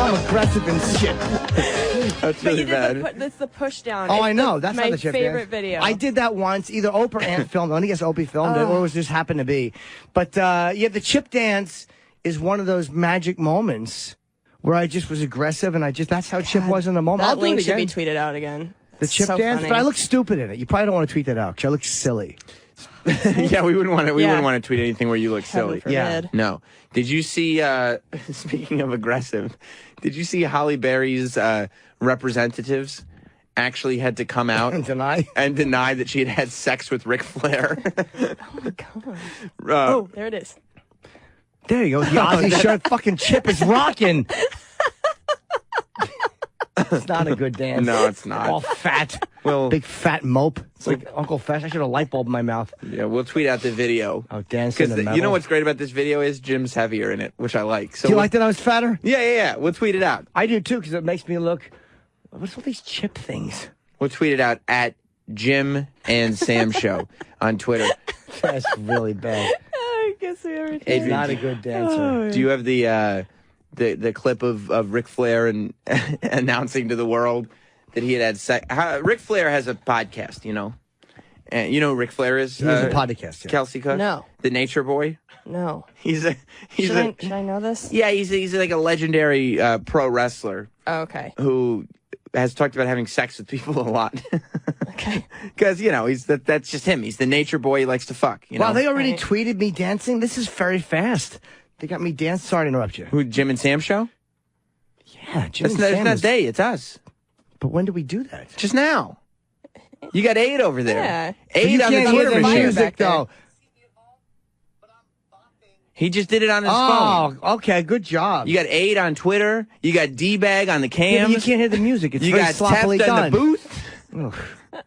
I'm aggressive and shit. That's But really you did bad. that's the push down. Oh, It's I know. That's my not the chip favorite dance. video. I did that once. Either Oprah and filmed it. I guess Opie filmed it, or it was just happened to be. But yeah, the chip dance is one of those magic moments where I just was aggressive, and that's how Chip was in the moment. That I'll do link it should be again. tweeted out again. The It's chip so dance, funny. but I look stupid in it. You probably don't want to tweet that out because I look silly. Yeah, we wouldn't want to. We Yeah. wouldn't want to tweet anything where you look Heaven silly. forbid. No. Did you see? Speaking of aggressive, did you see Halle Berry's representatives actually had to come out And deny that she had had sex with Ric Flair? Oh my god. Oh, there it is. There you go. The Ozzy shirt fucking Chip is rocking. It's not a good dance. No, it's not. All fat. Well, big fat mope. It's like Uncle Fast. I should have a light bulb in my mouth. Yeah, we'll tweet out the video. Oh, dancing in the metal. You know what's great about this video is Jim's heavier in it, which I like. So Do you like that I was fatter? Yeah. We'll tweet it out. I do too, because it makes me look. What's all these Chip things? We'll tweet it out at Jim and Sam Show on Twitter. That's really bad. I guess we ever He's not a good dancer. Do you have the clip of Ric Flair and announcing to the world that he had sex? Ric Flair has a podcast, you know. And you know who Ric Flair is? He has a podcast. Yeah. Kelsey Cook? No. The Nature Boy? No. Should I know this? Yeah, he's like a legendary pro wrestler. Oh, okay. Who has talked about having sex with people a lot. Okay. Because, you know, that's just him. He's the nature boy. He likes to fuck. You know? Wow, they already tweeted me dancing? This is very fast. They got me dancing. Sorry to interrupt you. Who, Jim and Sam Show? Yeah, Jim and It's Sam not is- they, it's us. But when did we do that? Just now. You got 8 over there. Yeah. 8 you on the can't hear Twitter the machine. music, though. He just did it on his phone. Oh, okay, good job. You got 8 on Twitter. You got D-Bag on the Yeah, cam. but you can't hear the music. It's You very got sloppily Teft done. in the booth. Ugh,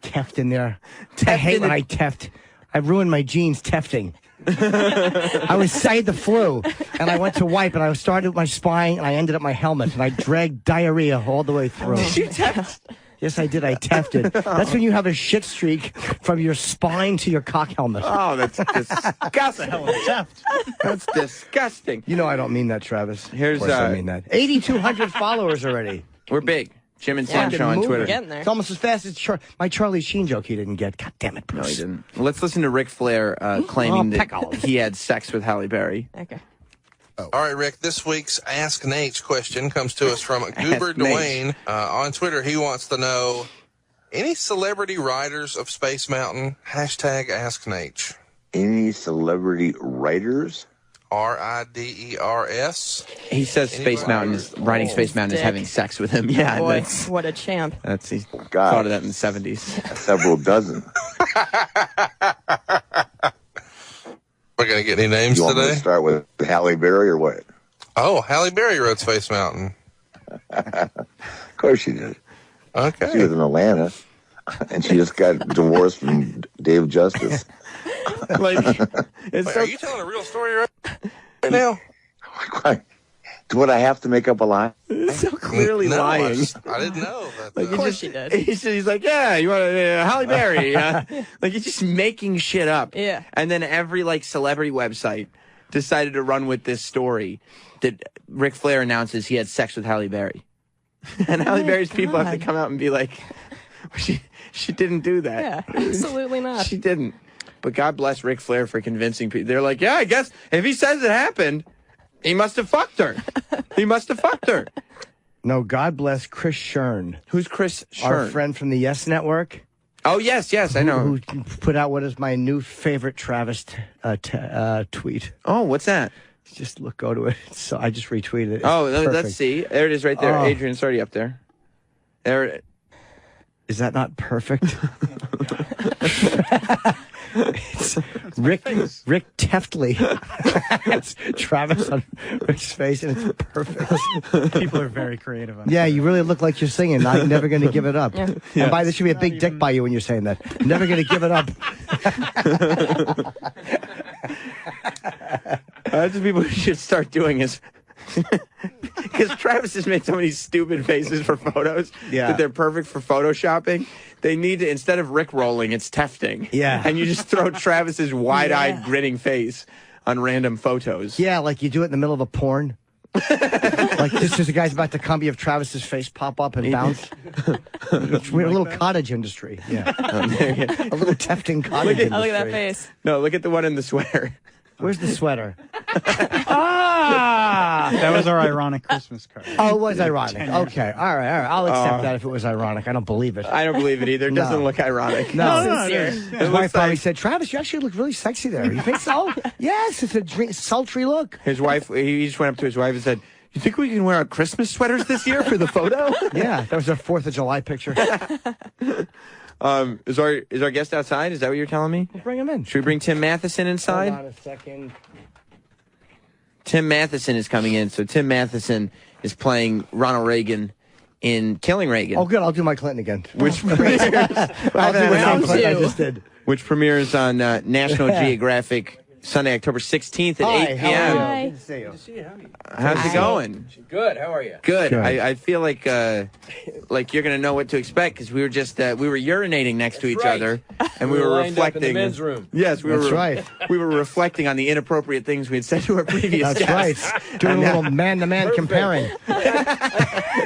Teft in there. I Teft hate in when the- I teft. I ruined my jeans tefting. I had the flu, and I went to wipe, and I started with my spine, and I ended up my helmet, and I dragged diarrhea all the way through. Did you teft? Yes, I did. I tefted. That's when you have a shit streak from your spine to your cock helmet. Oh, that's disgusting. That's disgusting. You know I don't mean that, Travis. Here's, of course I mean that. 8,200 followers already. We're big. Jim and Sam Fucking Show on move. Twitter. We're getting there. It's almost as fast as my Charlie Sheen joke he didn't get. God damn it, Bruce. No, he didn't. Let's listen to Ric Flair claiming peck that olive. he had sex with Halle Berry. Okay. All right, Rick, this week's Ask Nate question comes to us from Goober Ask Nate. Dwayne. On Twitter, he wants to know, any celebrity writers of Space Mountain? Hashtag Ask Nate. Any celebrity writers? RIDERS. He says Space Mountain is writing Space Mountain is dick. having sex with him. Yeah, Boy, that's what a champ. he God. thought of that in the 70s. Several dozen. We're going to get any names You want me today? to start with Halle Berry or what? Oh, Halle Berry wrote Space Mountain. Of course she did. She Okay. was in Atlanta, and she just got divorced from Dave Justice. Like, it's Wait, so are you telling a real story right now? Would I have to make up a lie? so clearly No, lying. I didn't know that. Like, Of course she did. He's like, yeah, you want Halle Berry. Like, he's just making shit up. Yeah. And then every, like, celebrity website decided to run with this story that Ric Flair announces he had sex with Halle Berry. And Halle Berry's people have to come out and be like, she didn't do that. Yeah, absolutely not. She didn't. But God bless Ric Flair for convincing people. They're like, yeah, I guess if he says it happened, he must have fucked her. He must have fucked her. No, God bless Chris Shern. Who's Chris Shern? Our friend from the Yes Network. Oh, yes, I know. Who put out what is my new favorite Travis tweet. Oh, what's that? Just go to it. So I just retweeted it. It's Oh, let's perfect. see. There it is right there. Oh. Adrian, it's already up there. There. Is that not perfect? It's Rick Teftley. It's Travis on Rick's face, and it's perfect. People are very creative on Yeah, you really look like you're singing. I'm never going to give it up. Yeah. And by there should be a big dick by you when you're saying that. Never going to give it up. That's what people should start doing is. Because Travis has made so many stupid faces for photos that they're perfect for photoshopping. They need to, instead of Rick rolling, it's Tefting. Yeah. And you just throw Travis's wide-eyed grinning face on random photos. Yeah, like you do it in the middle of a porn. Like just as the guy's about to come, you have Travis's face pop up and bounce. We're a little cottage industry. Yeah. A little Tefting cottage industry. Oh, look at that face. No, look at the one in the sweater. Where's the sweater? That was our ironic Christmas card. Oh, it was ironic. Okay, all right. I'll accept that if it was ironic. I don't believe it. I don't believe it either. It doesn't look ironic. No. His wife probably said, Travis, you actually look really sexy there. You think so? Yes, it's a sultry look. His wife, he just went up to his wife and said, "You think we can wear our Christmas sweaters this year for the photo?" Yeah, that was a 4th of July picture. Is our guest outside? Is that what you're telling me? We'll bring him in. Should we bring Tim Matheson inside? Hold on a second. Tim Matheson is coming in. So Tim Matheson is playing Ronald Reagan in Killing Reagan. Oh, good. I'll do my Clinton again. Which premieres, I'll do the same Clinton I just did. Which premieres on National Geographic Sunday, October 16th at 8 p.m. Hi. Good to see you. How's it going? Good. How are you? Good. I feel like you're gonna know what to expect because we were just we were urinating next to each other and we were lined up reflecting. in the men's room. Yes, That's right. We were reflecting on the inappropriate things we had said to our previous That's guests. right. Doing a little man-to-man comparing.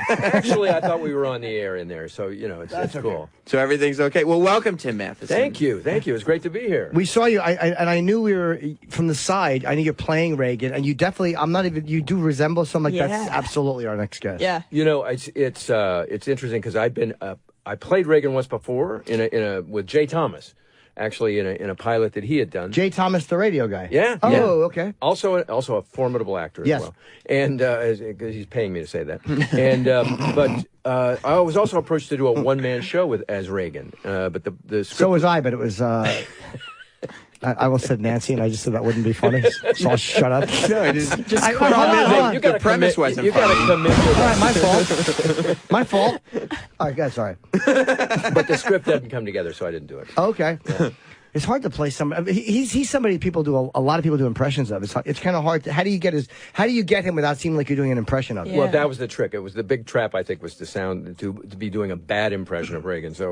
Actually, I thought we were on the air in there, so it's cool. So everything's okay. Well, welcome, Tim Matheson. Thank you. It's great to be here. We saw you, and I knew we were from the side. I knew you're playing Reagan, and you definitely. I'm not even. You do resemble someone. Like that's absolutely our next guest. Yeah. It's interesting because I played Reagan once before with Jay Thomas, actually in a pilot that he had done. Jay Thomas, the radio guy. Yeah. Oh, yeah. Okay. Also a formidable actor as Yes. well. And because he's paying me to say that. And but I was also approached to do a one-man show as Reagan. But the script. So was I, but it was. I almost said Nancy, and I just said that wouldn't be funny, so I'll shut up. No, it is. Hold on. The premise wasn't funny. You got to commit to All right, my fault. My fault. All right, that's all right. But the script hadn't come together, so I didn't do it. Okay. Yeah. It's hard to play somebody. He's somebody people do a lot of people do impressions of. It's kind of hard. How do you get him without seeming like you're doing an impression of him? Yeah. Well, that was the trick. It was the big trap. I think was to be doing a bad impression of Reagan. So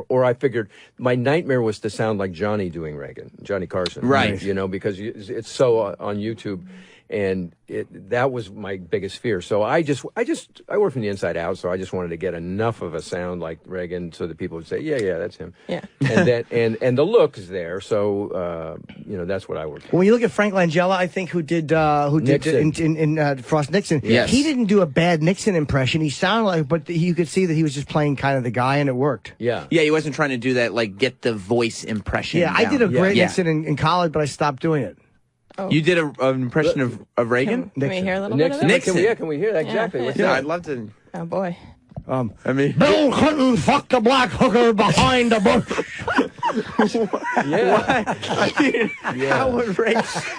or I figured my nightmare was to sound like Johnny doing Reagan, Johnny Carson. Right. Because it's so on YouTube. And that was my biggest fear. So I work from the inside out. So I just wanted to get enough of a sound like Reagan so that people would say, yeah, that's him. Yeah. And and the look is there. So that's what I worked. When you look at Frank Langella, I think who did in Frost Nixon. Yes. He didn't do a bad Nixon impression. He sounded like, but you could see that he was just playing kind of the guy, and it worked. Yeah. Yeah, he wasn't trying to do that like get the voice impression. Yeah, I down. did a great Yeah. Nixon in college, but I stopped doing it. Oh. You did an impression of Reagan? Can we hear a little Nixon. bit of it? Can we hear that? Exactly. Yeah. What's Yeah, that? I'd love to. Oh, boy. I mean, Bill Clinton fucked the black hooker behind the bush. Yeah. I mean,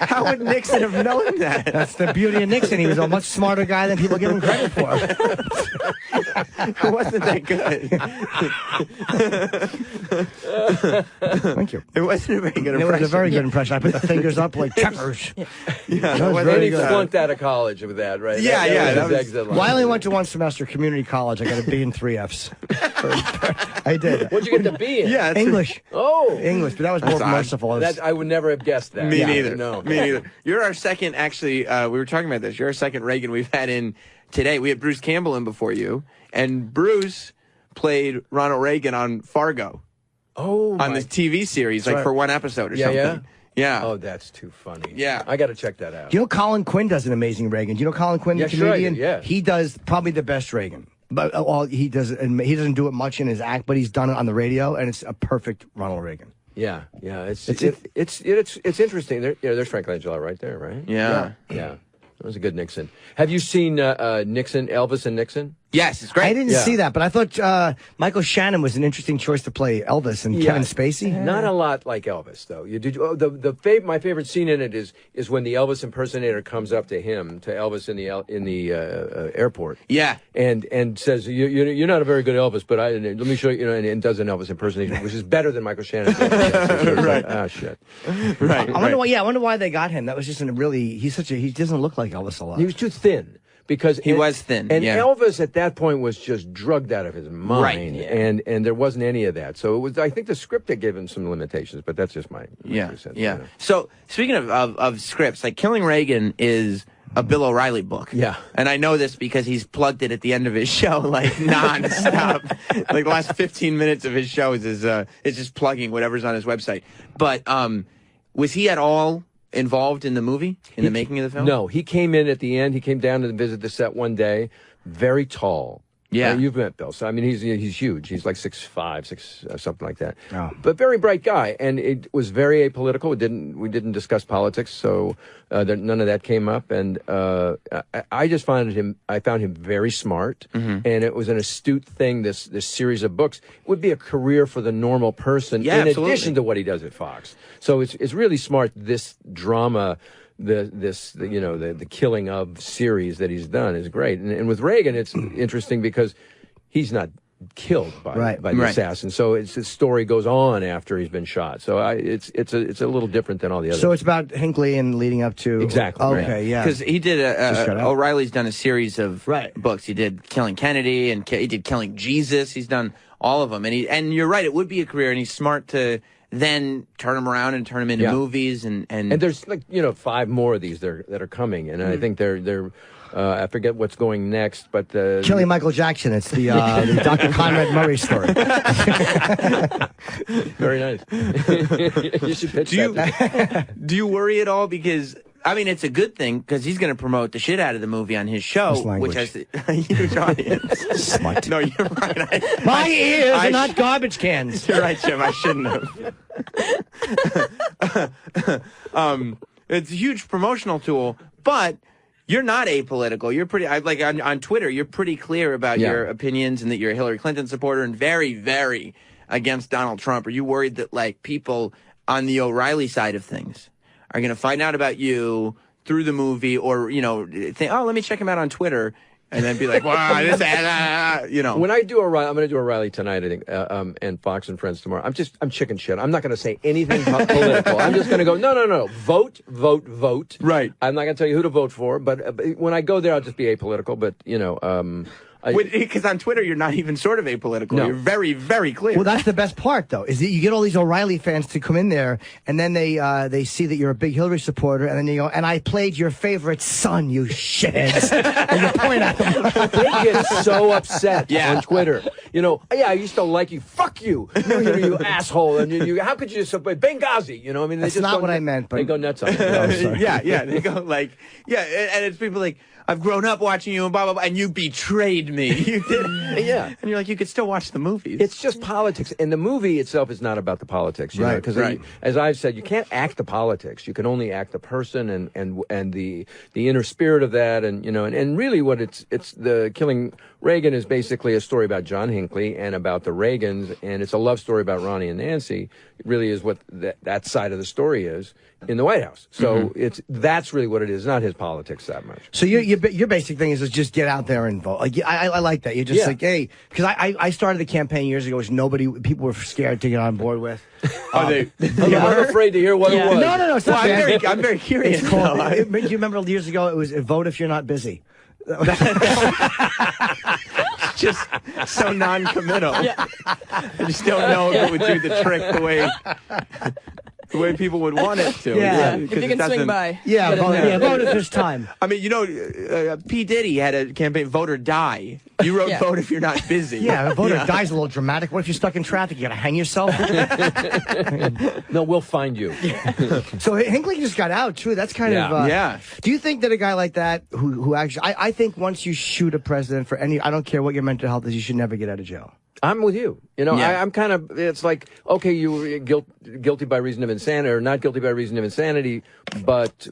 how would Nixon have known that? That's the beauty of Nixon. He was a much smarter guy than people give him credit for. It wasn't that good. Thank you. It wasn't a very good It impression. was a very good impression. I put the fingers up like checkers. Yeah, That was it very And he good. flunked out of college with that, right? Yeah, yeah, That that was was- his exit line. Well, I only went to one semester community college. I got a B and 3 Fs. I did. What'd you get the B in? Yeah, it's English. Oh. English, but that was more That's odd. merciful. That I would never have guessed that. Me Yeah, neither. No. Me neither. You're our second, actually, we were talking about this. You're our second Reagan we've had in today. We had Bruce Campbell in before you, and Bruce played Ronald Reagan on Fargo. Oh, on the TV series, like right. for one episode or Yeah, something. Yeah. Oh, that's too funny. Yeah. I got to check that out. You know, Colin Quinn does an amazing Reagan. Do you know Colin Quinn, Yeah, the sure I comedian? do, yeah. He does probably the best Reagan. But he does, and he doesn't do it much in his act, but he's done it on the radio, and it's a perfect Ronald Reagan. Yeah, yeah. It's interesting. There's Frank Langella right there, right? Yeah. Yeah. That was a good Nixon. Have you seen Nixon, Elvis and Nixon? Yes, it's great. I didn't see that, but I thought Michael Shannon was an interesting choice to play Elvis and Kevin Spacey. Not a lot like Elvis, though. My favorite scene in it is when the Elvis impersonator comes up to Elvis in the airport. Yeah, and says, "You're not a very good Elvis, but let me show you." And does an Elvis impersonation, which is better than Michael Shannon. Right. Ah, shit. Right. I wonder why they got him. That was just he doesn't look like Elvis a lot. He was too thin. Because he was thin, and Elvis at that point was just drugged out of his mind, right, and there wasn't any of that. So it was. I think the script had given some limitations, but that's just my 2 cents. Yeah. So speaking of scripts, like Killing Reagan is a Bill O'Reilly book. Yeah. And I know this because he's plugged it at the end of his show, like nonstop. Like the last 15 minutes of his show is just plugging whatever's on his website. But was he at all involved in the movie, in the making of the film? No, he came in at the end. He came down to visit the set one day. Very tall. Yeah. You've met Bill. So, I mean, he's huge. He's like 6'5", something like that. Oh. But very bright guy. And it was very apolitical. We didn't discuss politics, so none of that came up. And I just found him very smart. Mm-hmm. And it was an astute thing, this series of books. It would be a career for the normal person in addition to what he does at Fox. So it's really smart, this drama. The killing of series that he's done is great, and with Reagan it's interesting because he's not killed by the assassin, so his story goes on after he's been shot. So it's a little different than all the others. So it's about Hinckley and leading up to exactly. Okay, yeah. Because he did O'Reilly's done a series of books. He did Killing Kennedy and he did Killing Jesus. He's done all of them, and you're right. It would be a career, and he's smart to then turn them around and turn them into movies and there's 5 more of these that are coming, and I think they're I forget what's going next, but Killing Michael Jackson. It's the Dr. Conrad Murray story. Very nice. You should pitch that. Do you worry at all? Because I mean, it's a good thing because he's going to promote the shit out of the movie on his show, which has a huge audience. Smart. No, you're right. My ears are not garbage cans. You're right, Jim. I shouldn't have. It's a huge promotional tool, but you're not apolitical. You're pretty, like on Twitter, you're pretty clear about your opinions and that you're a Hillary Clinton supporter and very, very against Donald Trump. Are you worried that like people on the O'Reilly side of things are going to find out about you through the movie, or think, oh, let me check him out on Twitter, and then be like, wow, this, When I do O'Reilly, I'm going to do O'Reilly tonight, I think, and Fox and Friends tomorrow. I'm chicken shit. I'm not going to say anything political. I'm just going to go, no, vote. Right. I'm not going to tell you who to vote for, but when I go there, I'll just be apolitical. But because on Twitter you're not even sort of apolitical. No. You're very, very clear. Well, that's the best part, though, is that you get all these O'Reilly fans to come in there, and then they see that you're a big Hillary supporter, and then you go, and I played your favorite son, you shitheads. And you point at them. They get so upset on Twitter. I used to like you. Fuck you. You asshole. And you how could you just Benghazi? I mean, that's not what I meant. But they go nuts on it. They go like, and it's people like, I've grown up watching you and blah, blah, blah, and you betrayed me. You did. Yeah. And you're like, you could still watch the movies. It's just politics. And the movie itself is not about the politics, know, because as I've said, you can't act the politics. You can only act the person and the inner spirit of that. And really what it's the Killing Reagan is basically a story about John Hinckley and about the Reagans, and it's a love story about Ronnie and Nancy. It really is what that side of the story is in the White House. So that's really what it is, not his politics that much. So your basic thing is just get out there and vote. Like I like that. You're just like, hey, because I started the campaign years ago, which people were scared to get on board with. I'm afraid to hear what it was. No, it's not bad. I'm very curious. It's called, do you remember years ago? It was vote if you're not busy. Just so non-committal. I just don't know if it would do the trick the way people would want it to. If you can swing by. Vote at this time. I mean, P. Diddy had a campaign, Vote or Die. You wrote Vote if you're not busy. Yeah, Vote or Die is a little dramatic. What if you're stuck in traffic? You got to hang yourself? No, we'll find you. So Hinckley just got out, too. That's kind of... Do you think that a guy like that, who actually... I think once you shoot a president for any... I don't care what your mental health is, you should never get out of jail. I'm with you. I'm kind of, it's like, okay, you were guilty by reason of insanity or not guilty by reason of insanity, but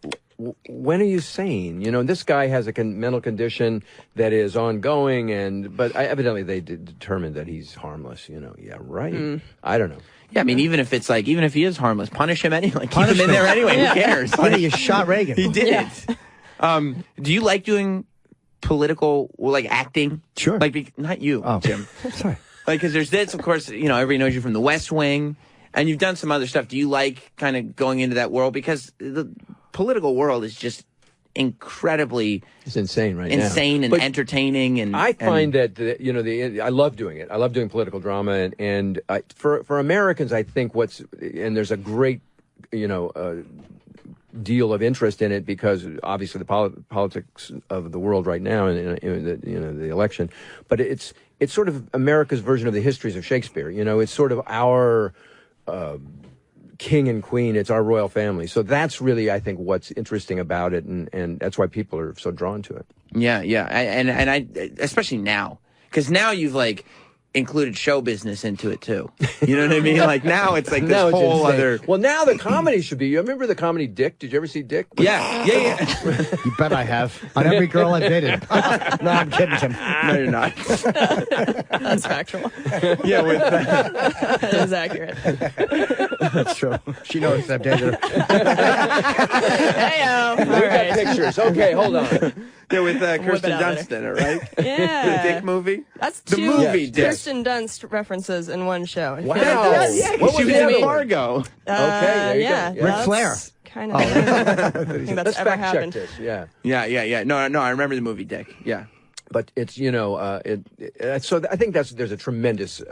when are you sane? You know, this guy has a mental condition that is ongoing, but evidently they determined that he's harmless. You know, yeah, right. I don't know. Yeah, I mean, even if he is harmless, punish him anyway. Keep him in there anyway. Who cares? Like, you shot Reagan. He did. Do you like doing political, like acting? Sure. Like, not you, Jim. Sorry. Like, because there's this, of course, you know, everybody knows you from The West Wing, and you've done some other stuff. Do you like kind of going into that world? Because the political world is just incredibly... It's insane now. Insane and entertaining. And I find that, you know, I love doing it. I love doing political drama. And for Americans, I think and there's a great, you know... deal of interest in it because obviously the politics of the world right now and the election, but it's sort of America's version of the histories of Shakespeare. You know, it's sort of our king and queen. It's our royal family. So that's really, I think, what's interesting about it, and that's why people are so drawn to it. Yeah, and I especially now, because now you've like included show business into it too. You know what I mean? Like now it's like this whole other. Well, now the comedy should be. You remember the comedy Dick? Did you ever see Dick? Yeah. You bet I have. On every girl I've dated. No, I'm kidding, Tim. No, you're not. That's factual. Yeah, that is accurate. That's true. She knows I've dated her. Hey-o. We got pictures. Okay, hold on. Yeah, with Kirsten Dunst in it, right? Yeah. The Dick movie? That's the two movie Dick. Kirsten Dunst references in one show. Wow. Yeah, what she was in Fargo. Okay, there you go. Ric Flair. Kind of. I think that's Let's ever fact happened. check this. Yeah. Yeah. No, I remember the movie Dick. Yeah. But it's, you know, so I think there's a tremendous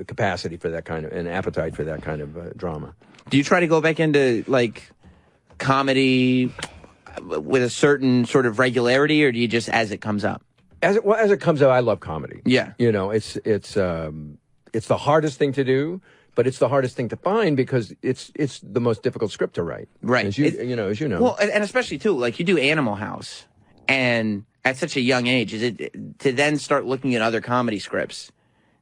capacity for that kind of, an appetite for that kind of drama. Do you try to go back into, like, comedy with a certain sort of regularity, or do you just as it comes up? As it comes up, I love comedy. Yeah. You know, it's the hardest thing to do, but it's the hardest thing to find because it's the most difficult script to write. Right. As you know. Well, and especially, too, like, you do Animal House, and at such a young age, is it to then start looking at other comedy scripts?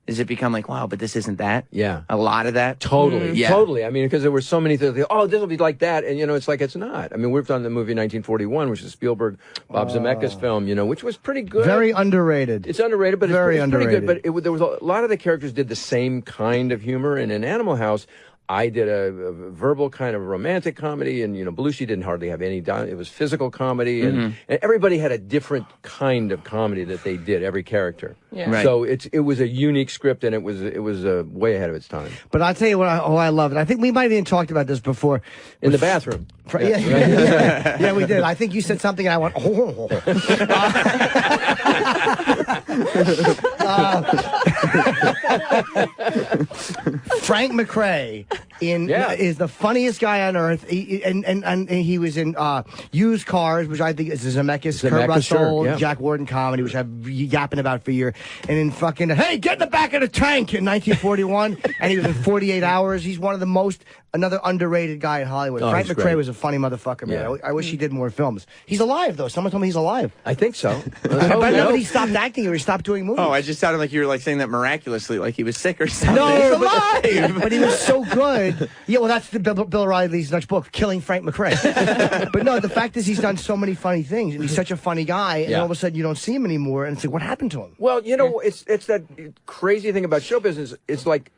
Does it become like, wow, but this isn't that? Yeah. A lot of that? Totally. Yeah. Totally. I mean, because there were so many things. Oh, this will be like that. And, you know, it's like it's not. I mean, we've done the movie 1941, which is Spielberg, Bob Zemeckis film, you know, which was pretty good. Very underrated. It's underrated, but Very it's underrated. pretty good. But there was a lot of the characters did the same kind of humor. And in Animal House, I did a verbal kind of romantic comedy, and, you know, Belushi didn't hardly have any. It was physical comedy, and everybody had a different kind of comedy that they did, every character. Yeah. Right. So it was a unique script, and it was way ahead of its time. But I'll tell you what I love it. I think we might have even talked about this before. In the bathroom. Yeah, we did. I think you said something, and I went, oh. Frank McRae is the funniest guy on earth. And he was in Used Cars, which I think is a Zemeckis, Kurt Russell, Jack Warden comedy, which I've been yapping about for a year. And in fucking, hey, get in the back of the tank in 1941. And he was in 48 Hours. He's one of the another underrated guy in Hollywood. Oh, Frank he's McRae great. was a funny motherfucker, man. Yeah. I wish he did more films. He's alive, though. Someone told me he's alive. I think so. But no, he stopped acting or he stopped doing movies. Oh, I just sounded like you were like saying that miraculously, like he was sick or something. No, He's alive. but he was so good. Yeah, well, that's the Bill O'Reilly's next book, Killing Frank McRae. But no, the fact is he's done so many funny things, and he's such a funny guy, and all of a sudden you don't see him anymore, and it's like, what happened to him? Well, you know, it's that crazy thing about show business. It's like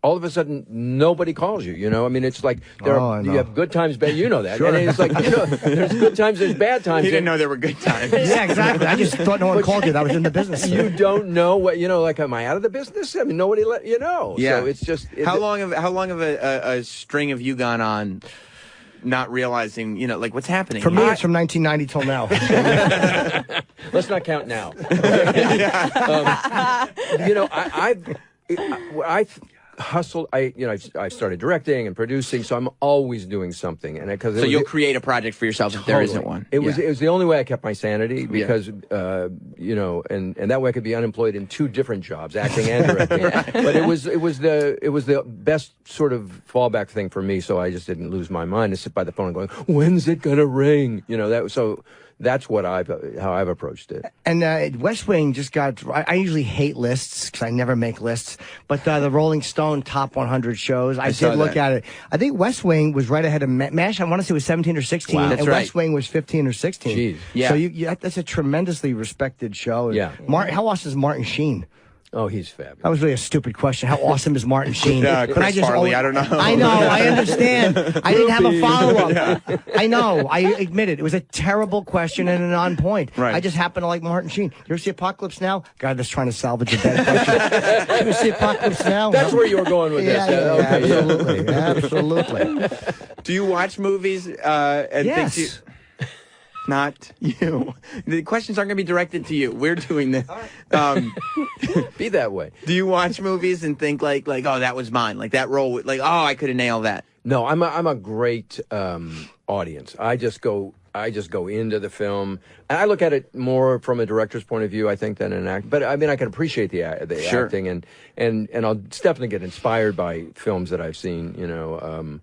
all of a sudden nobody calls you. You know, I mean, it's like you have good times, bad. You know that, Sure. and it's like, you know, there's good times, there's bad times. He didn't know there were good times. Yeah, exactly. I just thought no one called you. That was in the business. You don't know what, you know, like, am I out of the business? I mean, nobody let you know. Yeah. So it's just How long of a string have you gone on? Not realizing, you know, like what's happening. For me, it's from 1990 till now. Let's not count now. You know, I've hustled. I've started directing and producing, so I'm always doing something. And so you'll create a project for yourself if there isn't one. It was the only way I kept my sanity because you know, and that way I could be unemployed in two different jobs, acting and directing. But it was the best sort of fallback thing for me. So I just didn't lose my mind to sit by the phone and going, when's it gonna ring? You know, that That's what how I've approached it. And West Wing just got. I usually hate lists because I never make lists. But the Rolling Stone top 100 shows, I did look at it. I think West Wing was right ahead of MASH. I want to say it was 17 or 16, wow, and West Wing was 15 or 16. Jeez. Yeah. So that's a tremendously respected show. Yeah. How awesome is Martin Sheen? Oh, he's fabulous. That was really a stupid question. How awesome is Martin Sheen? Chris Farley, I don't know. I know, I understand. I didn't have a follow-up. I know, I admit it. It was a terrible question and an on point. Right. I just happen to like Martin Sheen. You ever see Apocalypse Now? God, that's trying to salvage a bad question. You ever see Apocalypse Now? That's where you were going with this. Absolutely. Absolutely. Do you watch movies and yes. think not you. The questions aren't going to be directed to you. We're doing this. Be that way. Do you watch movies and think like, oh, that was mine, like that role, like, oh, I could have nailed that? No, I'm a great audience. I just go into the film, and I look at it more from a director's point of view, I think, than an actor. But I mean, I can appreciate the Sure. acting, and I'll definitely get inspired by films that I've seen. You know,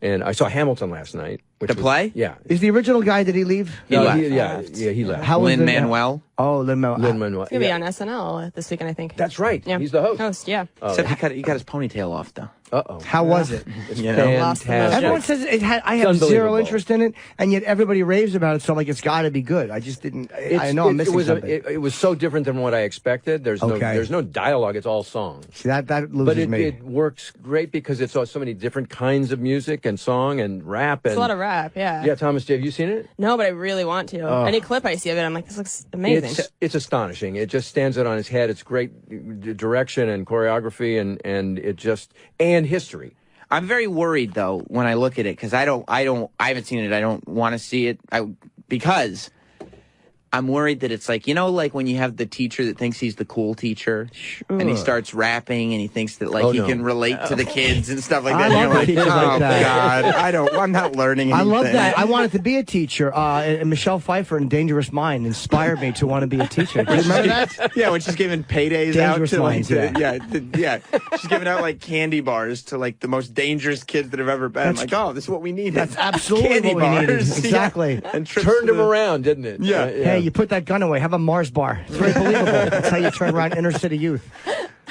and I saw Hamilton last night. The play? Yeah. Is the original guy, did he leave? He left. He left. How was Lin-Manuel? Oh, Lin-Manuel. Lin-Manuel. It's going to be on SNL this weekend, I think. That's right. Yeah. He's the host. Yeah. Except he got his ponytail off, though. Uh-oh. How was it? It's You know? fantastic. Everyone says I have zero interest in it, and yet everybody raves about it. So like, it's got to be good. I just didn't. I know I'm missing something. It was so different than what I expected. There's no dialogue. It's all songs. See, that loses but me. it works great because it's so many different kinds of music and song and rap. It's a lot of rap, yeah. Yeah, Thomas, have you seen it? No, but I really want to. Any clip I see of it, I'm like, this looks amazing. It's astonishing. It just stands it on its head. It's great direction and choreography and it just and history. I'm very worried though when I look at it because I haven't seen it. I don't want to see it because I'm worried that it's like, you know, like when you have the teacher that thinks he's the cool teacher and he starts rapping and he thinks that like he can relate to the kids and stuff like that. I And love you're like, teachers like that. God, I'm not learning anything. I love that. I wanted to be a teacher. And Michelle Pfeiffer in Dangerous Mind inspired me to want to be a teacher. Do you remember that? Yeah, when she's giving paydays Dangerous out to Minds, yeah. She's giving out like candy bars to like the most dangerous kids that have ever been. I'm like, oh, this is what we need. That's absolutely candy what we needed. bars. Exactly. Yeah. And Turned him around, didn't it? Yeah. Hey, you put that gun away. Have a Mars bar. It's very believable. That's how you turn around inner city youth.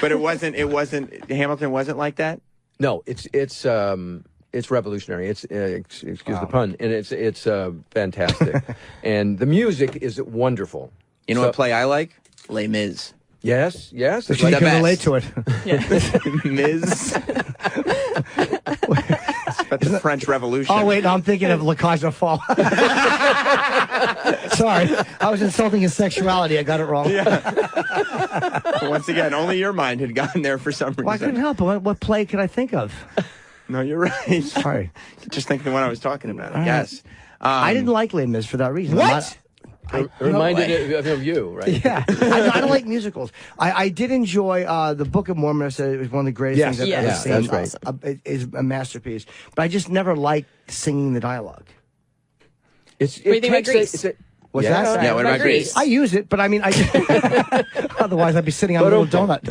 But it wasn't. Hamilton wasn't like that. No, it's revolutionary. It's excuse the pun, and it's fantastic, and the music is wonderful. You know what play I like? Les Mis. Yes. So you can relate to it. Mis. About the French Revolution. Oh, wait, no, I'm thinking of La Cage aux Folles. Sorry, I was insulting his sexuality. I got it wrong. Yeah. Once again, only your mind had gotten there for some reason. Well, I couldn't help it. What play could I think of? No, you're right. Sorry. Just thinking the one I was talking about, I guess. I didn't like Les Mis for that reason. What? It reminded of you, right? Yeah, I don't like musicals. I did enjoy the Book of Mormon. I said it was one of the greatest things I've ever seen. That's right. It is a masterpiece. But I just never liked singing the dialogue. What do you think about Grease? What's that? Yeah, what about Grease? I use it, but I mean, otherwise I'd be sitting on a little donut.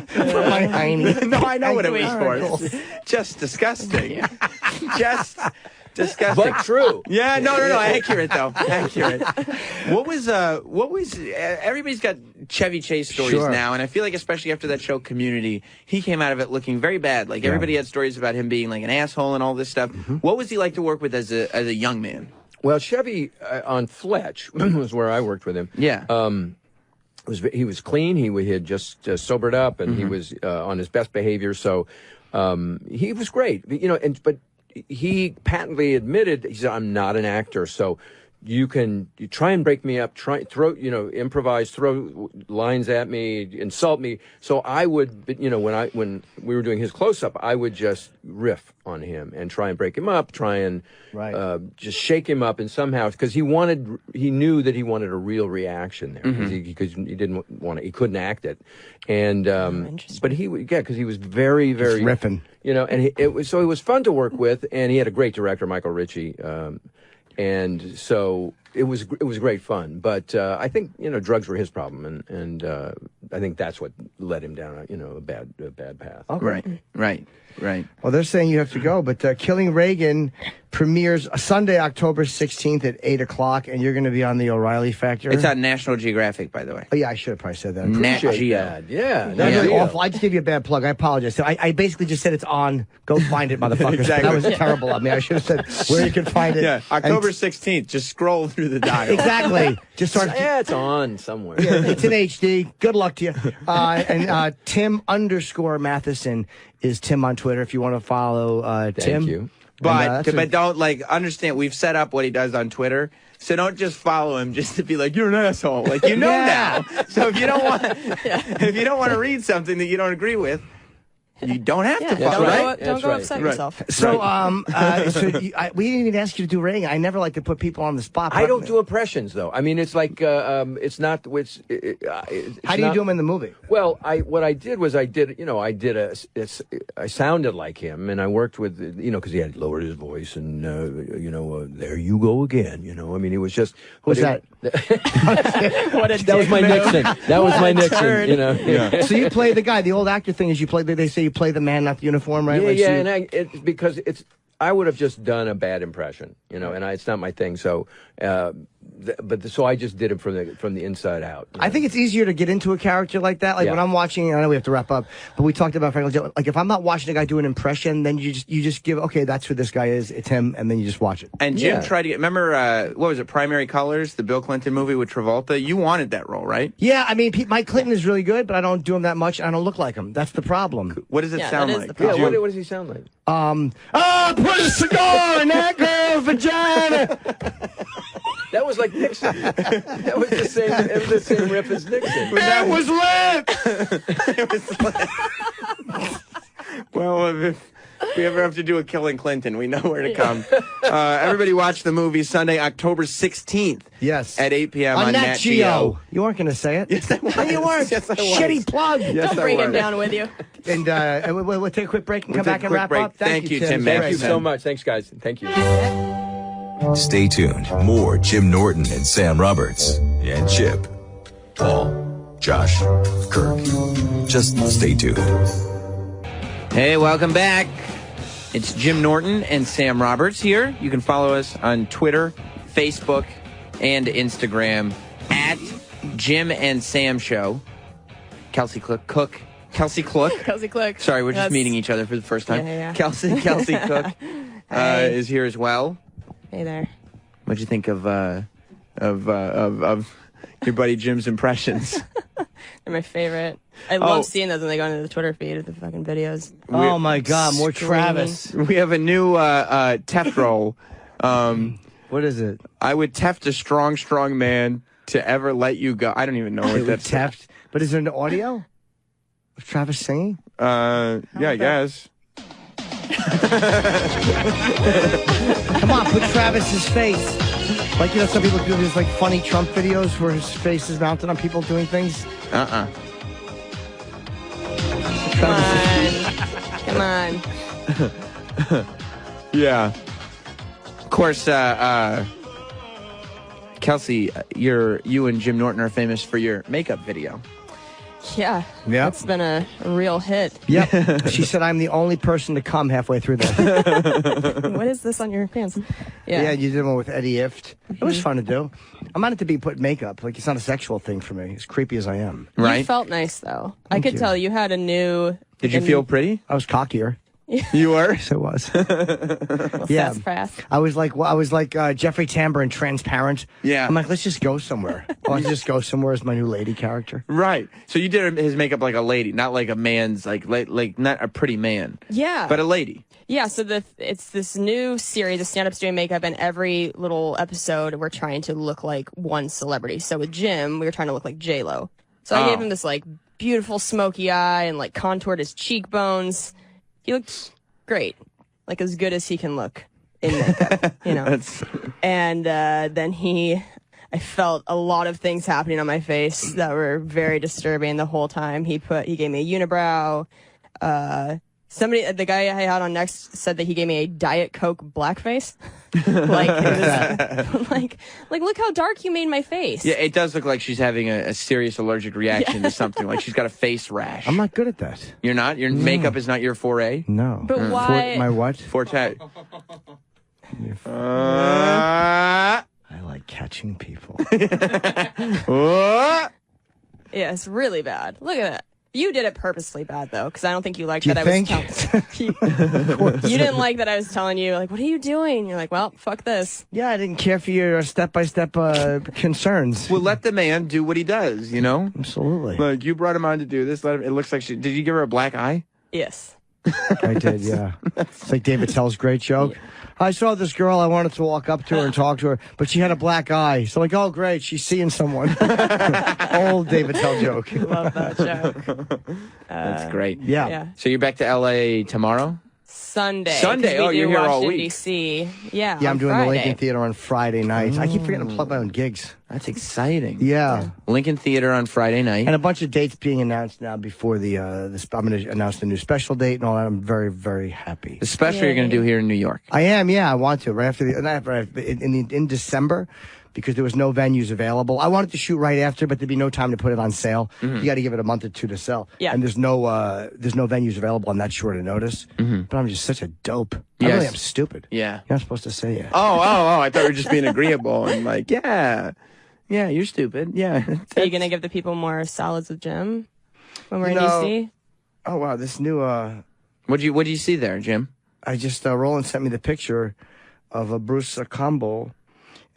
For my hiney. No, I know what it was for. It's just disgusting. Just disgusting. But true. Yeah, no, accurate though. Accurate. What was everybody's got Chevy Chase stories now, and I feel like especially after that show Community, he came out of it looking very bad. Like everybody had stories about him being like an asshole and all this stuff. What was he like to work with as a young man? Well, Chevy on Fletch was where I worked with him. Yeah. He was clean. He had just sobered up, and he was on his best behavior. So he was great. You know, but he patently admitted, he said, I'm not an actor, so you try and break me up, improvise, throw lines at me, insult me. So I would, when we were doing his close-up, I would just riff on him and try and break him up, try and just shake him up, and somehow, because he knew that he wanted a real reaction there, because he couldn't act it, and but because he was very, very riffing, and it was fun to work with, and he had a great director, Michael Ritchie. And so it was great fun, but I think drugs were his problem, and I think that's what led him down a bad path. Okay. Right. Well, they're saying you have to go, but Killing Reagan premieres Sunday, October 16th at 8 o'clock, and you're going to be on the O'Reilly Factor. It's on National Geographic, by the way. Oh, yeah, I should have probably said that. Nat Geo. Yeah. That's really awful. I just gave you a bad plug. I apologize. So I basically just said it's on. Go find it, motherfuckers. Exactly. That was terrible of me. I should have said where you can find it. Yeah, October 16th. Just scroll through the dial. Exactly. Just start. Yeah, it's on somewhere. Yeah, it's in HD. Good luck to you. And Tim_Matheson is Tim on Twitter if you want to follow Tim. Thank you. But don't understand. We've set up what he does on Twitter, so don't just follow him just to be like you're an asshole. Like now. So if you don't want to read something that you don't agree with, you don't have to follow. Don't go upset yourself. So we didn't even ask you to do Reagan. I never like to put people on the spot. I don't do impressions though. I mean, it's like it's not. How do you do them in the movie? Well, what I did was I sounded like him, and I worked with because he had lowered his voice, and there you go again. I mean, it was just who's that? That was my Nixon. That was my Nixon. Yeah. So you play the guy. The old actor thing is you play. They say you play the man, not the uniform, right? Because I would have just done a bad impression, and it's not my thing. So, so I just did it from the inside out. I think it's easier to get into a character like that. Like when I'm watching, I know we have to wrap up, but we talked about like if I'm not watching a guy do an impression, then you just give that's who this guy is. It's him, and then you just watch it. And Jim tried to remember what was it? Primary Colors, the Bill Clinton movie with Travolta. You wanted that role, right? Yeah, I mean, Mike Clinton is really good, but I don't do him that much. I don't look like him. That's the problem. What does it sound like? What does he sound like? Put a cigar in that girl's vagina. That was like Nixon. That was the same. It was the same riff as Nixon. That was lit. It was lit. Well, if we ever have to do a Killing Clinton, we know where to come. Everybody watch the movie Sunday, October 16th. Yes. At 8 p.m. on Nat Geo. You weren't going to say it. Yes, I was. No, you weren't. Yes, I was. Shitty plug. Yes, Don't bring him down with you. And we'll take a quick break and come back and wrap up. Thank you, Tim. Thank you so much. Thanks, guys. Thank you. Stay tuned. More Jim Norton and Sam Roberts and Chip, Paul, Josh, Kirk. Just stay tuned. Hey, welcome back. It's Jim Norton and Sam Roberts here. You can follow us on Twitter, Facebook, and Instagram at Jim and Sam Show. Kelsey Cook. Sorry, we're just meeting each other for the first time. Yeah. Kelsey Cook is here as well. Hey there. What'd you think of your buddy Jim's impressions? They're my favorite. I love seeing those when they go into the Twitter feed of the fucking videos. Oh my God, more Travis. We have a new theft roll. What is it? I would theft a strong man to ever let you go. I don't even know what that's. Theft. But is there an audio of Travis singing? Yeah, I guess. Come on, put Travis's face. Like, some people do these, funny Trump videos where his face is mounted on people doing things. Come on. Yeah. Of course, Kelsey, you and Jim Norton are famous for your makeup video. Yeah. It's been a real hit. Yep. She said I'm the only person to come halfway through that. What is this on your pants? Yeah, you did one with Eddie Ift. It was fun to do. I'm not into be put makeup. It's not a sexual thing for me, as creepy as I am. Right? You felt nice, though. Thank I could you. tell you had a new... Did you feel pretty? I was cockier. You were? Yes, I was. Yeah. Fast. I was like Jeffrey Tambor in Transparent. Yeah. I'm like, let's just go somewhere. Let's just go somewhere as my new lady character. Right. So you did his makeup like a lady, not like a man's, like not a pretty man. Yeah. But a lady. Yeah, so it's this new series of stand-ups doing makeup, and every little episode we're trying to look like one celebrity. So with Jim, we were trying to look like J-Lo. So I gave him this beautiful smoky eye and contoured his cheekbones. He looked great, as good as he can look in makeup, And then I felt a lot of things happening on my face that were very disturbing the whole time. He gave me a unibrow, The guy I had on next said that he gave me a Diet Coke blackface. like, look how dark you made my face. Yeah, it does look like she's having a serious allergic reaction to something. Like she's got a face rash. I'm not good at that. You're not? Your makeup is not your foray? No. But why? My what? Forte. I like catching people. Yeah, it's really bad. Look at that. You did it purposely bad, though, because I don't think you liked that I was telling you. Didn't like that I was telling you, like, what are you doing? You're like, well, fuck this. Yeah, I didn't care for your step-by-step concerns. Well, let the man do what he does, you know? Absolutely. Like, you brought him on to do this. Let him, it looks like did you give her a black eye? Yes. I did, yeah. It's like David Tell's great joke. Yeah. I saw this girl, I wanted to walk up to her and talk to her, but she had a black eye. So like, oh, great, she's seeing someone. Old David Tell joke. Love that joke. That's great. Yeah. So you're back to L.A. tomorrow? Sunday. Oh, you're here all week. D.C. Yeah, I'm doing Friday. the Lincoln Theater on Friday night. I keep forgetting to plug my own gigs. That's exciting. Yeah. Lincoln Theater on Friday night. And a bunch of dates being announced now before I'm going to announce the new special date and all that. I'm very, very happy. The special you're going to do here in New York. I am, yeah. I want to. Right after in December, because there was no venues available. I wanted to shoot right after, but there'd be no time to put it on sale. Mm-hmm. You got to give it a month or two to sell. Yeah. And there's no venues available on that short of notice. Mm-hmm. But I'm just such a dope. Yes. I really am stupid. Yeah. You're not supposed to say it. Oh, I thought you were just being agreeable and like, yeah, you're stupid. Yeah. Are you going to give the people more salads with Jim when we're in D.C.? Oh, wow. This new... What'd you see there, Jim? I just... Roland sent me the picture of a Bruce Campbell.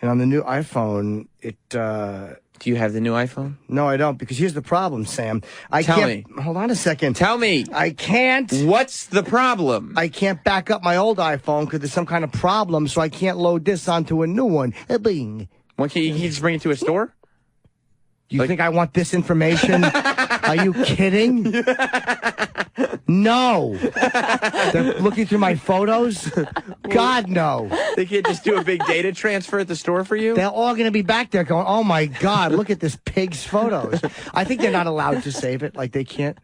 And on the new iPhone, it... Do you have the new iPhone? No, I don't, because here's the problem, Sam. Tell me. Hold on a second. Tell me. I can't... What's the problem? I can't back up my old iPhone because there's some kind of problem, so I can't load this onto a new one. Bing. What, can you just bring it to a store? You think I want this information? Are you kidding? No. They're looking through my photos? God, no. They can't just do a big data transfer at the store for you? They're all going to be back there going, oh, my God, look at this pig's photos. I think they're not allowed to save it. Like, they can't.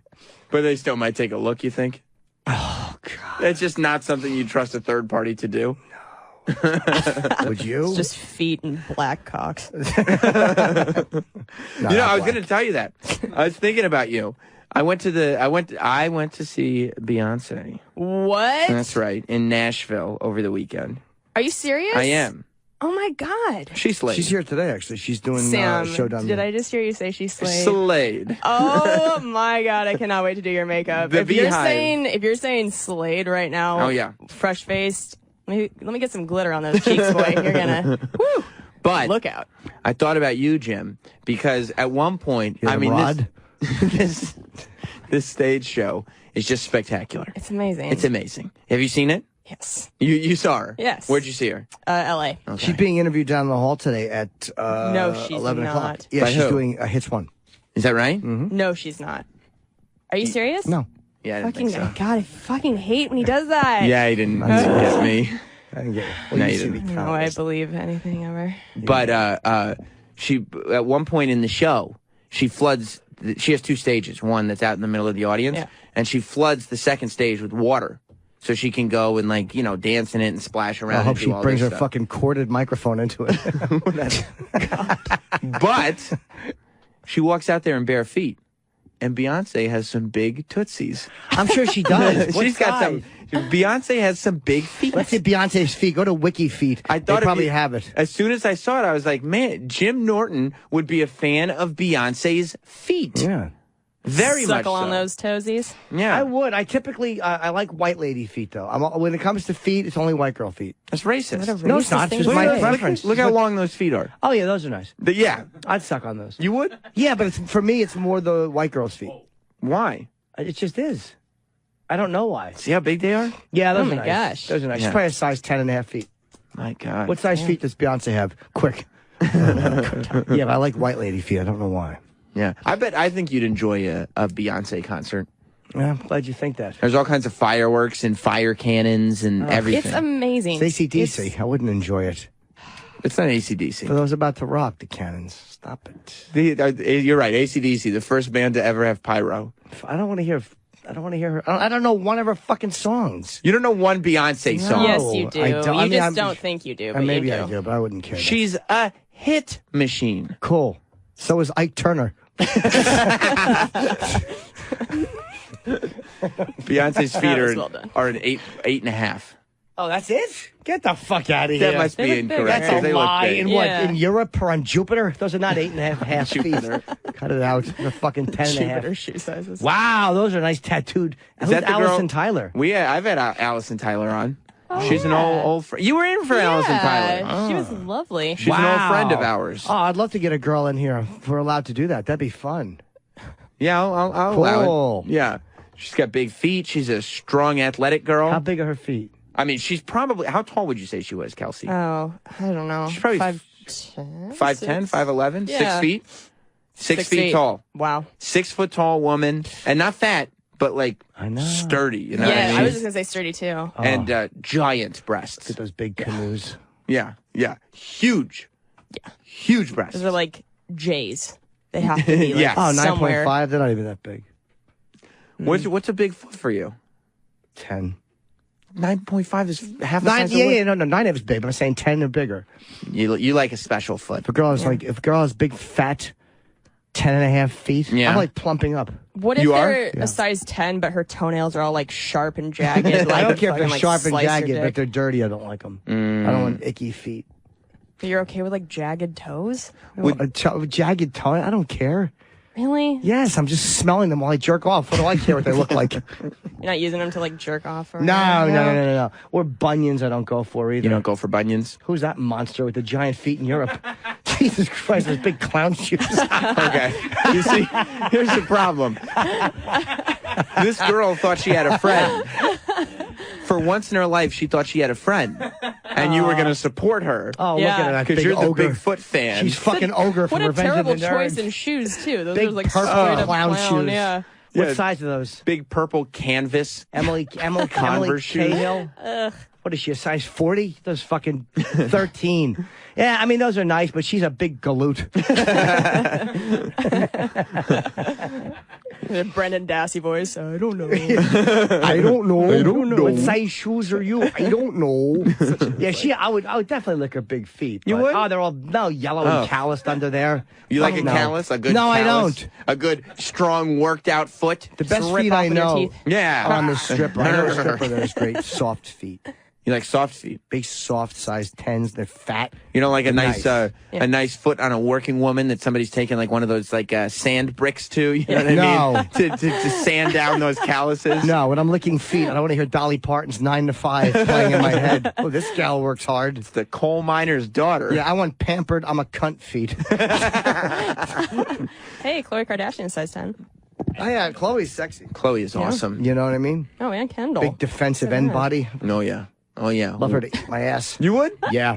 But they still might take a look, you think? Oh, God. It's just not something you trust a third party to do? Would you? It's just feet and black cocks. I was going to tell you that. I was thinking about you. I went to see Beyonce. What? That's right, in Nashville over the weekend. Are you serious? I am. Oh my God. She's slayed. She's here today, actually. She's doing Sam, a show down did I just hear you say she's slayed? Slayed. Oh my God, I cannot wait to do your makeup. The if Beehive. you're saying slayed right now, oh yeah, fresh faced. Let me get some glitter on those cheeks, boy. You're gonna woo. But look out. I thought about you, Jim, because at one point, this stage show is just spectacular. It's amazing. It's amazing. Have you seen it? Yes. You saw her? Yes. Where'd you see her? L.A. Okay. She's being interviewed down the hall today at no, she's 11 not. o'clock. Yeah, By she's who? doing Hits 1. Is that right? Mm-hmm. No, she's not. Are you serious? No. Yeah, I didn't think so. God, I fucking hate when he does that. Yeah, he didn't get me. I didn't get it. No, you didn't. No, I believe anything ever. But she, at one point in the show, she floods. She has two stages. One that's out in the middle of the audience, and she floods the second stage with water, so she can go and dance in it and splash around. I hope and do she all brings this her stuff. fucking corded microphone into it. But she walks out there in bare feet, and Beyonce has some big tootsies. I'm sure she does. She's got some. Beyonce has some big feet. Let's see Beyonce's feet. Go to Wiki Feet. I thought they probably have it. As soon as I saw it, I was like, man, Jim Norton would be a fan of Beyonce's feet. Yeah. Very much Suckle so. on those toesies. Yeah. I would. I typically, I like white lady feet, though. When it comes to feet, it's only white girl feet. That's racist. No, it's not. It's just my preference. Look how long those feet are. Oh, yeah, those are nice. Yeah. I'd suck on those. You would? Yeah, but for me, it's more the white girl's feet. Why? It just is. I don't know why. See how big they are? Yeah, those Oh are my nice. gosh. Those are nice. Yeah. She's probably a size 10.5 feet. My God. What size feet does Beyonce have? Quick. Yeah, but I like white lady feet. I don't know why. Yeah. I think you'd enjoy a Beyonce concert. Yeah, I'm glad you think that. There's all kinds of fireworks and fire cannons and everything. It's amazing. It's AC/DC. I wouldn't enjoy it. It's not AC/DC. For those about to rock the cannons, stop it. You're right, AC/DC, the first band to ever have pyro. I don't want to hear. I don't want to hear her. I don't know one of her fucking songs. You don't know one Beyonce song? Yes, you do. I You don't think you do, but maybe you do. I do, but I wouldn't care. She's a hit machine. Cool. So is Ike Turner. Beyonce's feet well done. are an 8.5. Oh, that's it? Get the fuck out of here. That must be incorrect. That's a They look lie. big. In what? In Europe or on Jupiter? Those are not 8.5 feet. Cut it out. They're fucking 10.5. Jupiter shoe sizes. Wow, those are nice tattooed. Is Who's that the girl- Allison Tyler? I've had Allison Tyler on. Oh, She's an old friend. You were in for Allison Tyler. She was lovely. She's an old friend of ours. Oh, I'd love to get a girl in here if we're allowed to do that. That'd be fun. Yeah, I'll allow it. Yeah. She's got big feet. She's a strong, athletic girl. How big are her feet? I mean, she's probably... How tall would you say she was, Kelsey? Oh, I don't know. She's probably 5'10", 5'10", 5'11", Yeah. 6 feet? 6 feet tall. Wow. 6 foot tall woman. And not fat, but like sturdy. You know what I mean? I was just going to say sturdy too. And giant breasts. Look at those big canoes. Yeah. Huge. Yeah. Huge breasts. Those are like J's. They have to be like Yeah. Oh, somewhere. 9.5? They're not even that big. What's a big foot for you? 10. 9.5 is half a 9, size. no, 9 is big, but I'm saying 10 or bigger. You like a special foot. If a girl has big, fat, 10.5 feet, Yeah. I'm like plumping up. What if You they're are? a size 10, but her toenails are all like sharp and jagged? Like, I don't care if they're fucking, like, sharp and slice your jagged, dick? but they're dirty. I don't like them. I don't want icky feet. But you're okay with like jagged toes? With a jagged toe, I don't care. Really? Yes, I'm just smelling them while I jerk off. What do I care what they look like? You're not using them to like jerk off or No. Or bunions I don't go for either. You don't go for bunions? Who's that monster with the giant feet in Europe? Jesus Christ, those big clown shoes. Okay. You see, here's the problem. This girl thought she had a friend. For once in her life, she thought she had a friend. And you were going to support her. Oh, look at that Because big you're the ogre. Bigfoot fan. She's fucking ogre from What a Revenge terrible of the choice Nerds. in shoes too. Those Big are like purple straight up clown shoes. Yeah. What size are those? Big purple canvas. Emily Converse shoes. Cahill. What is she, a size 40? Those fucking 13. Yeah, I mean, those are nice, but she's a big galoot. The Brendan Dassey voice. I don't know. I don't know. What size shoes are you? I don't know. Yeah, I would definitely lick her big feet. You but- would? Oh, they're all yellow and calloused under there. You like a No. callus? A good No, I callus? don't. A good, strong, worked out foot? The best Rip feet off I with your know teeth. Yeah. are on the stripper. I know a stripper that has great soft feet. You like soft feet? Big, soft, size 10s. They're fat. You don't like a They're nice, nice. a nice foot on a working woman that somebody's taking like one of those like sand bricks to? You know what I No. mean? To sand down those calluses? No, when I'm licking feet, I don't want to hear Dolly Parton's 9 to 5 playing in my head. Oh, this gal works hard. It's the coal miner's daughter. Yeah, I want pampered. I'm a cunt feet. Hey, Khloe Kardashian size 10. Oh, yeah, Chloe's sexy. Chloe is awesome. You know what I mean? Oh, and Kendall. Big defensive end body. Oh, yeah. Oh, yeah. Love her to eat my ass. You would? Yeah.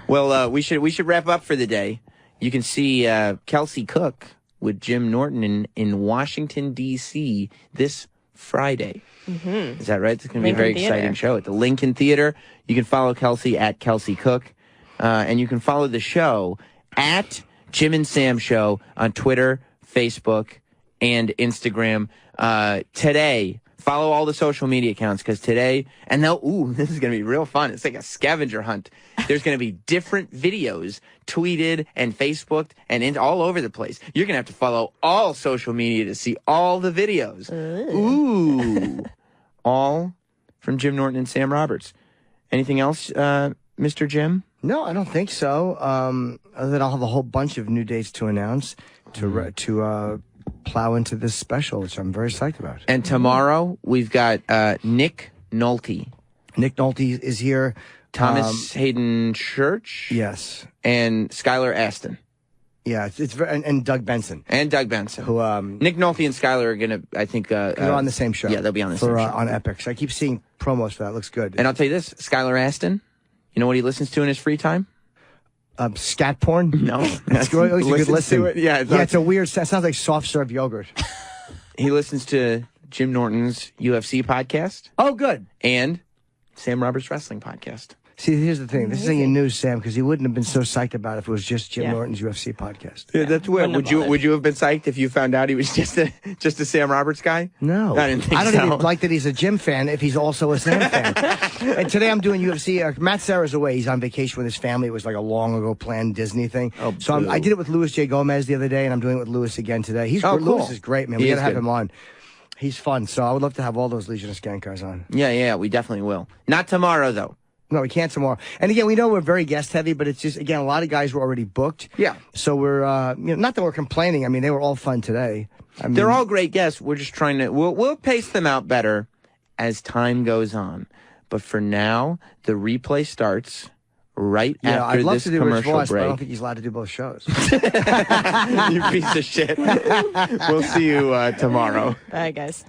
Well, we should wrap up for the day. You can see Kelsey Cook with Jim Norton in Washington, D.C. this Friday. Mm-hmm. Is that right? It's going to be a Lincoln very Theater. exciting show at the Lincoln Theater. You can follow Kelsey at Kelsey Cook. And you can follow the show at Jim and Sam Show on Twitter, Facebook, and Instagram. Today, follow all the social media accounts because today, and this is going to be real fun. It's like a scavenger hunt. There's going to be different videos tweeted and Facebooked and all over the place. You're going to have to follow all social media to see all the videos. Ooh. All from Jim Norton and Sam Roberts. Anything else, Mr. Jim? No, I don't think so. Other than I'll have a whole bunch of new dates to announce to plow into this special, which I'm very psyched about. And tomorrow, we've got Nick Nolte. Nick Nolte is here. Thomas Hayden Church. Yes. And Skylar Aston. Yeah, it's very, and Doug Benson. And Doug Benson. Who, Nick Nolte and Skylar are going to, I think... they're on the same show. Yeah, they'll be on the same show. On Epic. So I keep seeing promos for that. Looks good. And I'll tell you this, Skylar Aston, you know what he listens to in his free time? Scat porn? No. It's good. You could listen. To it. Yeah, it's a weird... It sounds like soft serve yogurt. He listens to Jim Norton's UFC podcast. Oh, good. And Sam Roberts Wrestling podcast. See, here's the thing. This is how you knew Sam, because he wouldn't have been so psyched about it if it was just Jim Norton's UFC podcast. Yeah, that's weird. Would you have been psyched if you found out he was just a Sam Roberts guy? No, I didn't think I don't so. even like that he's a Jim fan if he's also a Sam fan. And today I'm doing UFC. Matt Serra's away. He's on vacation with his family. It was like a long ago planned Disney thing. Oh, so I did it with Louis J. Gomez the other day, and I'm doing it with Louis again today. Cool. Louis is great, man. We He gotta is have good. him on. He's fun. So I would love to have all those Legion of Skank guys on. Yeah, we definitely will. Not tomorrow though. No, we can't tomorrow. And again, we know we're very guest heavy, but it's just, again, a lot of guys were already booked. Yeah. So we're, not that we're complaining. I mean, they were all fun today. I mean, They're all great guests. We're just trying to, we'll pace them out better as time goes on. But for now, the replay starts right yeah, after I'd love this to do Rich commercial Voss, break. but I don't think he's allowed to do both shows. You piece of shit. We'll see you tomorrow. Bye, guys.